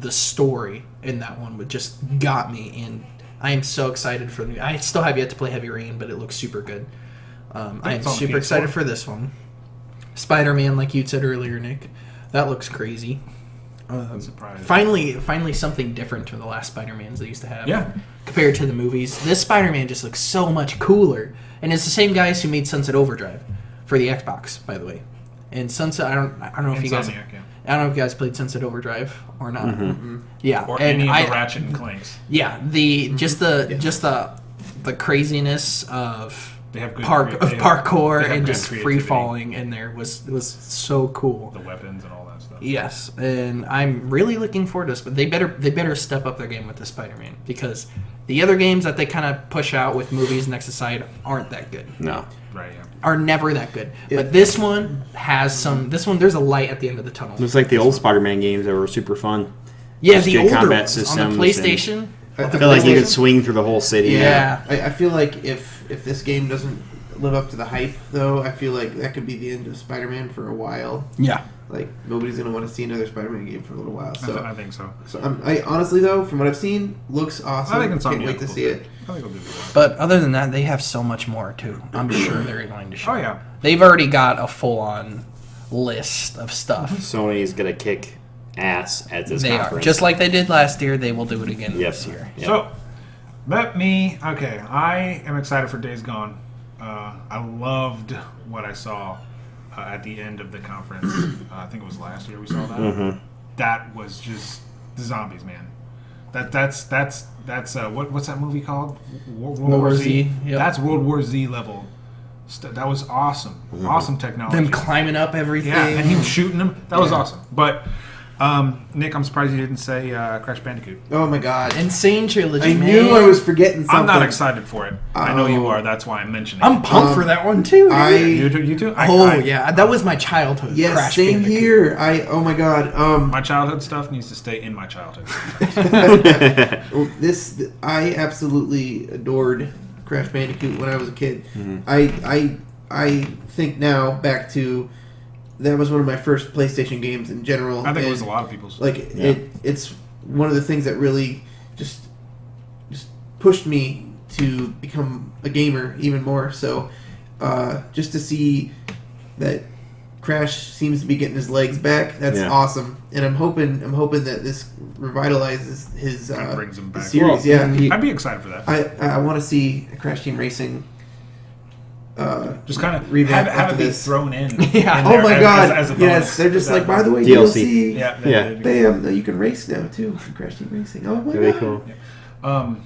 [SPEAKER 4] the story in that one would just got me, and I am so excited for the. I still have yet to play Heavy Rain, but it looks super good. I am
[SPEAKER 1] It's on
[SPEAKER 4] super
[SPEAKER 1] PS4.
[SPEAKER 4] excited for this one. Spider-Man, like you said earlier, Nick, that looks crazy.
[SPEAKER 1] Surprised.
[SPEAKER 4] Finally, something different from the last Spider-Mans they used to have.
[SPEAKER 1] Yeah.
[SPEAKER 4] Compared to the movies, this Spider-Man just looks so much cooler, and it's the same guys who made Sunset Overdrive for the Xbox, by the way. And Sunset, I don't know if you guys,
[SPEAKER 1] Insomniac, yeah.
[SPEAKER 4] I don't know if you guys played Sunset Overdrive or not. Yeah,
[SPEAKER 1] Or
[SPEAKER 4] and
[SPEAKER 1] any of
[SPEAKER 4] I,
[SPEAKER 1] the Ratchet and Clanks.
[SPEAKER 4] yeah, just the craziness of
[SPEAKER 1] They have good
[SPEAKER 4] parkour
[SPEAKER 1] they have
[SPEAKER 4] and
[SPEAKER 1] good
[SPEAKER 4] just free
[SPEAKER 1] creativity.
[SPEAKER 4] falling in there was so cool.
[SPEAKER 1] The weapons and all that. that stuff.
[SPEAKER 4] Yes, and I'm really looking forward to this. But they better step up their game with the Spider-Man, because the other games that they kind of push out with movies next aside aren't that good.
[SPEAKER 2] No.
[SPEAKER 1] Right. Yeah.
[SPEAKER 4] Are never that good. But this one has some. This one, there's a light at the end of the tunnel.
[SPEAKER 2] It's like the old Spider-Man games that were super fun.
[SPEAKER 4] Yeah,
[SPEAKER 2] Just
[SPEAKER 4] the
[SPEAKER 2] good
[SPEAKER 4] older
[SPEAKER 2] combat
[SPEAKER 4] ones on the
[SPEAKER 2] systems
[SPEAKER 4] PlayStation.
[SPEAKER 3] I
[SPEAKER 2] I feel like you could swing through the whole city.
[SPEAKER 4] Yeah.
[SPEAKER 3] I feel like if this game doesn't live up to the hype, though, I feel like that could be the end of Spider-Man for a while.
[SPEAKER 4] Yeah.
[SPEAKER 3] Like, nobody's going to want to see another Spider-Man game for a little while. So
[SPEAKER 1] I think so.
[SPEAKER 3] I honestly, though, from what I've seen, looks awesome.
[SPEAKER 1] I think it's on
[SPEAKER 3] Can't wait to see it.
[SPEAKER 1] I think it'll do well.
[SPEAKER 4] But other than that, they have so much more too. I'm sure they're going to show.
[SPEAKER 1] Oh yeah.
[SPEAKER 4] They've already got a full-on list of stuff.
[SPEAKER 2] Sony's gonna kick ass at this
[SPEAKER 4] They
[SPEAKER 2] conference.
[SPEAKER 4] are just like they did last year. They will do it again
[SPEAKER 2] Yep.
[SPEAKER 4] this year.
[SPEAKER 2] Yep.
[SPEAKER 1] So, I am excited for Days Gone. I loved what I saw at the end of the conference. I think it was last year we saw that.
[SPEAKER 2] Mhm.
[SPEAKER 1] That was just the zombies, man. That's what's that movie called? World
[SPEAKER 4] War Z, yep.
[SPEAKER 1] That's World War Z level. That was awesome. Awesome technology.
[SPEAKER 4] Them climbing up everything.
[SPEAKER 1] Yeah, and him shooting them. That was
[SPEAKER 3] Yeah.
[SPEAKER 1] awesome. But Nick, I'm surprised you didn't say Crash Bandicoot.
[SPEAKER 3] Oh, my God.
[SPEAKER 4] Insane trilogy.
[SPEAKER 3] I
[SPEAKER 4] man.
[SPEAKER 3] knew I was forgetting something.
[SPEAKER 1] I'm not excited for it. I know you
[SPEAKER 3] Oh.
[SPEAKER 1] are. That's why I'm mentioning
[SPEAKER 4] I'm
[SPEAKER 1] it.
[SPEAKER 4] pumped for that one too. dude.
[SPEAKER 1] You too?
[SPEAKER 4] Yeah, that was my childhood.
[SPEAKER 3] Yes,
[SPEAKER 4] Crash
[SPEAKER 3] same
[SPEAKER 4] Bandicoot.
[SPEAKER 3] here. Oh, my God.
[SPEAKER 1] My childhood stuff needs to stay in my childhood.
[SPEAKER 3] I absolutely adored Crash Bandicoot when I was a kid.
[SPEAKER 2] Mm-hmm.
[SPEAKER 3] I think now back to that was one of my first PlayStation games in general.
[SPEAKER 1] I think it
[SPEAKER 3] and,
[SPEAKER 1] was a lot of people's.
[SPEAKER 3] like
[SPEAKER 2] Yeah.
[SPEAKER 3] it's one of the things that really just pushed me to become a gamer even more. So just to see that Crash seems to be getting his legs back, that's
[SPEAKER 2] Yeah.
[SPEAKER 3] awesome. And I'm hoping that this revitalizes his
[SPEAKER 1] Kinda brings him back.
[SPEAKER 3] his series.
[SPEAKER 2] Well,
[SPEAKER 3] yeah,
[SPEAKER 1] I'd be excited for that.
[SPEAKER 3] I want to see a Crash Team Racing.
[SPEAKER 1] Just kind of
[SPEAKER 3] revamp
[SPEAKER 1] have
[SPEAKER 3] after
[SPEAKER 1] it be
[SPEAKER 3] this.
[SPEAKER 1] thrown in.
[SPEAKER 4] Yeah.
[SPEAKER 1] in
[SPEAKER 3] Oh
[SPEAKER 1] there
[SPEAKER 3] my God!
[SPEAKER 1] As a bonus.
[SPEAKER 3] Yes, they're just like, by the way,
[SPEAKER 2] DLC.
[SPEAKER 3] DLC.
[SPEAKER 1] Yeah.
[SPEAKER 2] Yeah.
[SPEAKER 3] Bam! You can race now too. Crash Team Racing. Oh my
[SPEAKER 2] Very
[SPEAKER 3] God!
[SPEAKER 2] cool.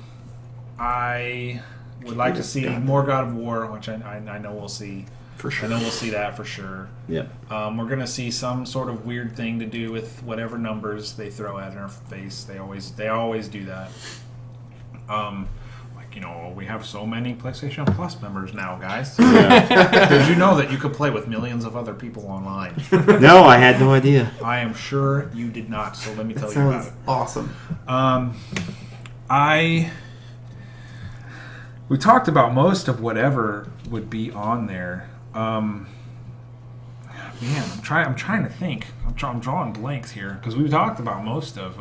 [SPEAKER 1] I would like to see more God of War, which I know we'll see.
[SPEAKER 4] For sure.
[SPEAKER 1] I know we'll see that for sure.
[SPEAKER 2] Yep.
[SPEAKER 1] We're gonna see some sort of weird thing to do with whatever numbers they throw at our face. They always do that. We have so many PlayStation Plus members now, guys. Did you know that you could play with millions of other people online?
[SPEAKER 2] No, I had no idea.
[SPEAKER 1] I am sure you did not. So let me tell
[SPEAKER 3] That
[SPEAKER 1] you about
[SPEAKER 3] sounds
[SPEAKER 1] it.
[SPEAKER 3] awesome.
[SPEAKER 1] We talked about most of whatever would be on there. Man, I'm trying to think. I'm drawing blanks here because we talked about most of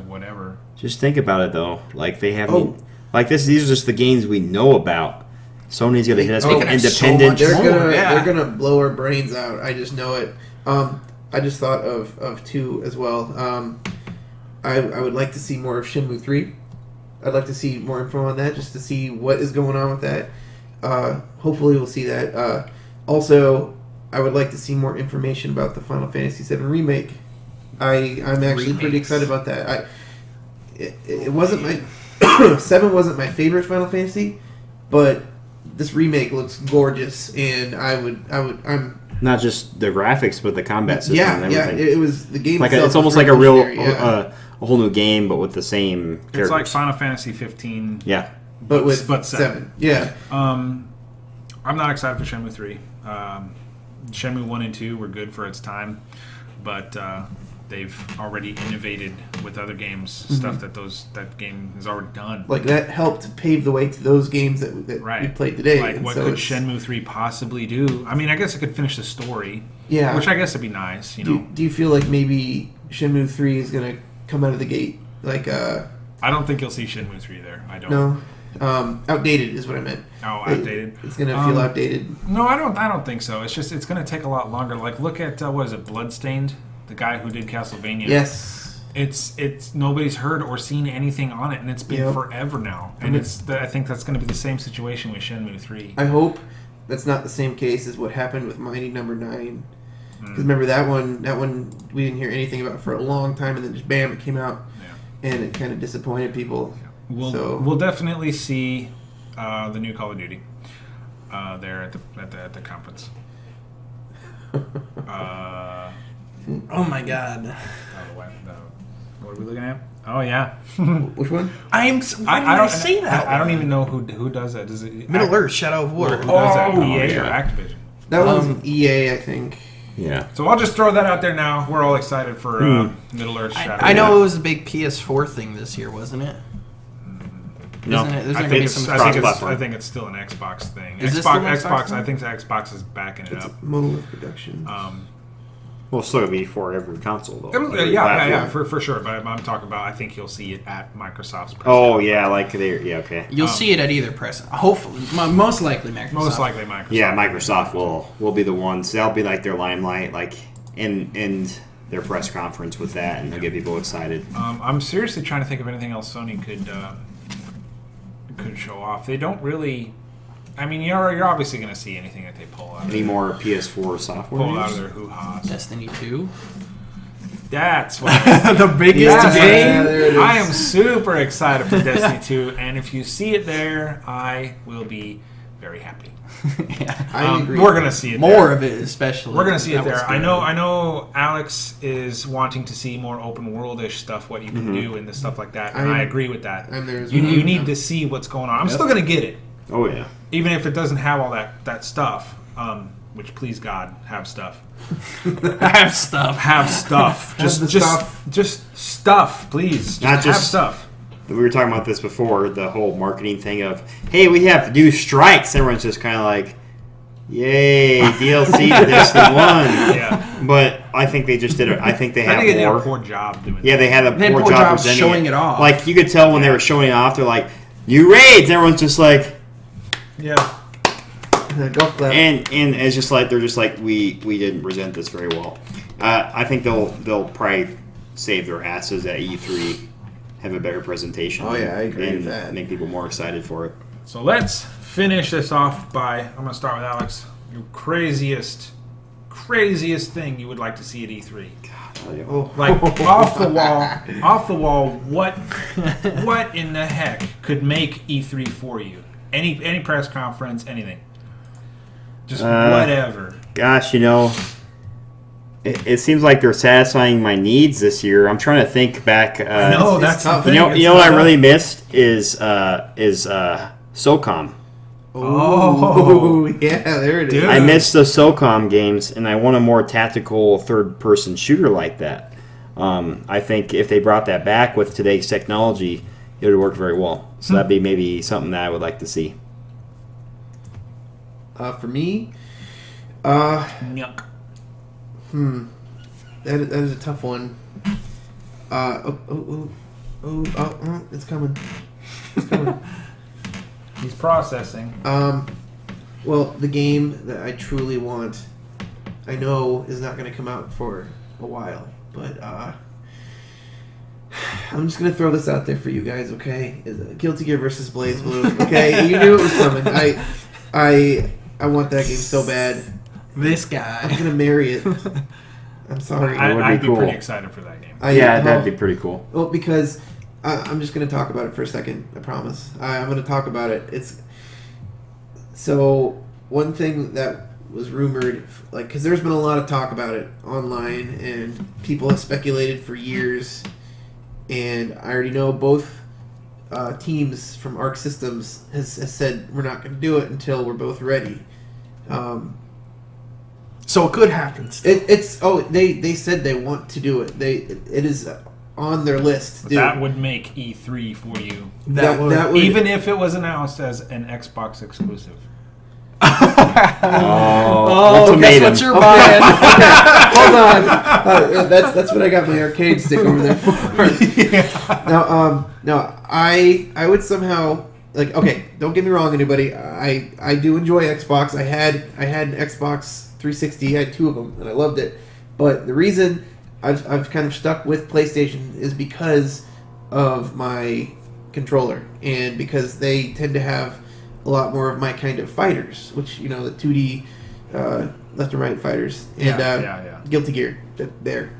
[SPEAKER 1] whatever.
[SPEAKER 2] Just think about it though. Like they haven't.
[SPEAKER 3] Oh.
[SPEAKER 2] Like this. These are just the games we know about. Sony's gonna hit us
[SPEAKER 3] Oh,
[SPEAKER 2] with
[SPEAKER 4] they could have so
[SPEAKER 2] independent.
[SPEAKER 4] much
[SPEAKER 3] They're
[SPEAKER 4] Yeah.
[SPEAKER 3] gonna blow our brains out. I just know it. I just thought of two as well. I would like to see more of Shenmue 3. I'd like to see more info on that, just to see what is going on with that. Hopefully, we'll see that. Also, I would like to see more information about the Final Fantasy VII remake. I'm actually pretty
[SPEAKER 4] Remakes.
[SPEAKER 3] excited about that. It wasn't my 7 wasn't my favorite Final Fantasy, but this remake looks gorgeous, and I'm
[SPEAKER 2] Not just the graphics, but the combat system and
[SPEAKER 3] yeah.
[SPEAKER 2] everything.
[SPEAKER 3] It was the game.
[SPEAKER 2] Like
[SPEAKER 3] itself
[SPEAKER 2] it's almost
[SPEAKER 3] was
[SPEAKER 2] like a real,
[SPEAKER 3] revolutionary, yeah.
[SPEAKER 2] a whole new game, but with the same characters.
[SPEAKER 1] It's like Final Fantasy 15.
[SPEAKER 2] Yeah.
[SPEAKER 3] but with
[SPEAKER 1] but
[SPEAKER 3] 7. Yeah,
[SPEAKER 1] I'm not excited for Shenmue 3. Shenmue 1 and 2 were good for its time, but they've already innovated with other games, stuff that game has already done.
[SPEAKER 3] like that helped pave the way to those games that we played today.
[SPEAKER 1] Like,
[SPEAKER 3] and
[SPEAKER 1] what
[SPEAKER 3] so
[SPEAKER 1] could
[SPEAKER 3] it's-
[SPEAKER 1] Shenmue 3 possibly do? I mean, I guess it could finish the story.
[SPEAKER 3] Yeah.
[SPEAKER 1] Which I guess would be nice, you know.
[SPEAKER 3] Do you feel like maybe Shenmue 3 is gonna come out of the gate like
[SPEAKER 1] I don't think you'll see Shenmue 3 there. I don't.
[SPEAKER 3] no, outdated is what I meant.
[SPEAKER 1] Oh, outdated.
[SPEAKER 3] It's gonna feel outdated.
[SPEAKER 1] No, I don't think so. It's just it's going to take a lot longer. Like, look at what is it, Bloodstained, the guy who did Castlevania.
[SPEAKER 3] Yes.
[SPEAKER 1] It's nobody's heard or seen anything on it, and it's been
[SPEAKER 3] Yep.
[SPEAKER 1] forever now. And I think that's going to be the same situation with Shenmue 3.
[SPEAKER 3] I hope that's not the same case as what happened with Mighty Number 9. Because remember that one we didn't hear anything about for a long time, and then just bam, it came out,
[SPEAKER 1] Yeah.
[SPEAKER 3] and it kind of disappointed people.
[SPEAKER 1] We'll definitely see the new Call of Duty there at the conference.
[SPEAKER 4] Oh my god.
[SPEAKER 1] What are we looking at? Oh yeah.
[SPEAKER 3] Which one?
[SPEAKER 4] Why did I say that?
[SPEAKER 1] I don't even know who does that. Does it
[SPEAKER 4] Middle Earth, Shadow of War.
[SPEAKER 1] Who does that? EA
[SPEAKER 2] yeah.
[SPEAKER 1] or Activision?
[SPEAKER 3] That was EA, I think.
[SPEAKER 2] Yeah.
[SPEAKER 1] So I'll just throw that out there now. We're all excited for Middle Earth Shadow.
[SPEAKER 4] I know it was a big PS4 thing this year, wasn't it?
[SPEAKER 2] No,
[SPEAKER 4] Isn't it? There's
[SPEAKER 1] I
[SPEAKER 4] gonna
[SPEAKER 1] think,
[SPEAKER 4] be
[SPEAKER 1] it's,
[SPEAKER 4] some
[SPEAKER 1] I, think it's,
[SPEAKER 2] cross-platform.
[SPEAKER 1] I think it's still an Xbox thing.
[SPEAKER 4] Is this still an Xbox
[SPEAKER 1] Xbox.
[SPEAKER 4] thing?
[SPEAKER 1] I think the Xbox is backing it
[SPEAKER 3] It's
[SPEAKER 1] up.
[SPEAKER 3] Monolith Production.
[SPEAKER 2] Well, still gonna be for every console though. Every
[SPEAKER 1] Yeah,
[SPEAKER 2] platform.
[SPEAKER 1] for sure. But I'm talking about. I think you'll see it at Microsoft's. press
[SPEAKER 2] Oh
[SPEAKER 1] conference.
[SPEAKER 2] yeah, like they. Yeah, okay.
[SPEAKER 4] You'll see it at either press. Hopefully, most likely Microsoft.
[SPEAKER 1] Most likely Microsoft.
[SPEAKER 2] Yeah, Microsoft will be the ones. That'll be like their limelight, like in their press conference with that, and they'll get people excited.
[SPEAKER 1] I'm seriously trying to think of anything else Sony could show off. They don't really. I mean, you're obviously going to see anything that they pull out.
[SPEAKER 2] Any more PS4 software?
[SPEAKER 1] Pull out of
[SPEAKER 2] news?
[SPEAKER 1] their hoo-has.
[SPEAKER 4] Destiny 2.
[SPEAKER 1] That's what
[SPEAKER 4] The biggest
[SPEAKER 1] That's
[SPEAKER 4] game.
[SPEAKER 3] there it is.
[SPEAKER 1] I am super excited for Destiny 2, and if you see it there, I will be very happy.
[SPEAKER 3] I agree.
[SPEAKER 1] We're gonna see it
[SPEAKER 4] More
[SPEAKER 1] there.
[SPEAKER 4] of it, especially.
[SPEAKER 1] We're gonna see it
[SPEAKER 4] That was
[SPEAKER 1] there. I
[SPEAKER 4] good.
[SPEAKER 1] know. Alex is wanting to see more open world-ish stuff, what you can do and the stuff like that, and I agree with that.
[SPEAKER 3] I'm there as
[SPEAKER 1] You,
[SPEAKER 3] well.
[SPEAKER 1] you need to see what's going on. I'm still gonna get it,
[SPEAKER 2] Oh yeah.
[SPEAKER 1] even if it doesn't have all that stuff. Which, please God, have stuff.
[SPEAKER 4] have stuff.
[SPEAKER 1] Have stuff.
[SPEAKER 3] Have the stuff.
[SPEAKER 1] Just stuff, please.
[SPEAKER 2] Not
[SPEAKER 1] have
[SPEAKER 2] just-
[SPEAKER 1] stuff.
[SPEAKER 2] We were talking about this before, the whole marketing thing of, hey, we have to do strikes. Everyone's just kind of like, yay, DLC to Destiny 1.
[SPEAKER 1] Yeah.
[SPEAKER 2] But I think they just did it. I think they
[SPEAKER 1] I
[SPEAKER 2] have
[SPEAKER 1] think they did a
[SPEAKER 2] more.
[SPEAKER 1] poor job doing
[SPEAKER 2] Yeah,
[SPEAKER 1] that.
[SPEAKER 2] they had a
[SPEAKER 4] They had
[SPEAKER 2] poor
[SPEAKER 4] poor
[SPEAKER 2] job
[SPEAKER 4] jobs
[SPEAKER 2] presenting
[SPEAKER 4] showing it off.
[SPEAKER 2] Like, you could tell when they were showing it off, they're like, new raids. Everyone's just like,
[SPEAKER 1] Yeah.
[SPEAKER 3] Golf clap.
[SPEAKER 2] and it's just like, they're just like, we didn't present this very well. I think they'll probably save their asses at E3, have a better presentation.
[SPEAKER 3] Oh, yeah, I agree
[SPEAKER 2] and
[SPEAKER 3] with that.
[SPEAKER 2] make people more excited for it.
[SPEAKER 1] So let's finish this off by, I'm going to start with Alex. Your craziest thing you would like to see at E3.
[SPEAKER 3] Oh.
[SPEAKER 1] Like off the wall, what in the heck could make E3 for you? Any press conference, anything. Just whatever.
[SPEAKER 2] Gosh, it seems like they're satisfying my needs this year. I'm trying to think back.
[SPEAKER 1] No,
[SPEAKER 3] it's
[SPEAKER 1] that's the
[SPEAKER 3] tough.
[SPEAKER 1] thing.
[SPEAKER 2] You
[SPEAKER 1] It's
[SPEAKER 2] know what I
[SPEAKER 1] tough.
[SPEAKER 2] really missed is SOCOM.
[SPEAKER 3] Oh, yeah, there it is.
[SPEAKER 1] Dude.
[SPEAKER 2] I missed the SOCOM games, and I want a more tactical third-person shooter like that. I think if they brought that back with today's technology, it would work very well. So that'd be maybe something that I would like to see.
[SPEAKER 3] For me,
[SPEAKER 1] Yuck.
[SPEAKER 3] that is a tough one. It's coming.
[SPEAKER 1] He's processing.
[SPEAKER 3] Well, the game that I truly want, I know is not going to come out for a while, but I'm just going to throw this out there for you guys, okay? Guilty Gear versus Blaze Blue, okay? You knew it was coming. I want that game so bad.
[SPEAKER 4] This
[SPEAKER 3] I'm
[SPEAKER 4] guy.
[SPEAKER 3] going to marry it. I'm sorry.
[SPEAKER 2] That would be
[SPEAKER 1] I'd be
[SPEAKER 2] cool.
[SPEAKER 1] pretty excited for that game.
[SPEAKER 2] That'd be pretty cool.
[SPEAKER 3] Well, because I'm just going to talk about it for a second. I promise. I'm going to talk about it. It's so one thing that was rumored, like, because there's been a lot of talk about it online, and people have speculated for years. And I already know both teams from Arc Systems has said we're not going to do it until we're both ready.
[SPEAKER 4] So it could happen. Still.
[SPEAKER 3] They said they want to do it. It is on their list.
[SPEAKER 1] But
[SPEAKER 3] Dude.
[SPEAKER 1] that would make E3 for you.
[SPEAKER 3] That would
[SPEAKER 1] Even if it was announced as an Xbox exclusive.
[SPEAKER 4] Oh, guess
[SPEAKER 2] ultimatum.
[SPEAKER 4] what you're buying?
[SPEAKER 3] Hold on. That's what I got my arcade stick over there for. Now, I would somehow like. Okay, don't get me wrong, anybody. I do enjoy Xbox. I had an Xbox 360. I had two of them, and I loved it. But the reason I've kind of stuck with PlayStation is because of my controller, and because they tend to have a lot more of my kind of fighters, which the 2D left and right fighters, and
[SPEAKER 1] Yeah.
[SPEAKER 3] Guilty Gear there.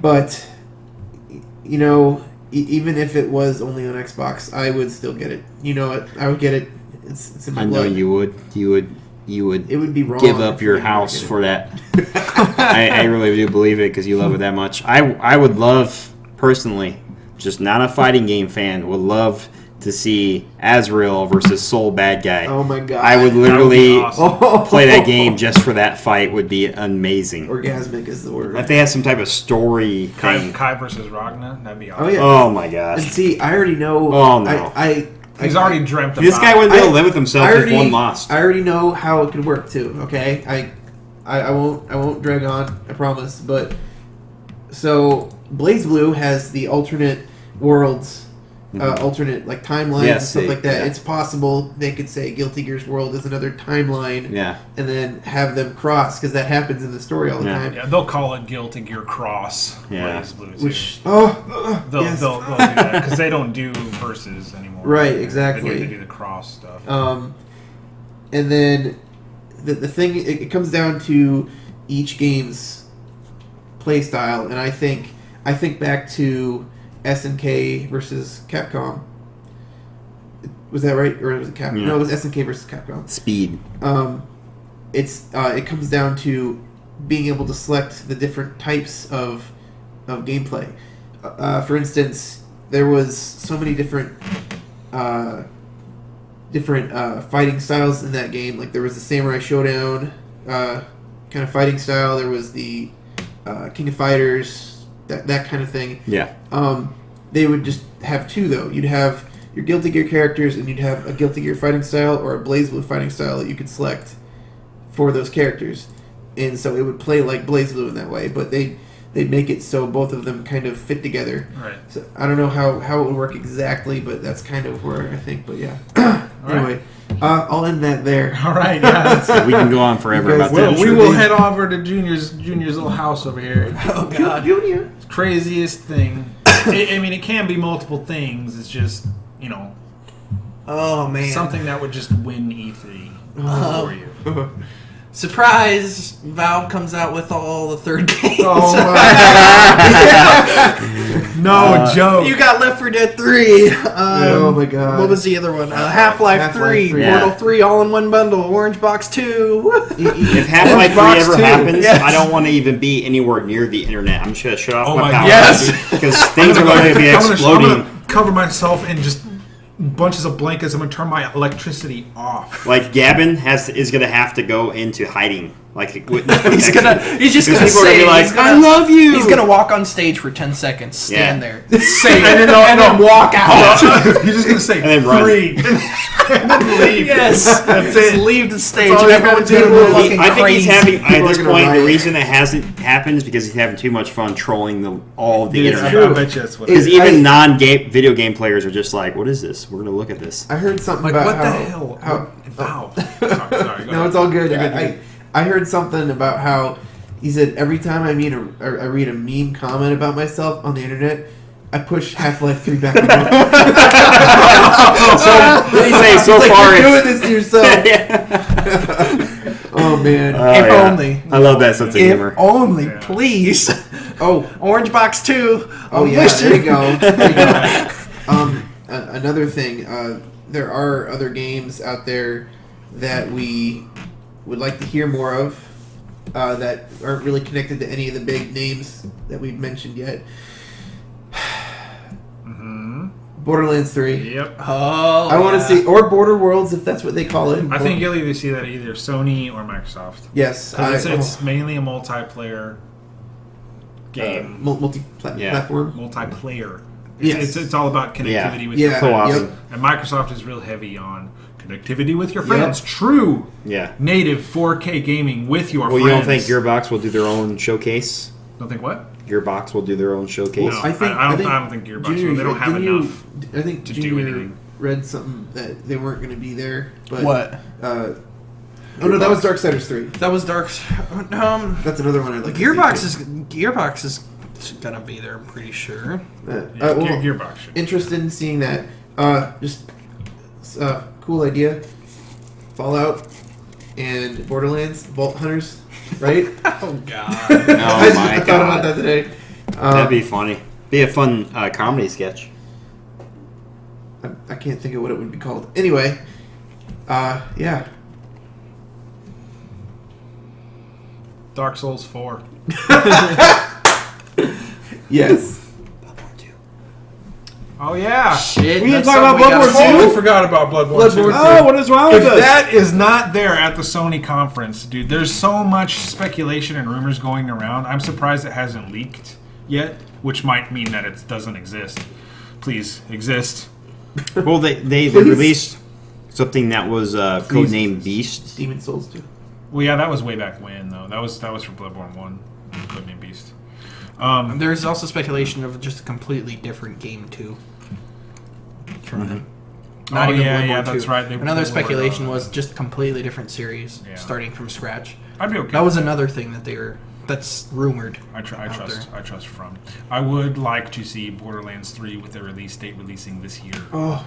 [SPEAKER 3] But even if it was only on Xbox, I would still get it. I would get it. It's in my
[SPEAKER 2] I know
[SPEAKER 3] blood.
[SPEAKER 2] you would. You would. you would
[SPEAKER 3] It would be wrong
[SPEAKER 2] give up
[SPEAKER 3] if
[SPEAKER 2] your
[SPEAKER 3] you didn't
[SPEAKER 2] house
[SPEAKER 3] get it.
[SPEAKER 2] for that. I really do believe it because you love it that much. I would love, personally, just not a fighting game fan, would love to see Azrael versus Soul Bad Guy.
[SPEAKER 3] Oh my god!
[SPEAKER 2] I would literally
[SPEAKER 1] That would be awesome.
[SPEAKER 2] play that game just for that fight. Would be amazing.
[SPEAKER 3] Orgasmic is the word.
[SPEAKER 2] If they had some type of story thing.
[SPEAKER 1] Kai versus Ragna, that'd be awesome.
[SPEAKER 3] Oh, yeah.
[SPEAKER 2] Oh my
[SPEAKER 3] And
[SPEAKER 2] gosh.
[SPEAKER 3] see, I already know.
[SPEAKER 2] Oh, no.
[SPEAKER 1] He's already dreamt about
[SPEAKER 2] This guy wouldn't be able to
[SPEAKER 3] I-
[SPEAKER 2] live with himself if one lost.
[SPEAKER 3] I already know how it could work too. Okay, I won't drag on. I promise. But so Blaze Blue has the alternate worlds, alternate like timelines and stuff like that.
[SPEAKER 2] yeah.
[SPEAKER 3] It's possible they could say Guilty Gear's world is another timeline,
[SPEAKER 2] Yeah.
[SPEAKER 3] and then have them cross because that happens in the story all the
[SPEAKER 2] Yeah.
[SPEAKER 3] time.
[SPEAKER 1] Yeah, they'll call it Guilty Gear Cross.
[SPEAKER 2] Yeah.
[SPEAKER 1] Blaze Blue too.
[SPEAKER 3] Which
[SPEAKER 1] they'll
[SPEAKER 3] yes.
[SPEAKER 1] do that because they don't do verses anymore.
[SPEAKER 3] Right, exactly.
[SPEAKER 1] They do the cross stuff.
[SPEAKER 3] And then the thing it comes down to each game's play style, and I think back to SNK versus Capcom. Was that right, or was it Capcom?
[SPEAKER 2] Yeah.
[SPEAKER 3] No, it was SNK versus Capcom.
[SPEAKER 2] Speed.
[SPEAKER 3] It comes down to being able to select the different types of gameplay. For instance, there was so many different fighting styles in that game. Like there was the Samurai Showdown kind of fighting style. There was the King of Fighters, that kind of thing.
[SPEAKER 2] Yeah.
[SPEAKER 3] They would just have two though. You'd have your Guilty Gear characters, and you'd have a Guilty Gear fighting style or a Blaze Blue fighting style that you could select for those characters. And so it would play like Blaze Blue in that way, but they'd make it so both of them kind of fit together.
[SPEAKER 1] Right.
[SPEAKER 3] So I don't know how it would work exactly, but that's kind of where I think. But yeah. Anyway, I'll end that there.
[SPEAKER 1] All right, yeah.
[SPEAKER 2] We can go on forever
[SPEAKER 3] You guys
[SPEAKER 2] about that.
[SPEAKER 1] We will head over to Junior's little house over here.
[SPEAKER 4] Oh God.
[SPEAKER 3] Junior.
[SPEAKER 1] Craziest thing. I mean, it can be multiple things. It's just,
[SPEAKER 4] Oh man.
[SPEAKER 1] something that would just win E3 for you.
[SPEAKER 4] Surprise! Valve comes out with all the third games.
[SPEAKER 1] Oh, no joke.
[SPEAKER 4] You got Left 4 Dead 3.
[SPEAKER 3] Oh my God.
[SPEAKER 4] What was the other one? Half-Life
[SPEAKER 3] Half-Life
[SPEAKER 4] 3,
[SPEAKER 3] 3.
[SPEAKER 4] Portal
[SPEAKER 2] Yeah.
[SPEAKER 4] 3, all in one bundle. Orange Box 2.
[SPEAKER 2] If Half-Life 3 ever
[SPEAKER 1] too.
[SPEAKER 2] happens,
[SPEAKER 4] Yes.
[SPEAKER 2] I don't want to even be anywhere near the internet. I'm just going to shut off
[SPEAKER 1] Oh
[SPEAKER 2] my
[SPEAKER 1] my
[SPEAKER 2] power.
[SPEAKER 4] Yes.
[SPEAKER 2] Because things are going to be
[SPEAKER 1] I'm
[SPEAKER 2] exploding.
[SPEAKER 1] gonna cover myself in just bunches of blankets. I'm gonna turn my electricity off.
[SPEAKER 2] Like Gavin is going to have to go into hiding. Like with no
[SPEAKER 4] He's
[SPEAKER 2] protection.
[SPEAKER 4] just
[SPEAKER 2] Because
[SPEAKER 4] gonna
[SPEAKER 2] people are gonna
[SPEAKER 4] say,
[SPEAKER 2] be like,
[SPEAKER 4] he's gonna-
[SPEAKER 2] I love you.
[SPEAKER 4] He's gonna walk on stage for 10 seconds, stand
[SPEAKER 2] Yeah.
[SPEAKER 4] there,
[SPEAKER 1] Say
[SPEAKER 4] and then walk out.
[SPEAKER 1] You're just gonna say
[SPEAKER 2] And then run.
[SPEAKER 1] 3 and then leave.
[SPEAKER 4] Yes,
[SPEAKER 1] That's
[SPEAKER 4] just
[SPEAKER 1] it.
[SPEAKER 4] leave the stage.
[SPEAKER 1] all
[SPEAKER 4] And
[SPEAKER 1] you
[SPEAKER 4] everyone's
[SPEAKER 1] gotta
[SPEAKER 4] gonna
[SPEAKER 1] do.
[SPEAKER 4] be looking
[SPEAKER 2] I think
[SPEAKER 4] crazy.
[SPEAKER 2] he's having, at
[SPEAKER 3] People
[SPEAKER 2] this
[SPEAKER 3] are gonna
[SPEAKER 2] point, the
[SPEAKER 3] riot.
[SPEAKER 2] reason it hasn't happened is because he's having too much fun trolling all of the
[SPEAKER 3] Dude, it's
[SPEAKER 2] internet.
[SPEAKER 3] true.
[SPEAKER 1] I bet you that's what
[SPEAKER 2] Because
[SPEAKER 3] Is-
[SPEAKER 2] even
[SPEAKER 3] I-
[SPEAKER 2] non-game video game players are just like, what is this? We're going to look at this.
[SPEAKER 3] I heard something
[SPEAKER 1] Like,
[SPEAKER 3] about
[SPEAKER 1] what the
[SPEAKER 3] how,
[SPEAKER 1] hell?
[SPEAKER 3] how
[SPEAKER 1] Valve. Sorry, go
[SPEAKER 3] no,
[SPEAKER 1] ahead.
[SPEAKER 3] it's all good.
[SPEAKER 1] You're good, you're good.
[SPEAKER 3] I heard something about how he said every time I read a meme comment about myself on the internet, I push Half-Life 3 back. And forth.
[SPEAKER 2] So, what do you say? So
[SPEAKER 3] It's like,
[SPEAKER 2] far,
[SPEAKER 3] you're doing
[SPEAKER 2] it's...
[SPEAKER 3] this to yourself. Oh man.
[SPEAKER 4] If
[SPEAKER 2] yeah.
[SPEAKER 4] only.
[SPEAKER 2] I love that sense of
[SPEAKER 4] If
[SPEAKER 2] humor.
[SPEAKER 4] only,
[SPEAKER 1] Yeah.
[SPEAKER 4] please.
[SPEAKER 3] Oh.
[SPEAKER 4] Orange Box 2.
[SPEAKER 3] Oh yeah.
[SPEAKER 4] Wish
[SPEAKER 3] There
[SPEAKER 4] it.
[SPEAKER 3] you go. There you go. Another thing. There are other games out there that we would like to hear more of. That aren't really connected to any of the big names that we've mentioned yet. Borderlands 3.
[SPEAKER 1] Yep.
[SPEAKER 4] Oh,
[SPEAKER 3] I want to
[SPEAKER 4] yeah.
[SPEAKER 3] see, or Border Worlds, if that's what they call it.
[SPEAKER 1] I think you'll either see that either Sony or Microsoft.
[SPEAKER 3] Yes,
[SPEAKER 1] 'Cause it's mainly a multiplayer game.
[SPEAKER 2] Yeah.
[SPEAKER 3] multi-platform.
[SPEAKER 1] Multiplayer.
[SPEAKER 3] Yes.
[SPEAKER 1] It's all about connectivity with
[SPEAKER 3] Yeah.
[SPEAKER 1] your
[SPEAKER 2] So
[SPEAKER 1] friends.
[SPEAKER 2] awesome.
[SPEAKER 1] And Microsoft is real heavy on connectivity with your
[SPEAKER 3] Yep.
[SPEAKER 1] friends. True
[SPEAKER 2] Yeah.
[SPEAKER 1] native 4K gaming with your
[SPEAKER 2] Well,
[SPEAKER 1] friends.
[SPEAKER 2] you don't think Gearbox will do their own showcase?
[SPEAKER 1] Don't think what?
[SPEAKER 2] Gearbox will do their own showcase?
[SPEAKER 1] No.
[SPEAKER 3] I
[SPEAKER 1] don't think Gearbox will. They don't have
[SPEAKER 3] didn't
[SPEAKER 1] enough
[SPEAKER 3] I think
[SPEAKER 1] to do
[SPEAKER 3] Junior
[SPEAKER 1] anything.
[SPEAKER 3] read something that they weren't going to be there. But,
[SPEAKER 4] What?
[SPEAKER 3] Oh no, that was Darksiders 3.
[SPEAKER 4] That was Dark.
[SPEAKER 3] That's another one I'd like.
[SPEAKER 4] Gearbox is gonna be there. I'm pretty sure.
[SPEAKER 3] To see.
[SPEAKER 1] Yeah,
[SPEAKER 3] Well,
[SPEAKER 1] Gearbox should.
[SPEAKER 3] interested in seeing that. Just cool idea. Fallout and Borderlands, Vault Hunters, right?
[SPEAKER 4] Oh God.
[SPEAKER 2] Oh
[SPEAKER 3] I
[SPEAKER 2] my
[SPEAKER 3] thought about
[SPEAKER 2] god.
[SPEAKER 3] that today.
[SPEAKER 2] That'd be funny. Be a fun comedy sketch.
[SPEAKER 3] I can't think of what it would be called. Anyway, yeah.
[SPEAKER 1] Dark Souls 4.
[SPEAKER 3] Yes.
[SPEAKER 1] Oh yeah.
[SPEAKER 4] Shit.
[SPEAKER 2] We didn't
[SPEAKER 4] that's
[SPEAKER 2] talk about
[SPEAKER 4] something we
[SPEAKER 2] Bloodborne
[SPEAKER 4] gotta-
[SPEAKER 2] too?
[SPEAKER 1] Totally forgot about Bloodborne 2.
[SPEAKER 3] Bloodborne
[SPEAKER 2] Oh, what is wrong with
[SPEAKER 1] If
[SPEAKER 2] us?
[SPEAKER 1] that is not there at the Sony conference, dude, there's so much speculation and rumors going around. I'm surprised it hasn't leaked yet, which might mean that it doesn't exist. Please, exist.
[SPEAKER 2] Well, they
[SPEAKER 3] Please.
[SPEAKER 2] released something that was codenamed Beast.
[SPEAKER 3] Demon Souls 2.
[SPEAKER 1] Well, yeah, that was way back when, though. That was for Bloodborne 1, Codename Beast.
[SPEAKER 4] There's also speculation of just a completely different game too. From them. Not
[SPEAKER 1] Oh,
[SPEAKER 4] even
[SPEAKER 1] yeah,
[SPEAKER 4] Bloodborne
[SPEAKER 1] yeah,
[SPEAKER 4] 2.
[SPEAKER 1] that's right. They
[SPEAKER 4] Another
[SPEAKER 1] were
[SPEAKER 4] speculation
[SPEAKER 1] on
[SPEAKER 4] was
[SPEAKER 1] that.
[SPEAKER 4] just completely different series,
[SPEAKER 1] Yeah.
[SPEAKER 4] starting from scratch.
[SPEAKER 1] I'd be okay.
[SPEAKER 4] That was
[SPEAKER 1] with
[SPEAKER 4] another thing that that's rumored.
[SPEAKER 1] I
[SPEAKER 4] out
[SPEAKER 1] trust From. I would like to see Borderlands 3 with their release date releasing this year.
[SPEAKER 3] Oh.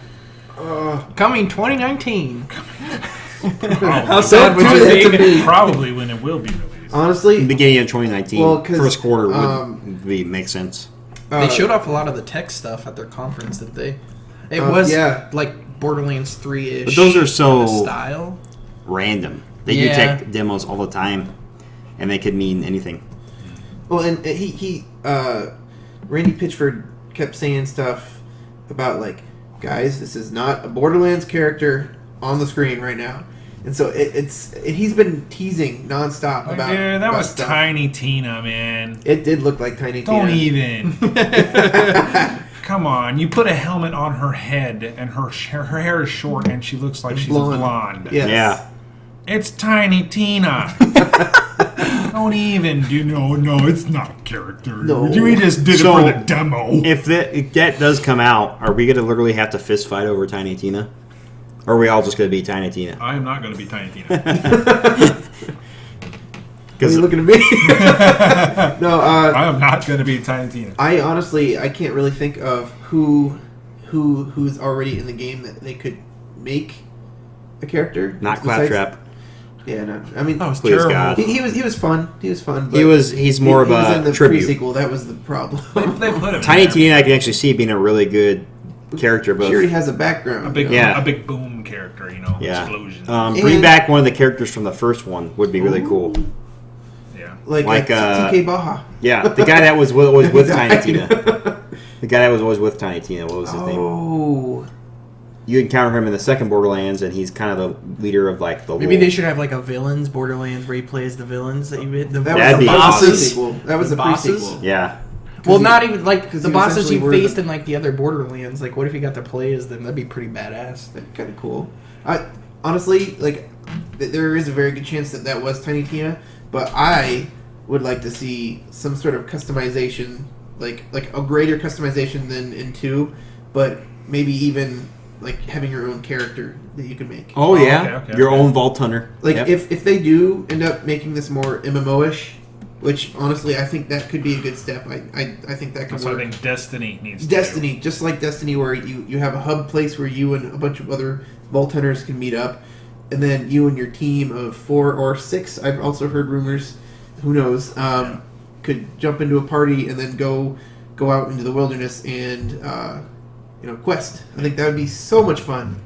[SPEAKER 4] Coming 2019.
[SPEAKER 1] Probably.
[SPEAKER 4] How sad would
[SPEAKER 3] do
[SPEAKER 4] you
[SPEAKER 3] that to
[SPEAKER 4] be?
[SPEAKER 3] me.
[SPEAKER 1] Probably when it will be released.
[SPEAKER 3] Honestly,
[SPEAKER 2] Beginning of 2019.
[SPEAKER 3] Well, 'cause,
[SPEAKER 2] first quarter would make sense.
[SPEAKER 4] They showed off a lot of the tech stuff at their conference, didn't they? It was
[SPEAKER 3] yeah.
[SPEAKER 4] like Borderlands 3-ish.
[SPEAKER 2] But those are so
[SPEAKER 4] style.
[SPEAKER 2] random. They do
[SPEAKER 4] Yeah.
[SPEAKER 2] tech demos all the time, and they could mean anything.
[SPEAKER 3] Well, and Randy Pitchford kept saying stuff about like, guys, this is not a Borderlands character on the screen right now, and so he's been teasing nonstop about.
[SPEAKER 1] Dude, that
[SPEAKER 3] about
[SPEAKER 1] was
[SPEAKER 3] stuff.
[SPEAKER 1] Tiny Tina, man.
[SPEAKER 3] It did look like Tiny
[SPEAKER 1] Don't
[SPEAKER 3] Tina.
[SPEAKER 1] even. Come on, you put a helmet on her head, and her hair is short, and she looks like she's blonde.
[SPEAKER 3] Yes.
[SPEAKER 2] Yeah.
[SPEAKER 1] It's Tiny Tina. Don't even do no. It's not character.
[SPEAKER 3] No.
[SPEAKER 1] We just did
[SPEAKER 2] So-
[SPEAKER 1] it for the demo.
[SPEAKER 2] If that does come out, are we going to literally have to fist fight over Tiny Tina? Or are we all just going to be Tiny Tina?
[SPEAKER 1] I am not going to be Tiny Tina.
[SPEAKER 3] Are you looking at me? No,
[SPEAKER 1] I am not going to be Tiny Tina.
[SPEAKER 3] I honestly can't really think of who's already in the game that they could make a character.
[SPEAKER 2] Not
[SPEAKER 3] besides-
[SPEAKER 2] Claptrap.
[SPEAKER 3] Yeah, no. I mean,
[SPEAKER 4] That was
[SPEAKER 2] Please,
[SPEAKER 4] terrible.
[SPEAKER 2] God.
[SPEAKER 3] he was fun. He was fun. But
[SPEAKER 2] He's more of
[SPEAKER 3] he was
[SPEAKER 2] a
[SPEAKER 3] in the
[SPEAKER 2] tribute.
[SPEAKER 3] pre-sequel. That was the problem.
[SPEAKER 1] They put him
[SPEAKER 2] Tiny
[SPEAKER 1] in there.
[SPEAKER 2] Tina, I can actually see being a really good character, but
[SPEAKER 3] She already has a background.
[SPEAKER 1] A big,
[SPEAKER 2] Yeah.
[SPEAKER 1] a big boom character,
[SPEAKER 2] yeah,
[SPEAKER 1] explosion.
[SPEAKER 2] bring
[SPEAKER 3] And-
[SPEAKER 2] back one of the characters from the first one would be really cool.
[SPEAKER 1] Yeah.
[SPEAKER 3] like TK Baja.
[SPEAKER 2] Yeah, the guy that was always with Tiny
[SPEAKER 3] Died.
[SPEAKER 2] Tina. The guy that was always with Tiny Tina. What was his name?
[SPEAKER 3] Oh,
[SPEAKER 2] You encounter him in the second Borderlands, and he's kind of the leader of like the.
[SPEAKER 4] Maybe
[SPEAKER 2] little-
[SPEAKER 4] they should have like a villains Borderlands where he plays the villains that you the
[SPEAKER 3] that
[SPEAKER 2] That'd
[SPEAKER 3] was
[SPEAKER 2] be
[SPEAKER 3] the
[SPEAKER 2] awesome.
[SPEAKER 3] pre-sequel. That was
[SPEAKER 4] The
[SPEAKER 3] the
[SPEAKER 4] bosses?
[SPEAKER 3] pre-sequel.
[SPEAKER 2] Yeah,
[SPEAKER 4] Well,
[SPEAKER 3] he-
[SPEAKER 4] not even like
[SPEAKER 3] 'cause
[SPEAKER 4] the
[SPEAKER 3] he
[SPEAKER 4] bosses
[SPEAKER 3] essentially
[SPEAKER 4] you
[SPEAKER 3] were
[SPEAKER 4] faced
[SPEAKER 3] the-
[SPEAKER 4] in like the other Borderlands. Like, what if you got to play as them? That'd be pretty badass.
[SPEAKER 3] Kind of cool. I honestly like. There is a very good chance that was Tiny Tina, but I would like to see some sort of customization, like a greater customization than in 2, but maybe even like having your own character that you can make.
[SPEAKER 2] Oh yeah,
[SPEAKER 1] okay,
[SPEAKER 2] your
[SPEAKER 1] okay.
[SPEAKER 2] own Vault Hunter.
[SPEAKER 3] Like
[SPEAKER 2] Yep.
[SPEAKER 3] if they do end up making this more MMO-ish, which honestly I think that could be a good step. I think that could
[SPEAKER 1] That's what I
[SPEAKER 3] work.
[SPEAKER 1] think Destiny needs to
[SPEAKER 3] Destiny, just like Destiny, where you have a hub place where you and a bunch of other Vault Hunters can meet up, and then you and your team of 4 or 6, I've also heard rumors, who knows, could jump into a party and then go out into the wilderness and quest. I think that would be so much fun.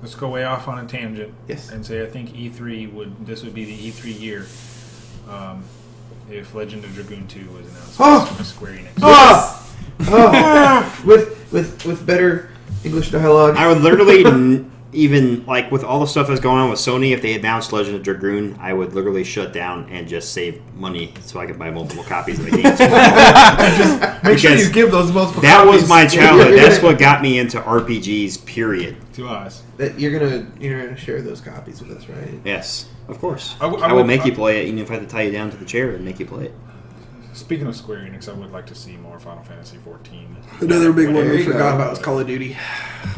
[SPEAKER 1] Let's go way off on a tangent.
[SPEAKER 3] Yes.
[SPEAKER 1] And say I think E3 would be the E3 year if Legend of Dragoon 2 was announced from Square Enix.
[SPEAKER 3] With better English dialogue.
[SPEAKER 2] I would literally even like with all the stuff that's going on with Sony. If they announced Legend of Dragoon, I would literally shut down and just save money so I could buy multiple copies of the game.
[SPEAKER 1] Make sure
[SPEAKER 2] Because
[SPEAKER 1] you give those multiple
[SPEAKER 2] that
[SPEAKER 1] copies
[SPEAKER 2] was my childhood. That's what got me into RPGs. Period.
[SPEAKER 1] to us.
[SPEAKER 3] That you're gonna share those copies with us, right?
[SPEAKER 2] Yes, of course.
[SPEAKER 1] I
[SPEAKER 2] I will make you play it, even if I have to tie you down to the chair and make you play it.
[SPEAKER 1] Speaking of Square Enix, I would like to see more Final Fantasy 14.
[SPEAKER 4] Another big one
[SPEAKER 3] There
[SPEAKER 4] we
[SPEAKER 3] you
[SPEAKER 4] forgot
[SPEAKER 3] go.
[SPEAKER 4] about was Call of Duty.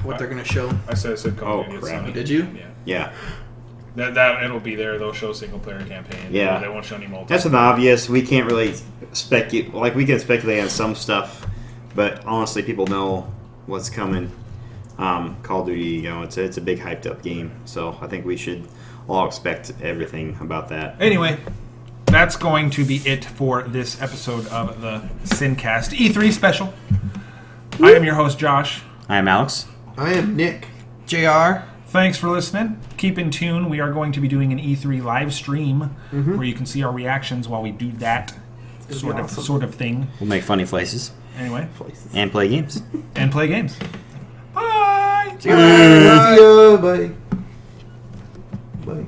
[SPEAKER 4] What they're gonna show.
[SPEAKER 1] I said Call of
[SPEAKER 2] Oh,
[SPEAKER 1] Duty.
[SPEAKER 2] crap.
[SPEAKER 1] Sony.
[SPEAKER 4] Did you?
[SPEAKER 1] Yeah.
[SPEAKER 2] Yeah,
[SPEAKER 1] That it'll be there. They'll show single player campaign.
[SPEAKER 2] Yeah.
[SPEAKER 1] They won't show any multiplayer.
[SPEAKER 2] that's an obvious. We can't really speculate. Like we can speculate on some stuff, but honestly, people know what's coming. Call of Duty, it's a big hyped up game, so I think we should all expect everything about that.
[SPEAKER 1] Anyway, that's going to be it for this episode of the Sincast E3 special. I am your host, Josh.
[SPEAKER 2] I am Alex.
[SPEAKER 3] I am Nick.
[SPEAKER 4] JR.
[SPEAKER 1] Thanks for listening. Keep in tune. We are going to be doing an E3 live stream where you can see our reactions while we do that sort of thing.
[SPEAKER 2] We'll make funny faces.
[SPEAKER 1] Anyway.
[SPEAKER 2] And play games.
[SPEAKER 1] And play games. Bye!
[SPEAKER 3] See you. Bye. Bye.